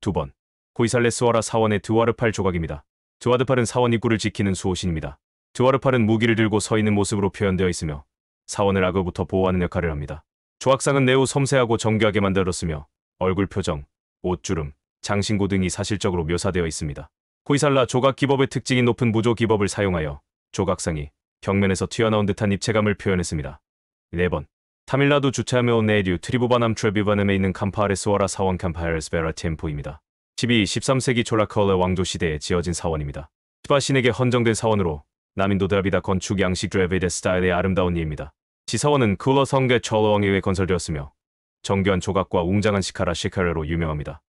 2번 호이살레스와라 사원의 드와르팔 조각입니다. 드와르팔은 사원 입구를 지키는 수호신입니다. 드와르팔은 무기를 들고 서 있는 모습으로 표현되어 있으며 사원을 악으로부터 보호하는 역할을 합니다. 조각상은 매우 섬세하고 정교하게 만들었으며 얼굴 표정, 옷주름, 장신구 등이 사실적으로 묘사되어 있습니다. 호이살라 조각 기법의 특징인 높은 무조 기법을 사용하여 조각상이 벽면에서 튀어나온 듯한 입체감을 표현했습니다. 4번 타밀나두 주차메오 네듀 트리부바남 트레비바넴에 있는 캄파레스와라 사원 캄파레스베라 템포입니다. 13세기 촐라카올레 왕조 시대에 지어진 사원입니다. 시바 신에게 헌정된 사원으로 남인도 드라비다 건축 양식 드레베데 스타일의 아름다운 예입니다. 지사원은 쿨러 성게 철로왕에 의해 건설되었으며 정교한 조각과 웅장한 시카라로 유명합니다.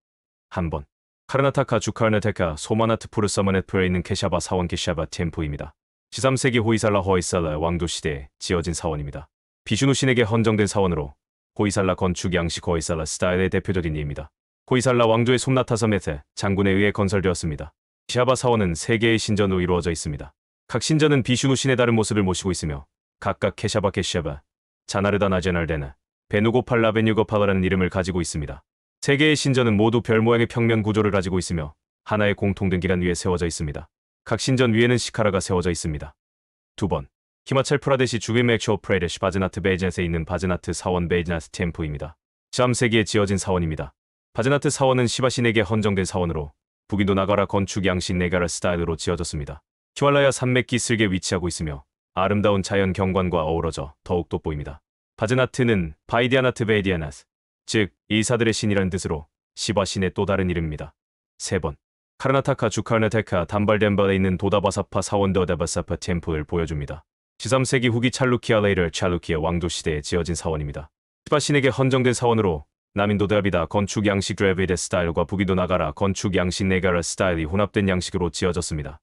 한번 카르나타카 주카르나타카 소마나트 푸르사마네프에 있는 케샤바 사원 케샤바 템포입니다. 13세기 호이살라 허이살라 왕조 시대에 지어진 사원입니다. 비슈누 신에게 헌정된 사원으로 호이살라 건축 양식 호이살라 스타일의 대표적인 예입니다. 호이살라 왕조의 솜나타섬에테 장군에 의해 건설되었습니다. 시아바 사원은 3개의 신전으로 이루어져 있습니다. 각 신전은 비슈누 신의 다른 모습을 모시고 있으며 각각 케샤바, 자나르다 나제날데나, 베누고팔 라베뉴고팔라라는 이름을 가지고 있습니다. 세 개의 신전은 모두 별 모양의 평면 구조를 가지고 있으며 하나의 공통된 기란 위에 세워져 있습니다. 각 신전 위에는 시카라가 세워져 있습니다. 2번. 히마찰 프라데시 주빔 액쇼 프레데시 바즈나트 베이진스에 있는 바즈나트 사원 베이진스 템프입니다. 13세기에 지어진 사원입니다. 바즈나트 사원은 시바신에게 헌정된 사원으로 북인도 나가라 건축 양식 네가라 스타일로 지어졌습니다. 히말라야 산맥 기슭에 위치하고 있으며 아름다운 자연 경관과 어우러져 더욱 돋보입니다. 바즈나트는 바이디아나트 베이디아나스, 즉 일사들의 신이라는 뜻으로 시바신의 또 다른 이름입니다. 3번. 카르나타카 주카르나테카 담발덴발에 있는 도다바사파 사원 도다바사파 템플을 보여줍니다. 13세기 후기 찰루키아 왕조 시대에 지어진 사원입니다. 시바신에게 헌정된 사원으로 남인도 드라비다 건축 양식 드레비데 스타일과 북인도 나가라 건축 양식 네가라 스타일이 혼합된 양식으로 지어졌습니다.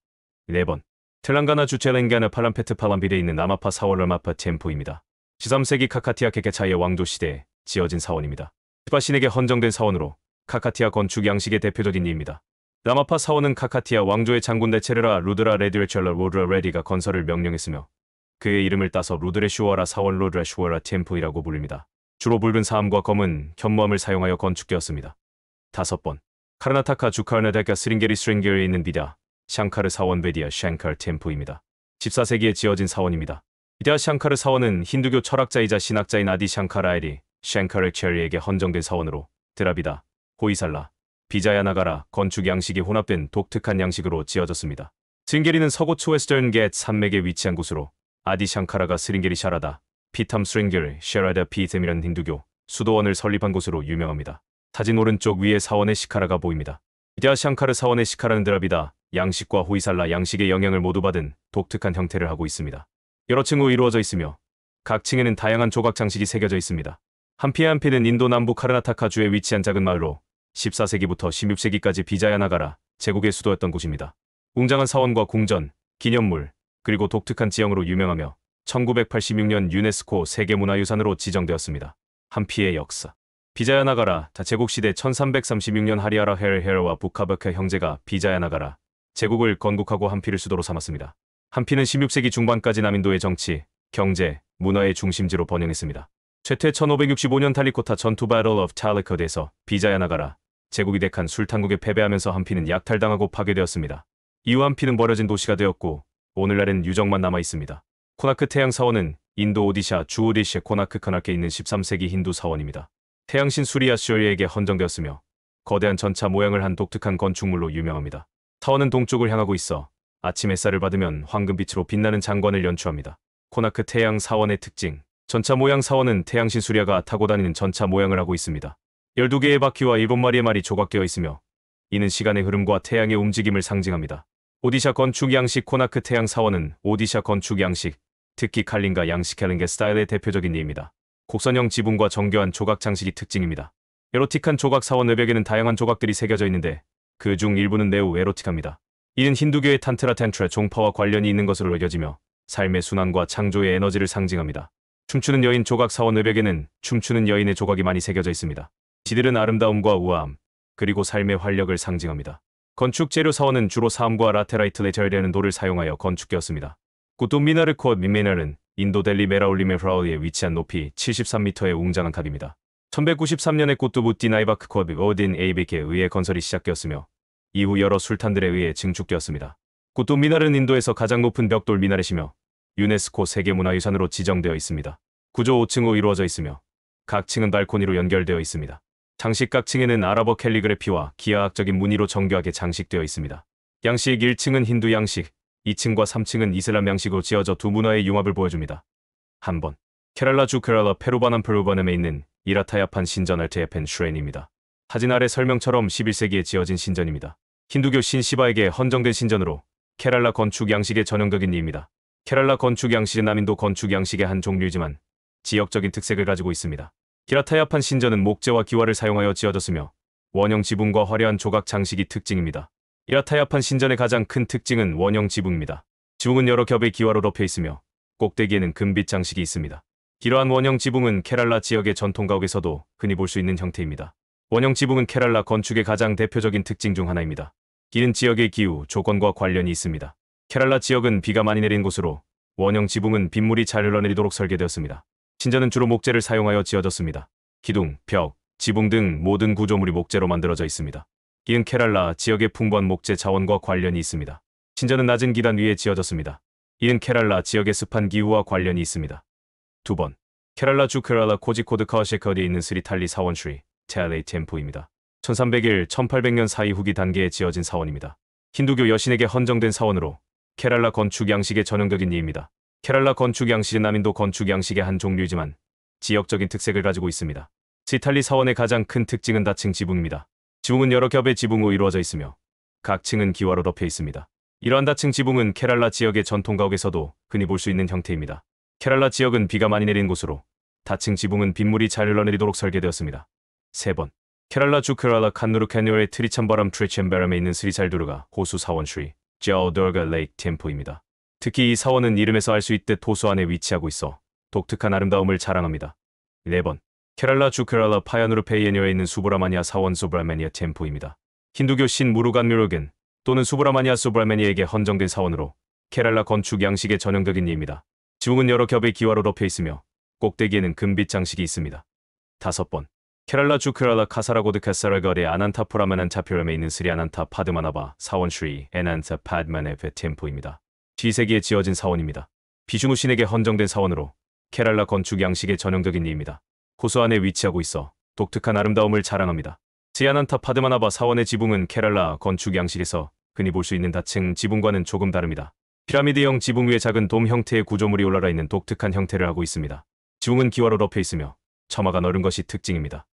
4번. 텔랑가나 주체랭가나 팔람페트 팔람비대에 있는 나마파 사원 라마파 템플입니다. 13세기 카카티아 케케차이의 왕조 시대에 지어진 사원입니다. 시바신에게 헌정된 사원으로 카카티아 건축 양식의 대표적인 예입니다. 라마파 사원은 카카티아 왕조의 장군 데체르라 루드라 레드레첼러 로드라 레디가 건설을 명령했으며 그의 이름을 따서 루드레슈어라 사원 로드레슈어라 템플이라고 불립니다. 주로 붉은 사암과 검은 현무암을 사용하여 건축되었습니다. 5번. 카르나타카 주카르나데카 스링게리 스링게리에 있는 비다 샹카르 사원 베디아 샹카르 템플입니다. 14세기에 지어진 사원입니다. 비다 샹카르 사원은 힌두교 철학자이자 신학자인 아디 샹카라에리 샹카르 체리에게 헌정된 사원으로 드라비다, 호이살라, 비자야나가라 건축 양식이 혼합된 독특한 양식으로 지어졌습니다. 스링게리는 서고츠 웨스턴 겟 산맥에 위치한 곳으로 아디 샹카라가 스링게리 샤라다, 피탐 스링게리 샤라다 피템이라는 힌두교 수도원을 설립한 곳으로 유명합니다. 사진 오른쪽 위에 사원의 시카라가 보입니다. 비다 샹카르 사원의 시카라는 드라비다, 양식과 호이살라 양식의 영향을 모두 받은 독특한 형태를 하고 있습니다. 여러 층으로 이루어져 있으며 각 층에는 다양한 조각 장식이 새겨져 있습니다. 한피의 한피는 인도 남부 카르나타카 주에 위치한 작은 마을로 14세기부터 16세기까지 비자야나가라 제국의 수도였던 곳입니다. 웅장한 사원과 궁전, 기념물, 그리고 독특한 지형으로 유명하며 1986년 유네스코 세계문화유산으로 지정되었습니다. 한피의 역사. 비자야나가라 제국시대 1336년 하리아라 헤르헤르와 부카바카 형제가 비자야나가라 제국을 건국하고 한피를 수도로 삼았습니다. 한피는 16세기 중반까지 남인도의 정치, 경제, 문화의 중심지로 번영했습니다. 최퇴 1565년 탈리코타 전투 Battle of Talikot에서 비자야나가라 제국이 데칸 술탄국에 패배하면서 한피는 약탈당하고 파괴되었습니다. 이후 한피는 버려진 도시가 되었고 오늘날엔 유적만 남아 있습니다. 코나크 태양 사원은 인도 오디샤 주 오디샤 코나크 카나크에 있는 13세기 힌두 사원입니다. 태양신 수리아 슈리에게 헌정되었으며 거대한 전차 모양을 한 독특한 건축물로 유명합니다. 사원은 동쪽을 향하고 있어 아침 햇살을 받으면 황금빛으로 빛나는 장관을 연출합니다. 코나크 태양 사원의 특징. 전차 모양 사원은 태양신 수리아가 타고 다니는 전차 모양을 하고 있습니다. 12개의 바퀴와 7마리의 말이 조각되어 있으며 이는 시간의 흐름과 태양의 움직임을 상징합니다. 오디샤 건축 양식 코나크 태양 사원은 오디샤 건축 양식, 특히 칼링가 양식 캘링게 스타일의 대표적인 예입니다. 곡선형 지붕과 정교한 조각 장식이 특징입니다. 에로틱한 조각 사원 외벽에는 다양한 조각들이 새겨져 있는데 그 중 일부는 매우 에로틱합니다. 이는 힌두교의 탄트라 텐트라 종파와 관련이 있는 것으로 여겨지며 삶의 순환과 창조의 에너지를 상징합니다. 춤추는 여인 조각 사원 외벽에는 춤추는 여인의 조각이 많이 새겨져 있습니다. 지들은 아름다움과 우아함, 그리고 삶의 활력을 상징합니다. 건축 재료 사원은 주로 사암과 라테라이트 레저리라는 돌을 사용하여 건축되었습니다. 꾸뚜미나르 콧 민메날은 인도 델리 메라울림의 프라우에 위치한 높이 73m의 웅장한 탑입니다. 1193년에 꾸뚜부띠 나이바크 콧 오딘 에이빅에 의해 건설이 시작되었으며 이후 여러 술탄들에 의해 증축되었습니다. 꾸뚜미나르는 인도에서 가장 높은 벽돌 미나렛이며 유네스코 세계문화유산으로 지정되어 있습니다. 구조 5층으로 이루어져 있으며 각 층은 발코니로 연결되어 있습니다. 장식 각 층에는 아랍어 캘리그래피와 기하학적인 무늬로 정교하게 장식되어 있습니다. 양식 1층은 힌두 양식, 2층과 3층은 이슬람 양식으로 지어져 두 문화의 융합을 보여줍니다. 한번 케랄라 주 케랄라 페루바남 페루바남에 있는 이라타야판 신전 알테야펜 슈렌입니다. 사진 아래 설명처럼 11세기에 지어진 신전입니다. 힌두교 신 시바에게 헌정된 신전으로 케랄라 건축 양식의 전형적인 예입니다. 케랄라 건축 양식은 남인도 건축 양식의 한 종류이지만 지역적인 특색을 가지고 있습니다. 기라타야판 신전은 목재와 기와를 사용하여 지어졌으며 원형 지붕과 화려한 조각 장식이 특징입니다. 이라타야판 신전의 가장 큰 특징은 원형 지붕입니다. 지붕은 여러 겹의 기와로 덮여 있으며 꼭대기에는 금빛 장식이 있습니다. 이러한 원형 지붕은 케랄라 지역의 전통 가옥에서도 흔히 볼 수 있는 형태입니다. 원형 지붕은 케랄라 건축의 가장 대표적인 특징 중 하나입니다. 이는 지역의 기후, 조건과 관련이 있습니다. 케랄라 지역은 비가 많이 내린 곳으로 원형 지붕은 빗물이 잘 흘러내리도록 설계되었습니다. 신전은 주로 목재를 사용하여 지어졌습니다. 기둥, 벽, 지붕 등 모든 구조물이 목재로 만들어져 있습니다. 이은 케랄라 지역의 풍부한 목재 자원과 관련이 있습니다. 신전은 낮은 기단 위에 지어졌습니다. 이은 케랄라 지역의 습한 기후와 관련이 있습니다. 2번. 케랄라 주 케랄라 코지코드 카와셰커디에 있는 스리탈리 사원슈리 테알레이 템포입니다. 1301, 1800년 사이 후기 단계에 지어진 사원입니다. 힌두교 여신에게 헌정된 사원으로 케랄라 건축 양식의 전형적인 예입니다. 케랄라 건축 양식은 남인도 건축 양식의 한 종류이지만 지역적인 특색을 가지고 있습니다. 스리탈리 사원의 가장 큰 특징은 다층 지붕입니다. 지붕은 여러 겹의 지붕으로 이루어져 있으며 각 층은 기와로 덮여 있습니다. 이러한 다층 지붕은 케랄라 지역의 전통 가옥에서도 흔히 볼 수 있는 형태입니다. 케랄라 지역은 비가 많이 내린 곳으로 다층 지붕은 빗물이 잘 흘러내리도록 설계되었습니다. 3번. 케랄라 주 케랄라 칸누르 캐뉴어의 트리참바람 트리챔바람에 있는 스리살두르가 호수 사원슈리 자오더가 레이크 템포입니다. 특히 이 사원은 이름에서 알 수 있듯 호수 안에 위치하고 있어 독특한 아름다움을 자랑합니다. 4번. 케랄라 주 케랄라 파야누르 페이에니어에 있는 수브라마니아 사원 수브라마니아 템포입니다. 힌두교 신 무루간 뮤르겐 또는 수브라마니아 수브라마니아에게 헌정된 사원으로 케랄라 건축 양식의 전형적인 예입니다. 지붕은 여러 겹의 기와로 덮여 있으며 꼭대기에는 금빛 장식이 있습니다. 5번. 케랄라 주 케랄라 카사라고드 카사라거의 아난타푸라마난 타피람에 있는 스리 아난타 파드마나바 사원슈리 에난타 파드마네베 템포입니다. G세기에 지어진 사원입니다. 비슈누 신에게 헌정된 사원으로 케랄라 건축 양식의 전형적인 예입니다. 호수 안에 위치하고 있어 독특한 아름다움을 자랑합니다. 스리아난타 파드마나바 사원의 지붕은 케랄라 건축 양식에서 흔히 볼 수 있는 다층 지붕과는 조금 다릅니다. 피라미드형 지붕 위에 작은 돔 형태의 구조물이 올라가 있는 독특한 형태를 하고 있습니다. 지붕은 기와로 덮여 있으며 처마가 넓은 것이 특징입니다.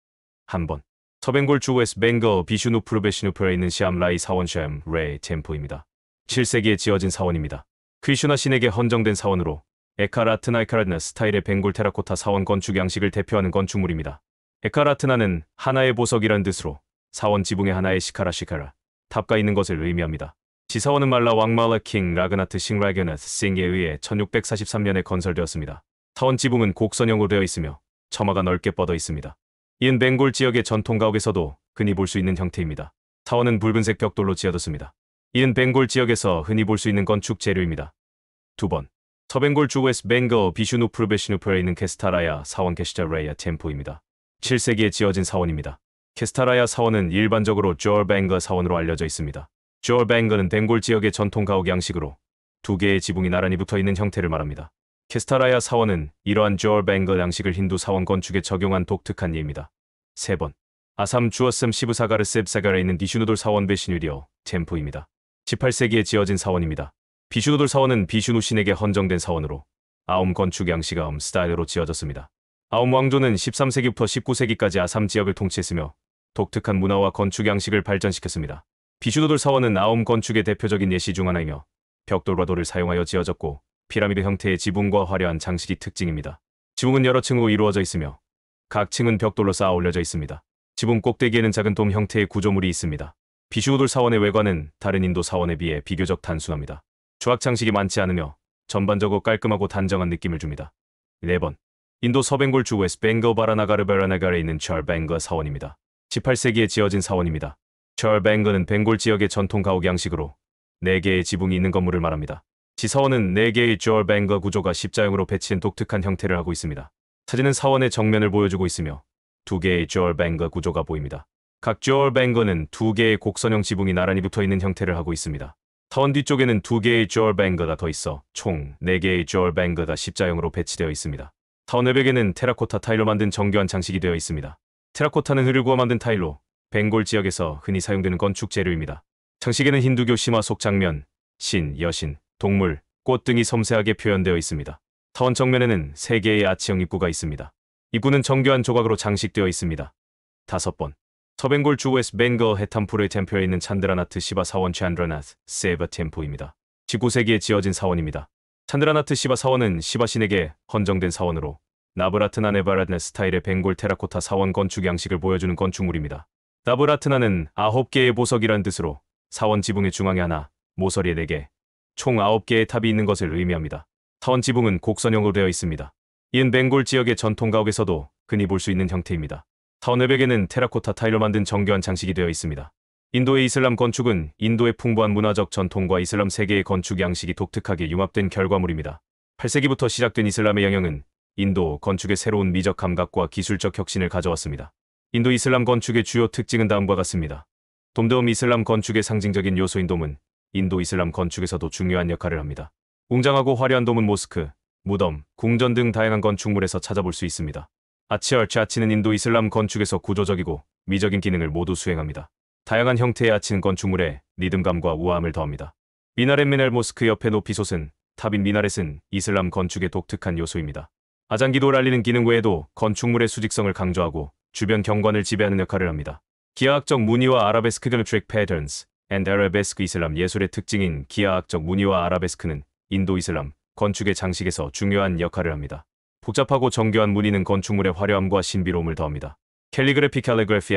한번. 서벵골 주 웨스 벵거 비슈누 프르베시누프에 있는 시암라이 사원 샴 레이 템포입니다. 7세기에 지어진 사원입니다. 크리슈나 신에게 헌정된 사원으로 에카라트나이카라트나 스타일의 벵골 테라코타 사원 건축 양식을 대표하는 건축물입니다. 에카라트나는 하나의 보석이란 뜻으로 사원 지붕에 하나의 시카라 탑가 있는 것을 의미합니다. 지사원은 말라 왕말라 킹 라그나트 싱라게나트 싱에 의해 1643년에 건설되었습니다. 사원 지붕은 곡선형으로 되어 있으며 처마가 넓게 뻗어 있습니다. 이은 벵골 지역의 전통 가옥에서도 흔히 볼 수 있는 형태입니다. 사원은 붉은색 벽돌로 지어졌습니다. 이은 벵골 지역에서 흔히 볼 수 있는 건축 재료입니다. 2번. 서벵골 주 웨스 벵거 비슈누 프르베시누프에 있는 케스타라야 사원 케시타레야 템포입니다. 7세기에 지어진 사원입니다. 케스타라야 사원은 일반적으로 조얼뱅거 사원으로 알려져 있습니다. 조얼뱅거는 벵골 지역의 전통 가옥 양식으로 두 개의 지붕이 나란히 붙어 있는 형태를 말합니다. 케스타라야 사원은 이러한 조얼뱅거 양식을 힌두 사원 건축에 적용한 독특한 예입니다. 3번. 아삼 주어슴 시브사가르셉 사가라에 있는 비슈누돌 사원 베시누리오 템포입니다. 18세기에 지어진 사원입니다. 비슈누돌 사원은 비슈누 신에게 헌정된 사원으로 아움 건축 양식 아움 스타일로 지어졌습니다. 아움 왕조는 13세기부터 19세기까지 아삼 지역을 통치했으며 독특한 문화와 건축 양식을 발전시켰습니다. 비슈누돌 사원은 아움 건축의 대표적인 예시 중 하나이며 벽돌과 돌을 사용하여 지어졌고 피라미드 형태의 지붕과 화려한 장식이 특징입니다. 지붕은 여러 층으로 이루어져 있으며 각 층은 벽돌로 쌓아 올려져 있습니다. 지붕 꼭대기에는 작은 돔 형태의 구조물이 있습니다. 비슈누돌 사원의 외관은 다른 인도 사원에 비해 비교적 단순합니다. 조각 장식이 많지 않으며 전반적으로 깔끔하고 단정한 느낌을 줍니다. 4번. 인도 서벵골 주 웨스 벵거 바라나가르베라나가르에 있는 철뱅거 사원입니다. 18세기에 지어진 사원입니다. 철뱅거는 벵골 지역의 전통 가옥 양식으로 4개의 지붕이 있는 건물을 말합니다. 지사원은 4개의 철뱅거 구조가 십자형으로 배치된 독특한 형태를 하고 있습니다. 사진은 사원의 정면을 보여주고 있으며 2개의 철뱅거 구조가 보입니다. 각 철뱅거는 2개의 곡선형 지붕이 나란히 붙어있는 형태를 하고 있습니다. 사원 뒤쪽에는 2개의 철뱅거가 더 있어 총 4개의 철뱅거가 십자형으로 배치되어 있습니다. 사원 외벽에는 테라코타 타일로 만든 정교한 장식이 되어 있습니다. 테라코타는 흙을 구워 만든 타일로 벵골 지역에서 흔히 사용되는 건축 재료입니다. 장식에는 힌두교 심화 속 장면, 신, 여신, 동물, 꽃 등이 섬세하게 표현되어 있습니다. 사원 정면에는 3개의 아치형 입구가 있습니다. 입구는 정교한 조각으로 장식되어 있습니다. 5번. 서벵골 주 웨스 벵거 헤탐푸르의 템포에 있는 찬드라나트 시바 사원 찬드라나트 세바 템포입니다. 19세기에 지어진 사원입니다. 찬드라나트 시바 사원은 시바 신에게 헌정된 사원으로 나브라트나 네바라드네 스타일의 벵골 테라코타 사원 건축 양식을 보여주는 건축물입니다. 나브라트나는 9개의 보석이란 뜻으로 사원 지붕의 중앙에 하나, 모서리에 4개, 총 9개의 탑이 있는 것을 의미합니다. 사원 지붕은 곡선형으로 되어 있습니다. 이은 벵골 지역의 전통 가옥에서도 흔히 볼 수 있는 형태입니다. 사원 외벽에는 테라코타 타일로 만든 정교한 장식이 되어 있습니다. 인도의 이슬람 건축은 인도의 풍부한 문화적 전통과 이슬람 세계의 건축 양식이 독특하게 융합된 결과물입니다. 8세기부터 시작된 이슬람의 영향은 인도 건축의 새로운 미적 감각과 기술적 혁신을 가져왔습니다. 인도 이슬람 건축의 주요 특징은 다음과 같습니다. 돔 이슬람 건축의 상징적인 요소인 돔은 인도 이슬람 건축에서도 중요한 역할을 합니다. 웅장하고 화려한 돔은 모스크, 무덤, 궁전 등 다양한 건축물에서 찾아볼 수 있습니다. 아치는 인도 이슬람 건축에서 구조적이고 미적인 기능을 모두 수행합니다. 다양한 형태의 아치는 건축물에 리듬감과 우아함을 더합니다. 미나렛 모스크 옆에 높이 솟은 탑인 미나렛은 이슬람 건축의 독특한 요소입니다. 아잔기도를 알리는 기능 외에도 건축물의 수직성을 강조하고 주변 경관을 지배하는 역할을 합니다. 기하학적 무늬와 아라베스크 geometric patterns and arabesque 이슬람 예술의 특징인 기하학적 무늬와 아라베스크는 인도 이슬람 건축의 장식에서 중요한 역할을 합니다. 복잡하고 정교한 무늬는 건축물의 화려함과 신비로움을 더합니다. 캘리그래피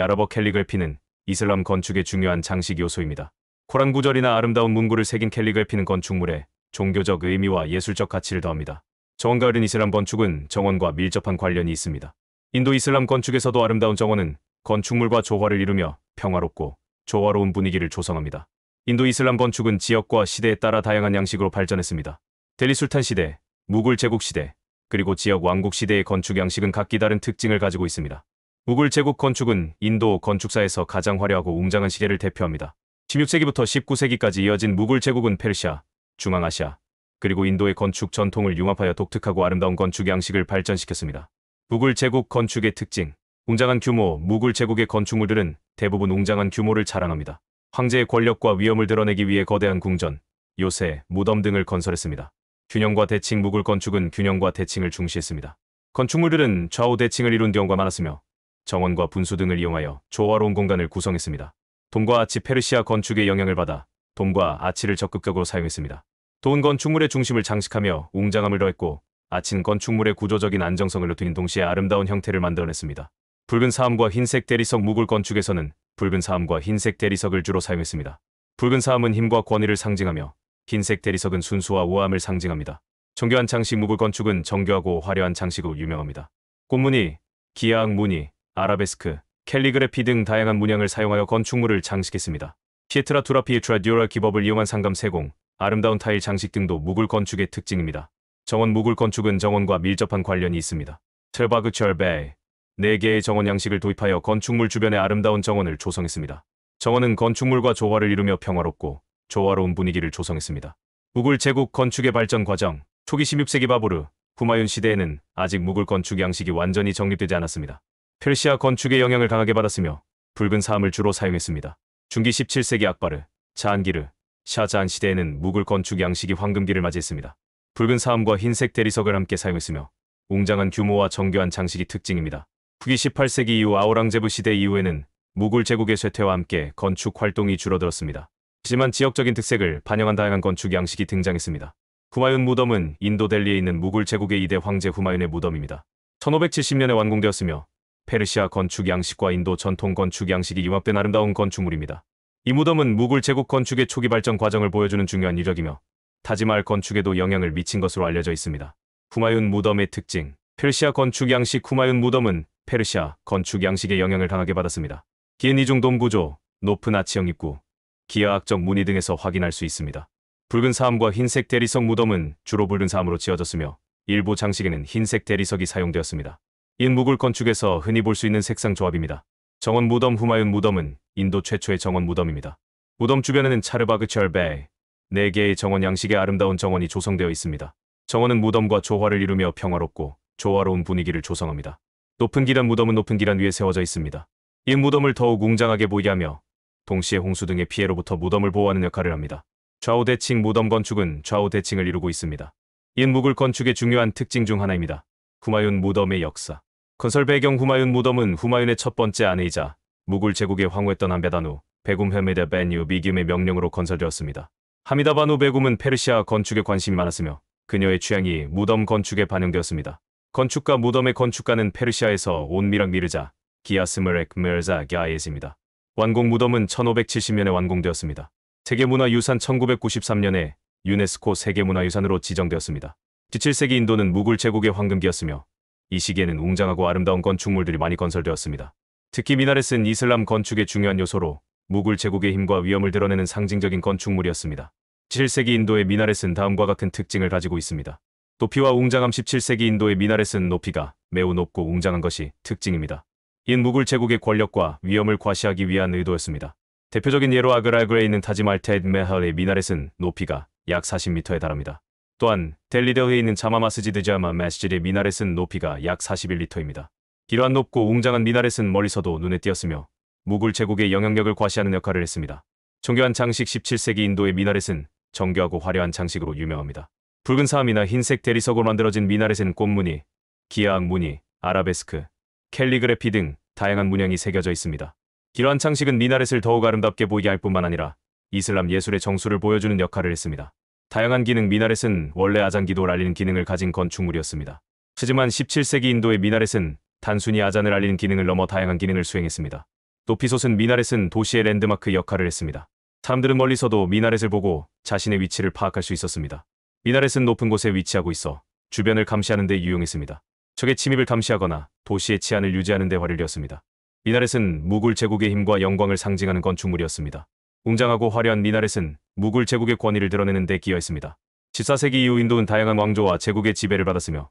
아랍어 캘리그래피는 이슬람 건축의 중요한 장식 요소입니다. 코란 구절이나 아름다운 문구를 새긴 캘리그래피는 건축물에 종교적 의미와 예술적 가치를 더합니다. 정원과 어린 이슬람 건축은 정원과 밀접한 관련이 있습니다. 인도 이슬람 건축에서도 아름다운 정원은 건축물과 조화를 이루며 평화롭고 조화로운 분위기를 조성합니다. 인도 이슬람 건축은 지역과 시대에 따라 다양한 양식으로 발전했습니다. 델리 술탄 시대, 무굴 제국 시대, 그리고 지역 왕국 시대의 건축 양식은 각기 다른 특징을 가지고 있습니다. 무굴 제국 건축은 인도 건축사에서 가장 화려하고 웅장한 시대를 대표합니다. 16세기부터 19세기까지 이어진 무굴 제국은 페르시아, 중앙아시아, 그리고 인도의 건축 전통을 융합하여 독특하고 아름다운 건축 양식을 발전시켰습니다. 무굴 제국 건축의 특징, 웅장한 규모. 무굴 제국의 건축물들은 대부분 웅장한 규모를 자랑합니다. 황제의 권력과 위엄을 드러내기 위해 거대한 궁전, 요새, 무덤 등을 건설했습니다. 균형과 대칭. 무굴 건축은 균형과 대칭을 중시했습니다. 건축물들은 좌우 대칭을 이룬 경우가 많았으며 정원과 분수 등을 이용하여 조화로운 공간을 구성했습니다. 돔과 아치. 페르시아 건축의 영향을 받아 돔과 아치를 적극적으로 사용했습니다. 돔은 건축물의 중심을 장식하며 웅장함을 더했고 아치는 건축물의 구조적인 안정성을 높인 동시에 아름다운 형태를 만들어냈습니다. 붉은 사암과 흰색 대리석. 무굴 건축에서는 붉은 사암과 흰색 대리석을 주로 사용했습니다. 붉은 사암은 힘과 권위를 상징하며 흰색 대리석은 순수와 우아함을 상징합니다. 정교한 장식. 무굴 건축은 정교하고 화려한 장식으로 유명합니다. 꽃무늬, 기하학 무늬, 아라베스크, 캘리그래피 등 다양한 문양을 사용하여 건축물을 장식했습니다. 피에트라 듀랄 기법을 이용한 상감 세공, 아름다운 타일 장식 등도 무굴 건축의 특징입니다. 정원. 무굴 건축은 정원과 밀접한 관련이 있습니다. 텔바그 철베 4개의 정원 양식을 도입하여 건축물 주변의 아름다운 정원을 조성했습니다. 정원은 건축물과 조화를 이루며 평화롭고 조화로운 분위기를 조성했습니다. 무굴 제국 건축의 발전 과정. 초기 16세기 바부르, 후마윤 시대에는 아직 무굴 건축 양식이 완전히 정립되지 않았습니다. 페르시아 건축의 영향을 강하게 받았으며 붉은 사암을 주로 사용했습니다. 중기 17세기 악바르, 자한기르, 샤자한 시대에는 무굴 건축 양식이 황금기를 맞이했습니다. 붉은 사암과 흰색 대리석을 함께 사용했으며 웅장한 규모와 정교한 장식이 특징입니다. 후기 18세기 이후 아우랑제브 시대 이후에는 무굴 제국의 쇠퇴와 함께 건축 활동이 줄어들었습니다. 하지만 지역적인 특색을 반영한 다양한 건축 양식이 등장했습니다. 후마윤 무덤은 인도 델리에 있는 무굴 제국의 2대 황제 후마윤의 무덤입니다. 1570년에 완공되었으며 페르시아 건축 양식과 인도 전통 건축 양식이 융합된 아름다운 건축물입니다. 이 무덤은 무굴 제국 건축의 초기 발전 과정을 보여주는 중요한 유적이며 타지마할 건축에도 영향을 미친 것으로 알려져 있습니다. 후마윤 무덤의 특징. 페르시아 건축 양식. 후마윤 무덤은 페르시아 건축 양식의 영향을 강하게 받았습니다. 긴 이중 돔 구조, 높은 아치형 입구, 기하학적 무늬 등에서 확인할 수 있습니다. 붉은 사암과 흰색 대리석. 무덤은 주로 붉은 사암으로 지어졌으며 일부 장식에는 흰색 대리석이 사용되었습니다. 이 무굴 건축에서 흔히 볼 수 있는 색상 조합입니다. 정원 무덤. 후마윤 무덤은 인도 최초의 정원 무덤입니다. 무덤 주변에는 차르바그 철베 4개의 정원 양식의 아름다운 정원이 조성되어 있습니다. 정원은 무덤과 조화를 이루며 평화롭고 조화로운 분위기를 조성합니다. 높은 기란. 무덤은 높은 기란 위에 세워져 있습니다. 이 무덤을 더욱 웅장하게 보이게 하며 동시에 홍수 등의 피해로부터 무덤을 보호하는 역할을 합니다. 좌우 대칭. 무덤 건축은 좌우 대칭을 이루고 있습니다. 이 무굴 건축의 중요한 특징 중 하나입니다. 후마윤 무덤의 역사. 건설 배경. 후마윤 무덤은 후마윤의 첫 번째 아내이자 무굴 제국의 황후였던 함베다누 베굼 헤메다 베뉴 비김의 명령으로 건설되었습니다. 하미다 바누 베굼은 페르시아 건축에 관심이 많았으며 그녀의 취향이 무덤 건축에 반영되었습니다. 건축가. 무덤의 건축가는 페르시아에서 온 미락 미르자 기아스므렉 메르자 갸예스입니다. 완공. 무덤은 1570년에 완공되었습니다. 세계문화유산. 1993년에 유네스코 세계문화유산으로 지정되었습니다. 17세기 인도는 무굴 제국의 황금기였으며 이 시기에는 웅장하고 아름다운 건축물들이 많이 건설되었습니다. 특히 미나렛은 이슬람 건축의 중요한 요소로 무굴 제국의 힘과 위엄을 드러내는 상징적인 건축물이었습니다. 17세기 인도의 미나렛은 다음과 같은 특징을 가지고 있습니다. 높이와 웅장함 17세기 인도의 미나렛은 높이가 매우 높고 웅장한 것이 특징입니다. 이는 무굴 제국의 권력과 위엄을 과시하기 위한 의도였습니다. 대표적인 예로 아그라에 있는 타지말 테드 메할의 미나렛은 높이가 약 40m에 달합니다. 또한 델리델리에 있는 자마 마스지드 자마 마스지드의 미나렛은 높이가 약 41m입니다. 이러한 높고 웅장한 미나렛은 멀리서도 눈에 띄었으며 무굴 제국의 영향력을 과시하는 역할을 했습니다. 정교한 장식 17세기 인도의 미나렛은 정교하고 화려한 장식으로 유명합니다. 붉은 사암이나 흰색 대리석으로 만들어진 미나렛에는 꽃무늬, 기하학 무늬, 아라베스크, 캘리그래피 등 다양한 문양이 새겨져 있습니다. 이러한 장식은 미나렛을 더욱 아름답게 보이게 할 뿐만 아니라 이슬람 예술의 정수를 보여주는 역할을 했습니다. 다양한 기능 미나렛은 원래 아잔기도를 알리는 기능을 가진 건축물이었습니다. 하지만 17세기 인도의 미나렛은 단순히 아잔을 알리는 기능을 넘어 다양한 기능을 수행했습니다. 높이 솟은 미나렛은 도시의 랜드마크 역할을 했습니다. 사람들은 멀리서도 미나렛을 보고 자신의 위치를 파악할 수 있었습니다. 미나렛은 높은 곳에 위치하고 있어 주변을 감시하는 데 유용했습니다. 적의 침입을 감시하거나 도시의 치안을 유지하는 데 활용되었습니다. 미나렛은 무굴 제국의 힘과 영광을 상징하는 건축물이었습니다. 웅장하고 화려한 미나렛은 무굴 제국의 권위를 드러내는 데 기여했습니다. 14세기 이후 인도는 다양한 왕조와 제국의 지배를 받았으며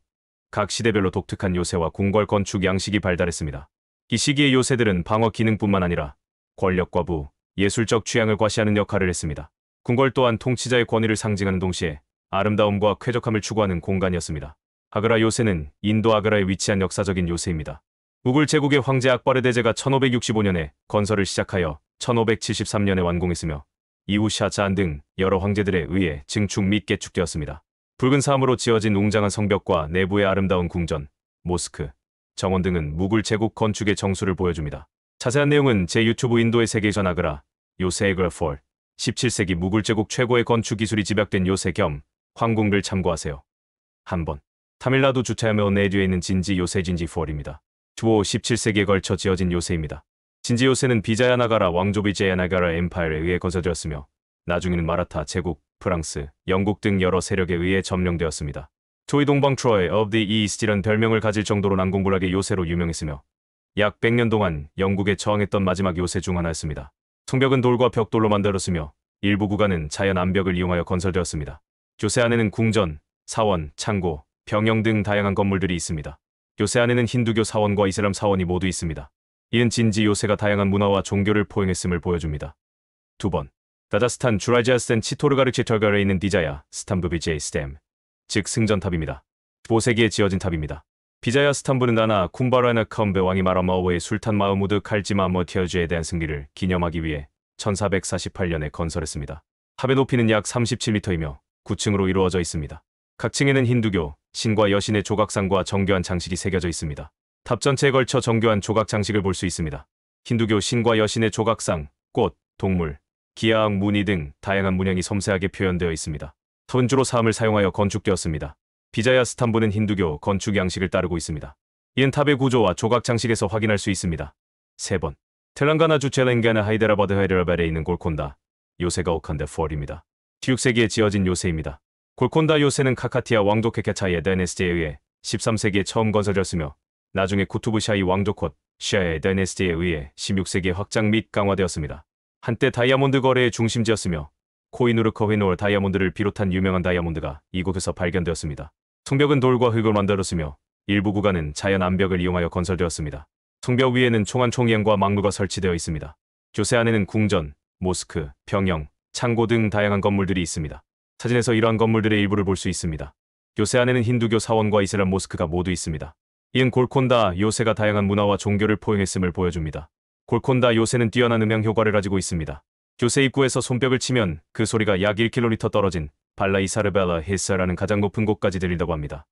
각 시대별로 독특한 요새와 궁궐 건축 양식이 발달했습니다. 이 시기의 요새들은 방어 기능뿐만 아니라 권력과 부, 예술적 취향을 과시하는 역할을 했습니다. 궁궐 또한 통치자의 권위를 상징하는 동시에 아름다움과 쾌적함을 추구하는 공간이었습니다. 아그라 요새는 인도 아그라에 위치한 역사적인 요새입니다. 무굴 제국의 황제 악발의 대제가 1565년에 건설을 시작하여 1573년에 완공했으며 이후 샤자한 등 여러 황제들에 의해 증축 및 개축되었습니다. 붉은 사암으로 지어진 웅장한 성벽과 내부의 아름다운 궁전, 모스크, 정원 등은 무굴 제국 건축의 정수를 보여줍니다. 자세한 내용은 제 유튜브 인도의 세계전 아그라, 요새 에그라 4, 17세기 무굴 제국 최고의 건축 기술이 집약된 요새 겸 황궁을 참고하세요. 한번 타밀나두 주차야메오 내주에 있는 진지 요새 진지 4입니다. 주호 17세기에 걸쳐 지어진 요새입니다. 진지 요새는 비자야 나가라 왕조 비자야 나가라 엠파이어에 의해 건설되었으며 나중에는 마라타 제국, 프랑스, 영국 등 여러 세력에 의해 점령되었습니다. 조이 동방 트로이 of the East이란 별명을 가질 정도로 난공불락의 요새로 유명했으며 약 100년 동안 영국에 저항했던 마지막 요새 중 하나였습니다. 성벽은 돌과 벽돌로 만들었으며 일부 구간은 자연 암벽을 이용하여 건설되었습니다. 요새 안에는 궁전, 사원, 창고, 병영 등 다양한 건물들이 있습니다. 요새 안에는 힌두교 사원과 이슬람 사원이 모두 있습니다. 이는 진지 요새가 다양한 문화와 종교를 포용했음을 보여줍니다. 2번. 라자스탄 주라이자스탄 치토르가르치 털가르에 있는 디자야 스탐부 비제이 스템, 즉 승전탑입니다. 15세기에 지어진 탑입니다. 비자야 스탐부는 나나 쿰바라나 컴베 왕이 마라마오의 술탄 마흐무드 칼지마 머티어즈에 대한 승리를 기념하기 위해 1448년에 건설했습니다. 탑의 높이는 약 37m이며 9층으로 이루어져 있습니다. 각 층에는 힌두교, 신과 여신의 조각상과 정교한 장식이 새겨져 있습니다. 탑 전체에 걸쳐 정교한 조각 장식을 볼 수 있습니다. 힌두교 신과 여신의 조각상, 꽃, 동물, 기하학 무늬 등 다양한 문양이 섬세하게 표현되어 있습니다. 탑은 주로 사암을 사용하여 건축되었습니다. 비자야 스탐부는 힌두교 건축 양식을 따르고 있습니다. 이는 탑의 구조와 조각 장식에서 확인할 수 있습니다. 3번. 텔랑가나주 첼랭가나 하이데라바드에 있는 골콘다 요새가 오칸데 4입니다. 16세기에 지어진 요새입니다. 골콘다 요새는 카카티아 왕조 케케차이의 다이내스티에 의해 13세기에 처음 건설되었으며 나중에 쿠투브샤히 왕조 콧 샤의 다이내스티에 의해 16세기에 확장 및 강화되었습니다. 한때 다이아몬드 거래의 중심지였으며 코이누르커휘노르 다이아몬드를 비롯한 유명한 다이아몬드가 이곳에서 발견되었습니다. 성벽은 돌과 흙으로 만들었으며 일부 구간은 자연 암벽을 이용하여 건설되었습니다. 성벽 위에는 총안 총이형과 망루가 설치되어 있습니다. 요새 안에는 궁전, 모스크, 병영, 창고 등 다양한 건물들이 있습니다. 사진에서 이러한 건물들의 일부를 볼 수 있습니다. 요새 안에는 힌두교 사원과 이슬람 모스크가 모두 있습니다. 이는 골콘다 요새가 다양한 문화와 종교를 포용했음을 보여줍니다. 골콘다 요새는 뛰어난 음향 효과를 가지고 있습니다. 요새 입구에서 손뼉을 치면 그 소리가 약 1km 떨어진 발라이사르벨라 히스라는 가장 높은 곳까지 들린다고 합니다.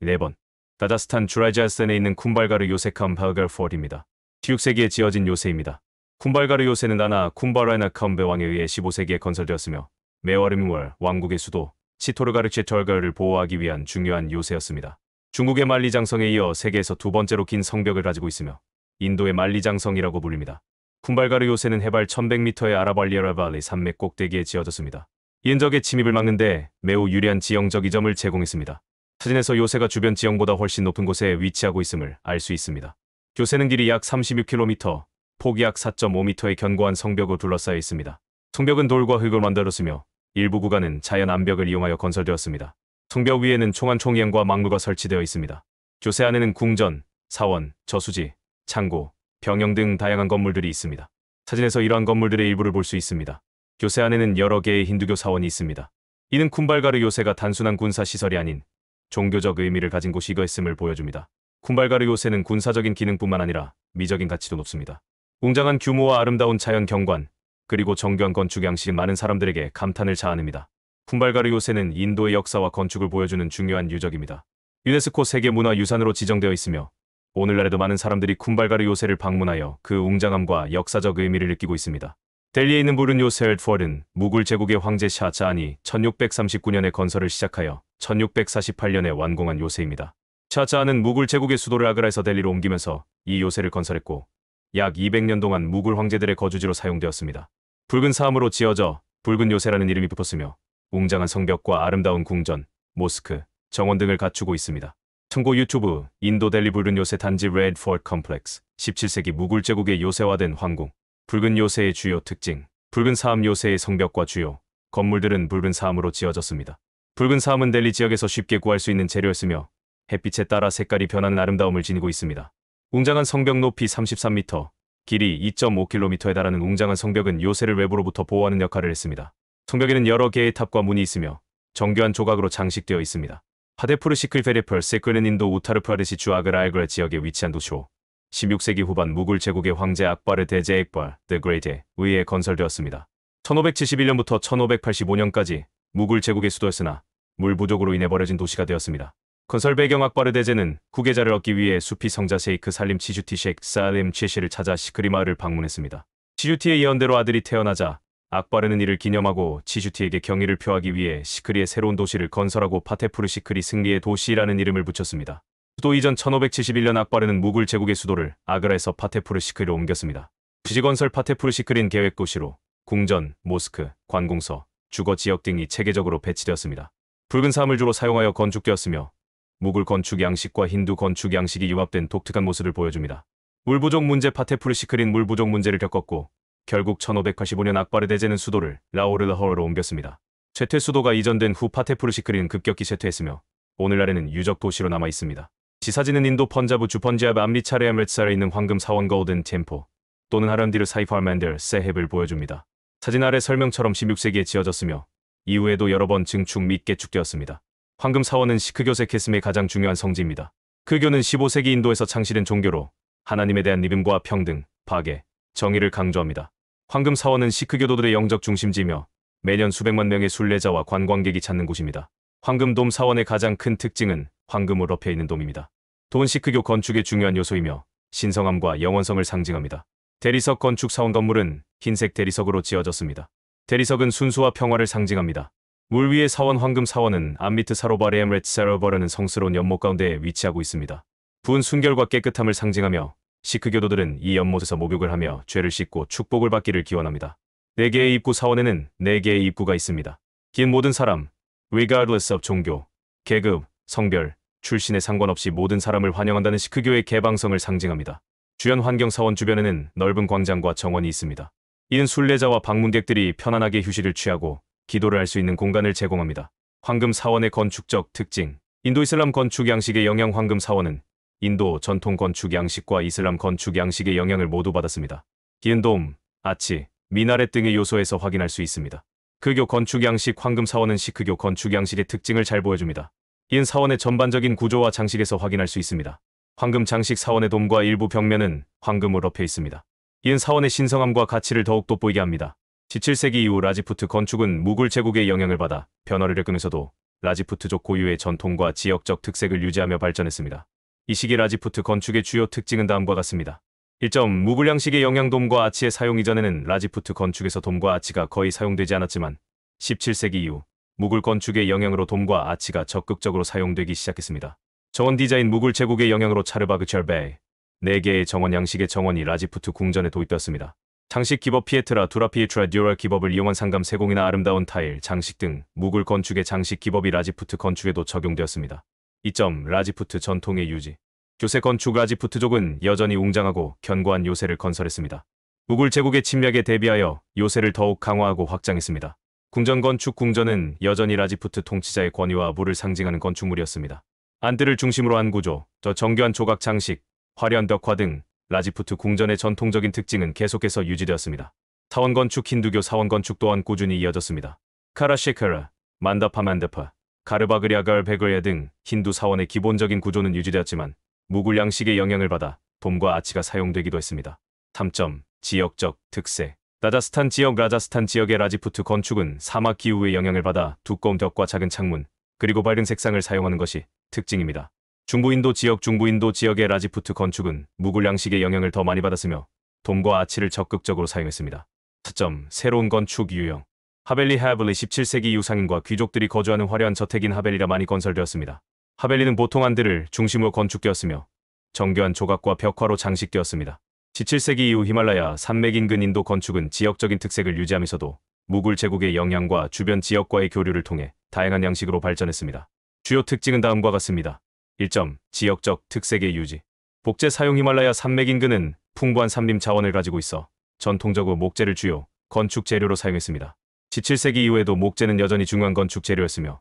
4번. 라자스탄 주라이자스탄에 있는 쿰발가르 요새 컴발가르 4입니다. 16세기에 지어진 요새입니다. 쿰발가르 요새는 나나 쿰바라나 컴베 왕에 의해 15세기에 건설되었으며 메와르무월 왕국의 수도 치토르가르치 털가르를 보호하기 위한 중요한 요새였습니다. 중국의 만리장성에 이어 세계에서 두 번째로 긴 성벽을 가지고 있으며 인도의 만리장성이라고 불립니다. 쿰발가르 요새는 해발 1100m의 아라발리아라발리 산맥 꼭대기에 지어졌습니다. 이는 적의 침입을 막는 데 매우 유리한 지형적 이점을 제공했습니다. 사진에서 요새가 주변 지형보다 훨씬 높은 곳에 위치하고 있음을 알 수 있습니다. 요새는 길이 약 36km, 폭이 약 4.5m의 견고한 성벽으로 둘러싸여 있습니다. 성벽은 돌과 흙으로 만들었으며 일부 구간은 자연 암벽을 이용하여 건설되었습니다. 성벽 위에는 총안 총이형과 망루가 설치되어 있습니다. 교세 안에는 궁전, 사원, 저수지, 창고, 병영 등 다양한 건물들이 있습니다. 사진에서 이러한 건물들의 일부를 볼 수 있습니다. 교세 안에는 여러 개의 힌두교 사원이 있습니다. 이는 쿰발가르 요새가 단순한 군사 시설이 아닌 종교적 의미를 가진 곳이었음을 보여줍니다. 쿰발가르 요새는 군사적인 기능뿐만 아니라 미적인 가치도 높습니다. 웅장한 규모와 아름다운 자연 경관, 그리고 정교한 건축 양식은 많은 사람들에게 감탄을 자아냅니다. 쿰발가르 요새는 인도의 역사와 건축을 보여주는 중요한 유적입니다. 유네스코 세계문화유산으로 지정되어 있으며 오늘날에도 많은 사람들이 쿰발가르 요새를 방문하여 그 웅장함과 역사적 의미를 느끼고 있습니다. 델리에 있는 부른 요새 엘트포드는 무굴 제국의 황제 샤자한이 1639년에 건설을 시작하여 1648년에 완공한 요새입니다. 샤자한은 무굴 제국의 수도를 아그라에서 델리로 옮기면서 이 요새를 건설했고 약 200년 동안 무굴 황제들의 거주지로 사용되었습니다. 붉은 사암으로 지어져 붉은 요새라는 이름이 붙었으며 웅장한 성벽과 아름다운 궁전, 모스크, 정원 등을 갖추고 있습니다. 참고 유튜브 인도 델리 붉은 요새 단지 레드 포트 컴플렉스 17세기 무굴 제국의 요새화된 황궁 붉은 요새의 주요 특징 붉은 사암 요새의 성벽과 주요 건물들은 붉은 사암으로 지어졌습니다. 붉은 사암은 델리 지역에서 쉽게 구할 수 있는 재료였으며 햇빛에 따라 색깔이 변하는 아름다움을 지니고 있습니다. 웅장한 성벽 높이 33m, 길이 2.5km에 달하는 웅장한 성벽은 요새를 외부로부터 보호하는 역할을 했습니다. 성벽에는 여러 개의 탑과 문이 있으며 정교한 조각으로 장식되어 있습니다. 파데푸르 시클페레펄 세크는 인도 우타르 프라데시 주 아그라 알그라 지역에 위치한 도시로 16세기 후반 무굴 제국의 황제 악바르 대제 액발 The Great에 의해 건설되었습니다. 1571년부터 1585년까지 무굴 제국의 수도였으나 물 부족으로 인해 버려진 도시가 되었습니다. 건설 배경 악바르 대제는 후계자를 얻기 위해 수피 성자 세이크 살림 치슈티 셰이크 살림 치시를 찾아 시크리 마을을 방문했습니다. 치슈티의 예언대로 아들이 태어나자 악바르는 이를 기념하고 치슈티에게 경의를 표하기 위해 시크리의 새로운 도시를 건설하고 파테푸르 시크리 승리의 도시라는 이름을 붙였습니다. 수도 이전 1571년 악바르는 무굴 제국의 수도를 아그라에서 파테푸르 시크리로 옮겼습니다. 부지건설 파테푸르 시크리는 계획 도시로 궁전, 모스크, 관공서, 주거 지역 등이 체계적으로 배치되었습니다. 붉은 사암을 주로 사용하여 건축되었으며 무굴 건축 양식과 힌두 건축 양식이 융합된 독특한 모습을 보여줍니다. 물 부족 문제 파테푸르 시크리는 물 부족 문제를 겪었고 결국 1585년 악바르 대제는 수도를 라오르라허로 옮겼습니다. 쇠퇴 수도가 이전된 후 파테푸르 시크리는 급격히 쇠퇴했으며 오늘날에는 유적 도시로 남아 있습니다. 지사진은 인도 펀자브 주 펀자브 암리차레 암렛살에 있는 황금 사원 거우든 템포 또는 하람디르 사이파만델 세헵을 보여줍니다. 사진 아래 설명처럼 16세기에 지어졌으며 이후에도 여러 번 증축 및 개축되었습니다. 황금 사원은 시크교 세케스의 가장 중요한 성지입니다. 그 교는 15세기 인도에서 창시된 종교로 하나님에 대한 믿음과 평등, 파괴, 정의를 강조합니다. 황금 사원은 시크교도들의 영적 중심지이며 매년 수백만 명의 순례자와 관광객이 찾는 곳입니다. 황금돔 사원의 가장 큰 특징은 황금으로 덮여 있는 돔입니다. 돔은 시크교 건축의 중요한 요소이며 신성함과 영원성을 상징합니다. 대리석 건축 사원 건물은 흰색 대리석으로 지어졌습니다. 대리석은 순수와 평화를 상징합니다. 물 위의 사원 황금 사원은 암미트 사로바레엠 레트 사로버라는 성스러운 연못 가운데 위치하고 있습니다. 부은 순결과 깨끗함을 상징하며 시크교도들은 이 연못에서 목욕을 하며 죄를 씻고 축복을 받기를 기원합니다. 4개의 입구 사원에는 4개의 입구가 있습니다. 긴 모든 사람, regardless of 종교, 계급, 성별, 출신에 상관없이 모든 사람을 환영한다는 시크교의 개방성을 상징합니다. 주연 환경 사원 주변에는 넓은 광장과 정원이 있습니다. 이는 순례자와 방문객들이 편안하게 휴식을 취하고 기도를 할 수 있는 공간을 제공합니다. 황금 사원의 건축적 특징 인도 이슬람 건축 양식의 영향 황금 사원은 인도 전통 건축 양식과 이슬람 건축 양식의 영향을 모두 받았습니다. 긴 돔, 아치, 미나렛 등의 요소에서 확인할 수 있습니다. 크교 건축 양식 황금 사원은 시크교 건축 양식의 특징을 잘 보여줍니다. 이는 사원의 전반적인 구조와 장식에서 확인할 수 있습니다. 황금 장식 사원의 돔과 일부 벽면은 황금으로 덮여 있습니다. 이는 사원의 신성함과 가치를 더욱 돋보이게 합니다. 17세기 이후 라지푸트 건축은 무굴 제국의 영향을 받아 변화를 겪으면서도 라지푸트족 고유의 전통과 지역적 특색을 유지하며 발전했습니다. 이 시기 라지푸트 건축의 주요 특징은 다음과 같습니다. 1점 무굴 양식의 영향 돔과 아치의 사용 이전에는 라지푸트 건축에서 돔과 아치가 거의 사용되지 않았지만 17세기 이후 무굴 건축의 영향으로 돔과 아치가 적극적으로 사용되기 시작했습니다. 정원 디자인 무굴 제국의 영향으로 차르바그 철베 4개의 정원 양식의 정원이 라지푸트 궁전에 도입되었습니다. 장식 기법 피에트라 두라피에트라 듀럴 기법을 이용한 상감 세공이나 아름다운 타일, 장식 등 무굴 건축의 장식 기법이 라지푸트 건축에도 적용되었습니다. 2점 라지푸트 전통의 유지 교세 건축 라지푸트족은 여전히 웅장하고 견고한 요새를 건설했습니다. 무굴 제국의 침략에 대비하여 요새를 더욱 강화하고 확장했습니다. 궁전 건축 궁전은 여전히 라지푸트 통치자의 권위와 부를 상징하는 건축물이었습니다. 안뜰을 중심으로 한 구조, 정교한 조각 장식, 화려한 벽화 등 라지푸트 궁전의 전통적인 특징은 계속해서 유지되었습니다. 사원 건축 힌두교 사원 건축 또한 꾸준히 이어졌습니다. 카라셰카라, 만다파 만다파, 가르바그리아갈 베그리아 등 힌두 사원의 기본적인 구조는 유지되었지만 무굴 양식의 영향을 받아 돔과 아치가 사용되기도 했습니다. 3점. 지역적 특색. 라자스탄 지역의 라지푸트 건축은 사막 기후의 영향을 받아 두꺼운 벽과 작은 창문, 그리고 밝은 색상을 사용하는 것이 특징입니다. 중부인도 지역의 라지푸트 건축은 무굴 양식의 영향을 더 많이 받았으며 돔과 아치를 적극적으로 사용했습니다. 4점. 새로운 건축 유형. 하벨리 17세기 이후 상인과 귀족들이 거주하는 화려한 저택인 하벨리라 많이 건설되었습니다. 하벨리는 보통 안뜰을 중심으로 건축되었으며 정교한 조각과 벽화로 장식되었습니다. 17세기 이후 히말라야 산맥 인근 인도 건축은 지역적인 특색을 유지하면서도 무굴 제국의 영향과 주변 지역과의 교류를 통해 다양한 양식으로 발전했습니다. 주요 특징은 다음과 같습니다. 1점. 지역적 특색의 유지. 목재 사용. 히말라야 산맥 인근은 풍부한 산림 자원을 가지고 있어 전통적으로 목재를 주요 건축 재료로 사용했습니다. 17세기 이후에도 목재는 여전히 중요한 건축 재료였으며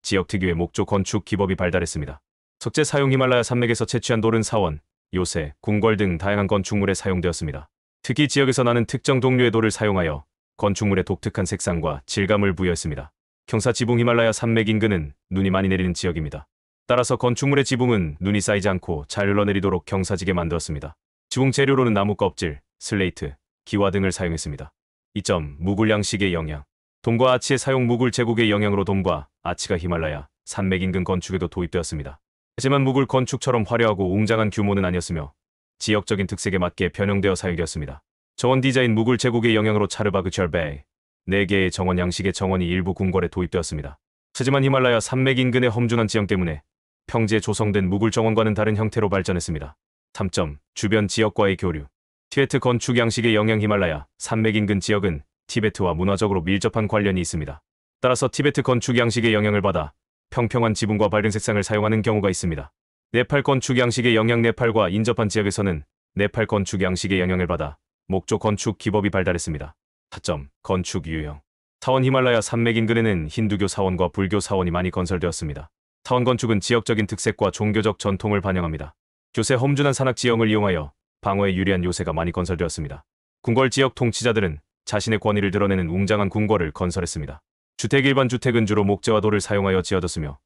지역 특유의 목조 건축 기법이 발달했습니다. 석재 사용. 히말라야 산맥에서 채취한 돌은 사원, 요새, 궁궐 등 다양한 건축물에 사용되었습니다. 특히 지역에서 나는 특정 종류의 돌을 사용하여 건축물에 독특한 색상과 질감을 부여했습니다. 경사 지붕. 히말라야 산맥 인근은 눈이 많이 내리는 지역입니다. 따라서 건축물의 지붕은 눈이 쌓이지 않고 잘 흘러내리도록 경사지게 만들었습니다. 지붕 재료로는 나무 껍질, 슬레이트, 기와 등을 사용했습니다. 2점. 무굴 양식의 영향. 돔과 아치의 사용. 무굴 제국의 영향으로 돔과 아치가 히말라야 산맥 인근 건축에도 도입되었습니다. 하지만 무굴 건축처럼 화려하고 웅장한 규모는 아니었으며 지역적인 특색에 맞게 변형되어 사용되었습니다. 정원 디자인. 무굴 제국의 영향으로 차르바그 절베 4개의 정원 양식의 정원이 일부 궁궐에 도입되었습니다. 하지만 히말라야 산맥 인근의 험준한 지형 때문에 평지에 조성된 무굴 정원과는 다른 형태로 발전했습니다. 3점. 주변 지역과의 교류. 티베트 건축 양식의 영향. 히말라야 산맥 인근 지역은 티베트와 문화적으로 밀접한 관련이 있습니다. 따라서 티베트 건축 양식의 영향을 받아 평평한 지붕과 밝은 색상을 사용하는 경우가 있습니다. 네팔 건축 양식의 영향. 네팔과 인접한 지역에서는 네팔 건축 양식의 영향을 받아 목조 건축 기법이 발달했습니다. 4점. 건축 유형. 사원. 히말라야 산맥 인근에는 힌두교 사원과 불교 사원이 많이 건설되었습니다. 사원 건축은 지역적인 특색과 종교적 전통을 반영합니다. 요새 험준한 산악 지형을 이용하여 방어에 유리한 요새가 많이 건설되었습니다. 궁궐 지역 통치자들은 자신의 권위를 드러내는 웅장한 궁궐을 건설했습니다. 주택. 일반 주택은 주로 목재와 돌을 사용하여 지어졌으며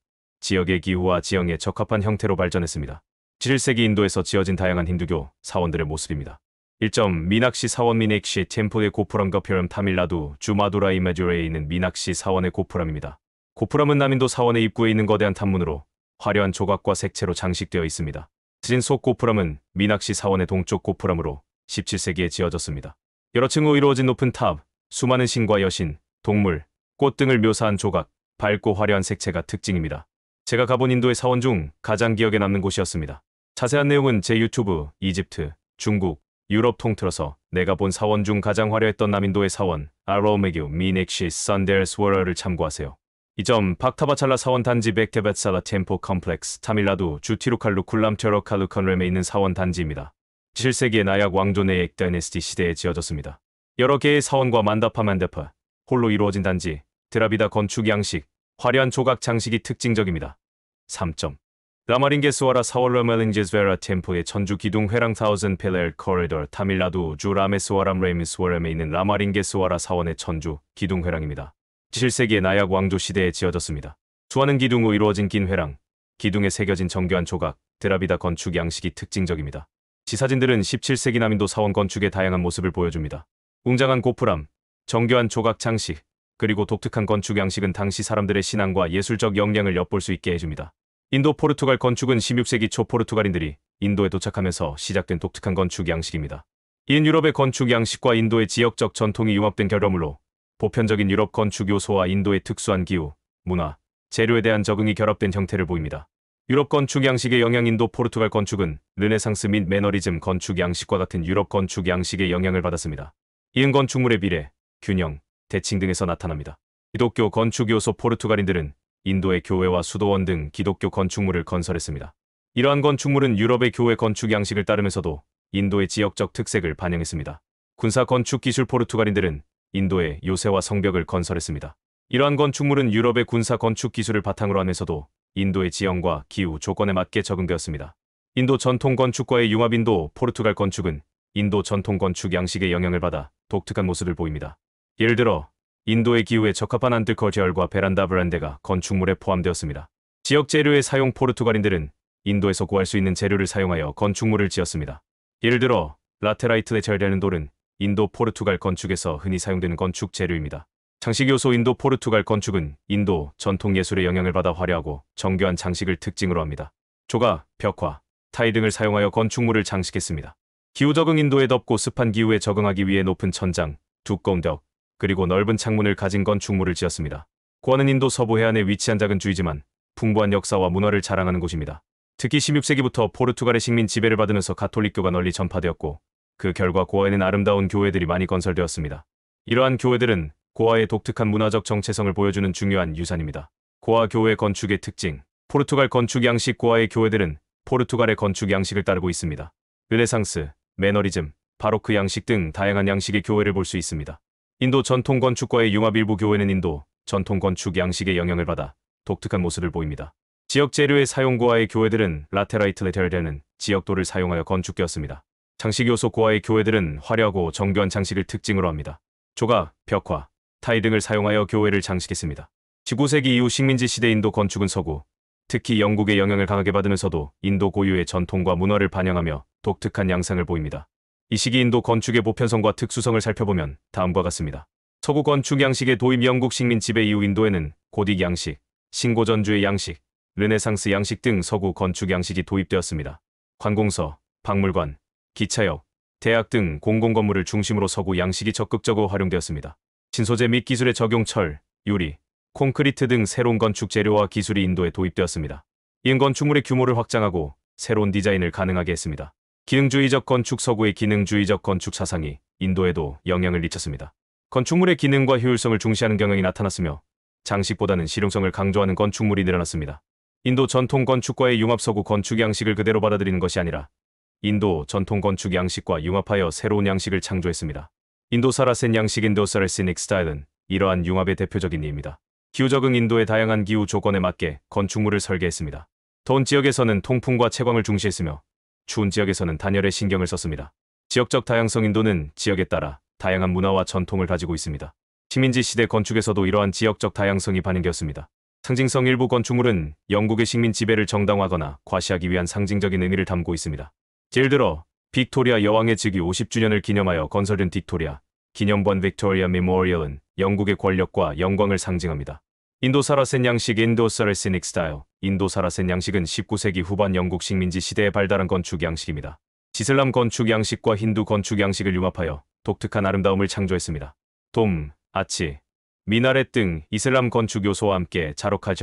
지역의 기후와 지형에 적합한 형태로 발전했습니다. 17세기 인도에서 지어진 다양한 힌두교 사원들의 모습입니다. 1점. 미낙시 사원. 미낙시 템플의 고푸람과 표람. 타밀나두 주마두라이 메주레에 있는 미낙시 사원의 고푸람입니다. 고푸람은 남인도 사원의 입구에 있는 거대한 탐문으로 화려한 조각과 색채로 장식되어 있습니다. 진속 고푸람은 미낙시 사원의 동쪽 고푸람으로 17세기에 지어졌습니다. 여러 층으로 이루어진 높은 탑, 수많은 신과 여신, 동물, 꽃 등을 묘사한 조각, 밝고 화려한 색채가 특징입니다. 제가 가본 인도의 사원 중 가장 기억에 남는 곳이었습니다. 자세한 내용은 제 유튜브, 이집트, 중국, 유럽 통틀어서 내가 본 사원 중 가장 화려했던 남인도의 사원, 아로메규 미넥시 산데르스워러를 참고하세요. 2점. 박타바찰라 사원 단지. 백테베살라 템포 컴플렉스 타밀나두 주 티루칼루 쿨람테러 칼루컨렘에 있는 사원 단지입니다. 7세기의 나약 왕조 내 액 다이내스티 시대에 지어졌습니다. 여러 개의 사원과 만다파 홀로 이루어진 단지, 드라비다 건축 양식, 화려한 조각 장식이 특징적입니다. 3점. 라마링게스와라 사월 라멜링제스베라 템포의 천주 기둥 회랑 사우즌 펠레르 코리더 타밀나두 주 라메스와람 레미스워람에 있는 라마링게스와라 사원의 천주 기둥 회랑입니다. 7세기의 나약 왕조 시대에 지어졌습니다. 수많은 기둥으로 이루어진 긴 회랑, 기둥에 새겨진 정교한 조각, 드라비다 건축 양식이 특징적입니다. 지사진들은 17세기 남인도 사원 건축의 다양한 모습을 보여줍니다. 웅장한 고푸람, 정교한 조각 장식, 그리고 독특한 건축 양식은 당시 사람들의 신앙과 예술적 역량을 엿볼 수 있게 해줍니다. 인도 포르투갈 건축은 16세기 초 포르투갈인들이 인도에 도착하면서 시작된 독특한 건축 양식입니다. 이는 유럽의 건축 양식과 인도의 지역적 전통이 융합된 결과물로 보편적인 유럽 건축 요소와 인도의 특수한 기후, 문화, 재료에 대한 적응이 결합된 형태를 보입니다. 유럽 건축 양식의 영향. 인도 포르투갈 건축은 르네상스 및 매너리즘 건축 양식과 같은 유럽 건축 양식의 영향을 받았습니다. 이은 건축물의 비례, 균형, 대칭 등에서 나타납니다. 기독교 건축 요소. 포르투갈인들은 인도의 교회와 수도원 등 기독교 건축물을 건설했습니다. 이러한 건축물은 유럽의 교회 건축 양식을 따르면서도 인도의 지역적 특색을 반영했습니다. 군사 건축 기술. 포르투갈인들은 인도의 요새와 성벽을 건설했습니다. 이러한 건축물은 유럽의 군사 건축 기술을 바탕으로 하면서도 인도의 지형과 기후 조건에 맞게 적응되었습니다. 인도 전통 건축과의 융합. 인도 포르투갈 건축은 인도 전통 건축 양식의 영향을 받아 독특한 모습을 보입니다. 예를 들어 인도의 기후에 적합한 안뜰 거리얼과 베란다 브란데가 건축물에 포함되었습니다. 지역 재료의 사용. 포르투갈인들은 인도에서 구할 수 있는 재료를 사용하여 건축물을 지었습니다. 예를 들어 라테라이트 레철이라는 돌은 인도 포르투갈 건축에서 흔히 사용되는 건축 재료입니다. 장식 요소. 인도 포르투갈 건축은 인도 전통 예술의 영향을 받아 화려하고 정교한 장식을 특징으로 합니다. 조각, 벽화, 타일 등을 사용하여 건축물을 장식했습니다. 기후 적응. 인도의 덥고 습한 기후에 적응하기 위해 높은 천장, 두꺼운 벽, 그리고 넓은 창문을 가진 건축물을 지었습니다. 고아는 인도 서부 해안에 위치한 작은 주이지만 풍부한 역사와 문화를 자랑하는 곳입니다. 특히 16세기부터 포르투갈의 식민 지배를 받으면서 가톨릭교가 널리 전파되었고 그 결과 고아에는 아름다운 교회들이 많이 건설되었습니다. 이러한 교회들은 고아의 독특한 문화적 정체성을 보여주는 중요한 유산입니다. 고아 교회 건축의 특징. 포르투갈 건축 양식. 고아의 교회들은 포르투갈의 건축 양식을 따르고 있습니다. 르네상스, 매너리즘, 바로크 양식 등 다양한 양식의 교회를 볼 수 있습니다. 인도 전통 건축과의 융합. 일부 교회는 인도 전통 건축 양식의 영향을 받아 독특한 모습을 보입니다. 지역 재료의 사용. 고아의 교회들은 라테라이트 레텔이라는 지역돌을 사용하여 건축되었습니다. 장식 요소. 고아의 교회들은 화려하고 정교한 장식을 특징으로 합니다. 조각, 벽화, 타일 등을 사용하여 교회를 장식했습니다. 19세기 이후 식민지 시대 인도 건축은 서구, 특히 영국의 영향을 강하게 받으면서도 인도 고유의 전통과 문화를 반영하며 독특한 양상을 보입니다. 이 시기 인도 건축의 보편성과 특수성을 살펴보면 다음과 같습니다. 서구 건축 양식의 도입. 영국 식민 지배 이후 인도에는 고딕 양식, 신고전주의 양식, 르네상스 양식 등 서구 건축 양식이 도입되었습니다. 관공서, 박물관, 기차역, 대학 등 공공건물을 중심으로 서구 양식이 적극적으로 활용되었습니다. 신소재 및 기술의 적용. 철, 유리, 콘크리트 등 새로운 건축 재료와 기술이 인도에 도입되었습니다. 이는 건축물의 규모를 확장하고 새로운 디자인을 가능하게 했습니다. 기능주의적 건축. 서구의 기능주의적 건축 사상이 인도에도 영향을 미쳤습니다. 건축물의 기능과 효율성을 중시하는 경향이 나타났으며 장식보다는 실용성을 강조하는 건축물이 늘어났습니다. 인도 전통 건축과의 융합. 서구 건축 양식을 그대로 받아들이는 것이 아니라 인도 전통 건축 양식과 융합하여 새로운 양식을 창조했습니다. 인도 사라센 양식. 인도 사라센닉 스타일은 이러한 융합의 대표적인 예입니다. 기후 적응. 인도의 다양한 기후 조건에 맞게 건축물을 설계했습니다. 더운 지역에서는 통풍과 채광을 중시했으며 추운 지역에서는 단열에 신경을 썼습니다. 지역적 다양성. 인도는 지역에 따라 다양한 문화와 전통을 가지고 있습니다. 식민지 시대 건축에서도 이러한 지역적 다양성이 반영되었습니다. 상징성. 일부 건축물은 영국의 식민 지배를 정당화하거나 과시하기 위한 상징적인 의미를 담고 있습니다. 예를 들어 빅토리아 여왕의 즉위 50주년을 기념하여 건설된 빅토리아 기념관 빅토리아 메모리얼은 영국의 권력과 영광을 상징합니다. 인도 사라센 양식. 인도 사라세닉 스타일. 인도 사라센 양식은 19세기 후반 영국 식민지 시대에 발달한 건축 양식입니다. 이슬람 건축 양식과 힌두 건축 양식을 융합하여 독특한 아름다움을 창조했습니다. 돔, 아치, 미나렛 등 이슬람 건축 요소와 함께 자로카,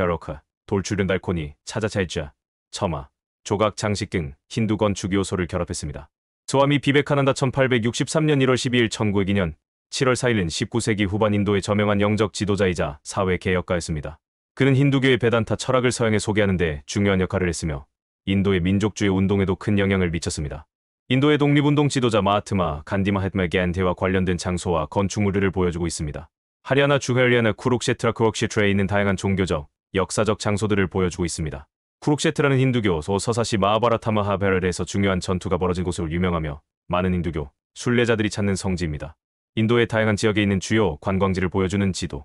돌출된 발코니, 차자찰자, 처마, 조각 장식 등 힌두 건축 요소를 결합했습니다. 스와미 비베카난다 1863년 1월 12일 1902년 7월 4일은 19세기 후반 인도의 저명한 영적 지도자이자 사회 개혁가였습니다. 그는 힌두교의 베단타 철학을 서양에 소개하는 데 중요한 역할을 했으며 인도의 민족주의 운동에도 큰 영향을 미쳤습니다. 인도의 독립운동 지도자 마하트마 간디 마하트마 겐디와 관련된 장소와 건축물들을 보여주고 있습니다. 하리아나 주 하리아나 쿠룩셰트라에 있는 다양한 종교적, 역사적 장소들을 보여주고 있습니다. 쿠룩셰트라는 힌두교 서사시 마하바라타 마하베랄에서 중요한 전투가 벌어진 곳으로 유명하며 많은 힌두교 순례자들이 찾는 성지입니다. 인도의 다양한 지역에 있는 주요 관광지를 보여주는 지도.